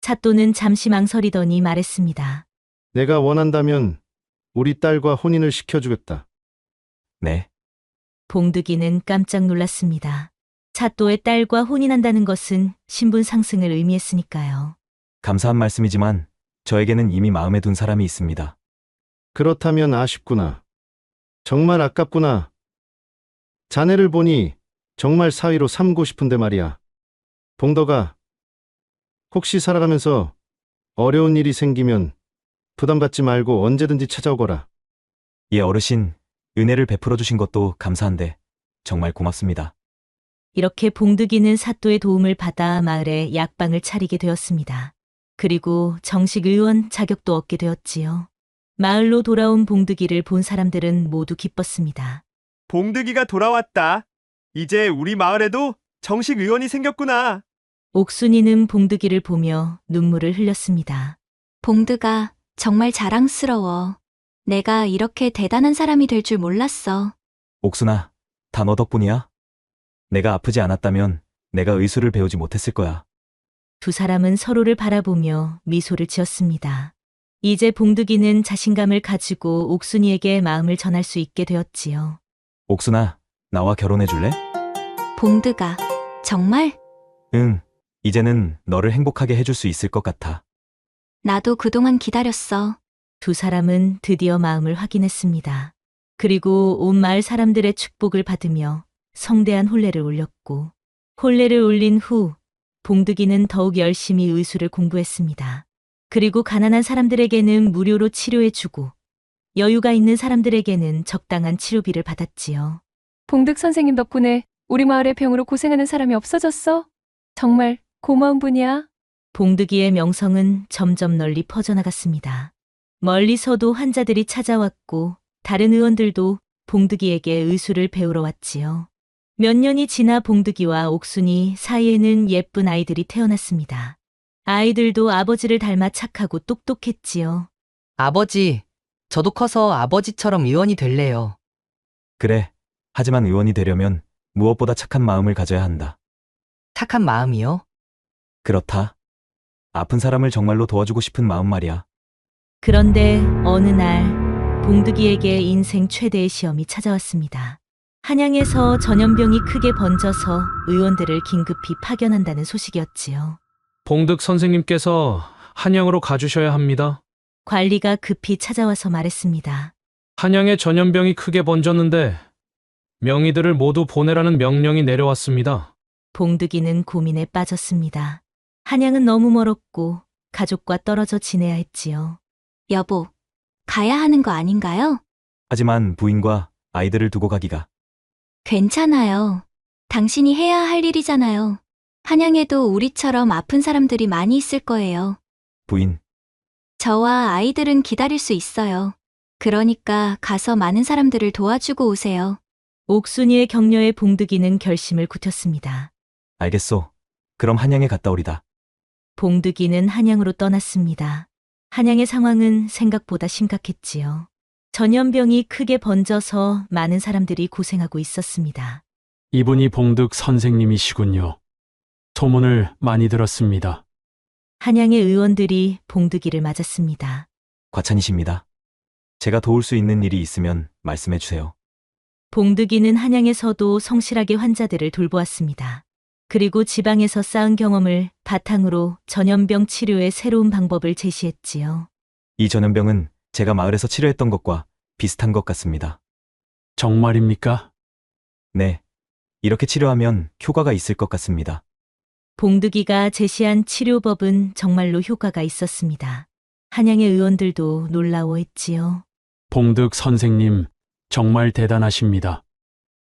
[SPEAKER 3] 사또는 잠시 망설이더니 말했습니다.
[SPEAKER 7] 내가 원한다면 우리 딸과 혼인을 시켜주겠다.
[SPEAKER 20] 네.
[SPEAKER 3] 봉득이는 깜짝 놀랐습니다. 사또의 딸과 혼인한다는 것은 신분 상승을 의미했으니까요.
[SPEAKER 20] 감사한 말씀이지만 저에게는 이미 마음에 둔 사람이 있습니다.
[SPEAKER 7] 그렇다면 아쉽구나. 정말 아깝구나. 자네를 보니 정말 사위로 삼고 싶은데 말이야. 봉덕아, 혹시 살아가면서 어려운 일이 생기면 부담 갖지 말고 언제든지 찾아오거라.
[SPEAKER 20] 예, 어르신, 은혜를 베풀어 주신 것도 감사한데 정말 고맙습니다.
[SPEAKER 3] 이렇게 봉득이는 사또의 도움을 받아 마을에 약방을 차리게 되었습니다. 그리고 정식 의원 자격도 얻게 되었지요. 마을로 돌아온 봉득이를 본 사람들은 모두 기뻤습니다.
[SPEAKER 4] 봉득이가 돌아왔다. 이제 우리 마을에도 정식 의원이 생겼구나.
[SPEAKER 3] 옥순이는 봉득이를 보며 눈물을 흘렸습니다.
[SPEAKER 1] 봉드가 정말 자랑스러워. 내가 이렇게 대단한 사람이 될 줄 몰랐어.
[SPEAKER 20] 옥순아, 다 너 덕분이야. 내가 아프지 않았다면 내가 의술을 배우지 못했을 거야.
[SPEAKER 3] 두 사람은 서로를 바라보며 미소를 지었습니다. 이제 봉득이는 자신감을 가지고 옥순이에게 마음을 전할 수 있게 되었지요.
[SPEAKER 20] 옥순아, 나와 결혼해 줄래?
[SPEAKER 1] 봉드가 정말?
[SPEAKER 20] 응, 이제는 너를 행복하게 해줄 수 있을 것 같아.
[SPEAKER 1] 나도 그동안 기다렸어.
[SPEAKER 3] 두 사람은 드디어 마음을 확인했습니다. 그리고 온 마을 사람들의 축복을 받으며 성대한 혼례를 올렸고, 혼례를 올린 후 봉득이는 더욱 열심히 의술을 공부했습니다. 그리고 가난한 사람들에게는 무료로 치료해주고 여유가 있는 사람들에게는 적당한 치료비를 받았지요.
[SPEAKER 19] 봉득 선생님 덕분에 우리 마을의 병으로 고생하는 사람이 없어졌어. 정말 고마운 분이야.
[SPEAKER 3] 봉득이의 명성은 점점 널리 퍼져나갔습니다. 멀리서도 환자들이 찾아왔고 다른 의원들도 봉득이에게 의술을 배우러 왔지요. 몇 년이 지나 봉득이와 옥순이 사이에는 예쁜 아이들이 태어났습니다. 아이들도 아버지를 닮아 착하고 똑똑했지요.
[SPEAKER 21] 아버지, 저도 커서 아버지처럼 의원이 될래요.
[SPEAKER 20] 그래, 하지만 의원이 되려면 무엇보다 착한 마음을 가져야 한다.
[SPEAKER 21] 착한 마음이요?
[SPEAKER 20] 그렇다. 아픈 사람을 정말로 도와주고 싶은 마음 말이야.
[SPEAKER 3] 그런데 어느 날 봉득이에게 인생 최대의 시험이 찾아왔습니다. 한양에서 전염병이 크게 번져서 의원들을 긴급히 파견한다는 소식이었지요.
[SPEAKER 18] 봉득 선생님께서 한양으로 가주셔야 합니다.
[SPEAKER 3] 관리가 급히 찾아와서 말했습니다.
[SPEAKER 18] 한양에 전염병이 크게 번졌는데 명의들을 모두 보내라는 명령이 내려왔습니다.
[SPEAKER 3] 봉득이는 고민에 빠졌습니다. 한양은 너무 멀었고 가족과 떨어져 지내야 했지요.
[SPEAKER 1] 여보, 가야 하는 거 아닌가요?
[SPEAKER 20] 하지만 부인과 아이들을 두고 가기가.
[SPEAKER 1] 괜찮아요. 당신이 해야 할 일이잖아요. 한양에도 우리처럼 아픈 사람들이 많이 있을 거예요.
[SPEAKER 20] 부인,
[SPEAKER 1] 저와 아이들은 기다릴 수 있어요. 그러니까 가서 많은 사람들을 도와주고 오세요.
[SPEAKER 3] 옥순이의 격려에 봉득이는 결심을 굳혔습니다.
[SPEAKER 20] 알겠소. 그럼 한양에 갔다 오리다.
[SPEAKER 3] 봉득이는 한양으로 떠났습니다. 한양의 상황은 생각보다 심각했지요. 전염병이 크게 번져서 많은 사람들이 고생하고 있었습니다.
[SPEAKER 8] 이분이 봉득 선생님이시군요. 소문을 많이 들었습니다.
[SPEAKER 3] 한양의 의원들이 봉득이를 맞았습니다.
[SPEAKER 20] 과찬이십니다. 제가 도울 수 있는 일이 있으면 말씀해 주세요.
[SPEAKER 3] 봉득이는 한양에서도 성실하게 환자들을 돌보았습니다. 그리고 지방에서 쌓은 경험을 바탕으로 전염병 치료의 새로운 방법을 제시했지요.
[SPEAKER 20] 이 전염병은 제가 마을에서 치료했던 것과 비슷한 것 같습니다.
[SPEAKER 8] 정말입니까?
[SPEAKER 20] 네. 이렇게 치료하면 효과가 있을 것 같습니다.
[SPEAKER 3] 봉득이가 제시한 치료법은 정말로 효과가 있었습니다. 한양의 의원들도 놀라워했지요.
[SPEAKER 8] 봉득 선생님, 정말 대단하십니다.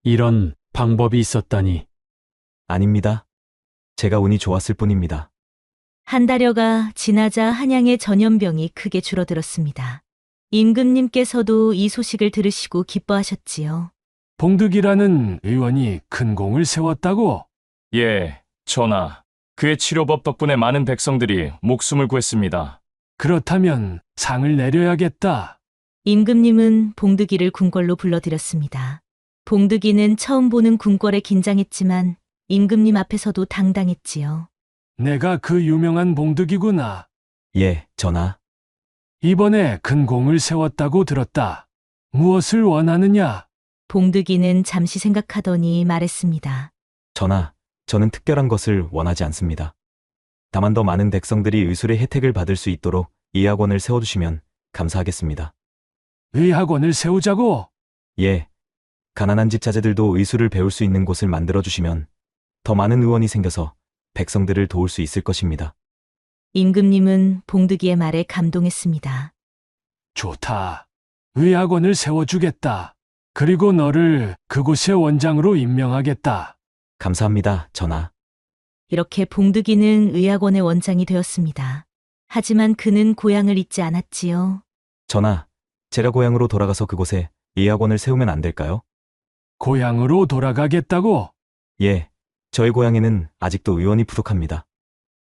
[SPEAKER 8] 이런 방법이 있었다니.
[SPEAKER 20] 아닙니다. 제가 운이 좋았을 뿐입니다.
[SPEAKER 3] 한 달여가 지나자 한양의 전염병이 크게 줄어들었습니다. 임금님께서도 이 소식을 들으시고 기뻐하셨지요.
[SPEAKER 8] 봉득이라는 의원이 큰 공을 세웠다고?
[SPEAKER 5] 예, 전하. 그의 치료법 덕분에 많은 백성들이 목숨을 구했습니다.
[SPEAKER 8] 그렇다면 상을 내려야겠다.
[SPEAKER 3] 임금님은 봉득이를 궁궐로 불러들였습니다. 봉득이는 처음 보는 궁궐에 긴장했지만 임금님 앞에서도 당당했지요.
[SPEAKER 8] 내가 그 유명한 봉득이구나.
[SPEAKER 20] 예, 전하.
[SPEAKER 8] 이번에 큰 공을 세웠다고 들었다. 무엇을 원하느냐?
[SPEAKER 3] 봉득이는 잠시 생각하더니 말했습니다.
[SPEAKER 20] 전하, 저는 특별한 것을 원하지 않습니다. 다만 더 많은 백성들이 의술의 혜택을 받을 수 있도록 이 학원을 세워두시면 감사하겠습니다.
[SPEAKER 8] 의학원을 세우자고?
[SPEAKER 20] 예. 가난한 집 자제들도 의술을 배울 수 있는 곳을 만들어주시면 더 많은 의원이 생겨서 백성들을 도울 수 있을 것입니다.
[SPEAKER 3] 임금님은 봉득이의 말에 감동했습니다.
[SPEAKER 8] 좋다. 의학원을 세워주겠다. 그리고 너를 그곳의 원장으로 임명하겠다.
[SPEAKER 20] 감사합니다, 전하.
[SPEAKER 3] 이렇게 봉득이는 의학원의 원장이 되었습니다. 하지만 그는 고향을 잊지 않았지요.
[SPEAKER 20] 전하, 제가 고향으로 돌아가서 그곳에 의학원을 세우면 안 될까요?
[SPEAKER 8] 고향으로 돌아가겠다고?
[SPEAKER 20] 예, 저희 고향에는 아직도 의원이 부족합니다.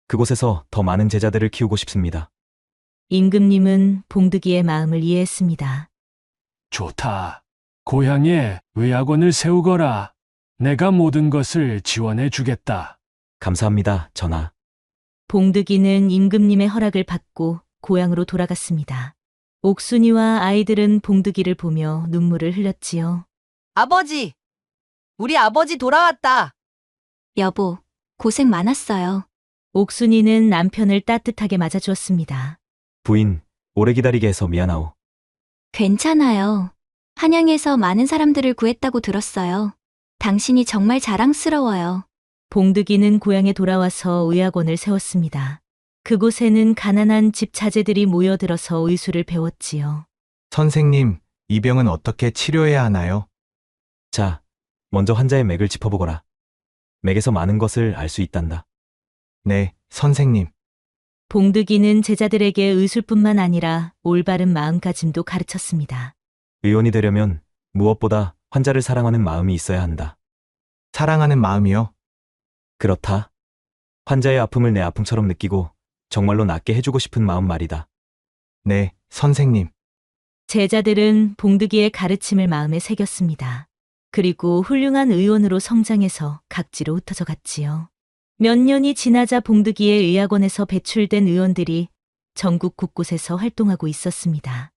[SPEAKER 20] 그곳에서 더 많은 제자들을 키우고 싶습니다.
[SPEAKER 3] 임금님은 봉득이의 마음을 이해했습니다.
[SPEAKER 8] 좋다. 고향에 의학원을 세우거라. 내가 모든 것을 지원해 주겠다.
[SPEAKER 20] 감사합니다, 전하.
[SPEAKER 3] 봉득이는 임금님의 허락을 받고 고향으로 돌아갔습니다. 옥순이와 아이들은 봉득이를 보며 눈물을 흘렸지요.
[SPEAKER 21] 아버지! 우리 아버지 돌아왔다!
[SPEAKER 1] 여보, 고생 많았어요.
[SPEAKER 3] 옥순이는 남편을 따뜻하게 맞아주었습니다.
[SPEAKER 20] 부인, 오래 기다리게 해서 미안하오.
[SPEAKER 1] 괜찮아요. 한양에서 많은 사람들을 구했다고 들었어요. 당신이 정말 자랑스러워요.
[SPEAKER 3] 봉득이는 고향에 돌아와서 의학원을 세웠습니다. 그곳에는 가난한 집 자제들이 모여들어서 의술을 배웠지요.
[SPEAKER 17] 선생님, 이 병은 어떻게 치료해야 하나요?
[SPEAKER 20] 자, 먼저 환자의 맥을 짚어보거라. 맥에서 많은 것을 알 수 있단다.
[SPEAKER 17] 네, 선생님.
[SPEAKER 3] 봉득이는 제자들에게 의술뿐만 아니라 올바른 마음가짐도 가르쳤습니다.
[SPEAKER 20] 의원이 되려면 무엇보다 환자를 사랑하는 마음이 있어야 한다.
[SPEAKER 17] 사랑하는 마음이요?
[SPEAKER 20] 그렇다. 환자의 아픔을 내 아픔처럼 느끼고 정말로 낫게 해주고 싶은 마음 말이다.
[SPEAKER 17] 네, 선생님.
[SPEAKER 3] 제자들은 봉득이의 가르침을 마음에 새겼습니다. 그리고 훌륭한 의원으로 성장해서 각지로 흩어져 갔지요. 몇 년이 지나자 봉득이의 의학원에서 배출된 의원들이 전국 곳곳에서 활동하고 있었습니다.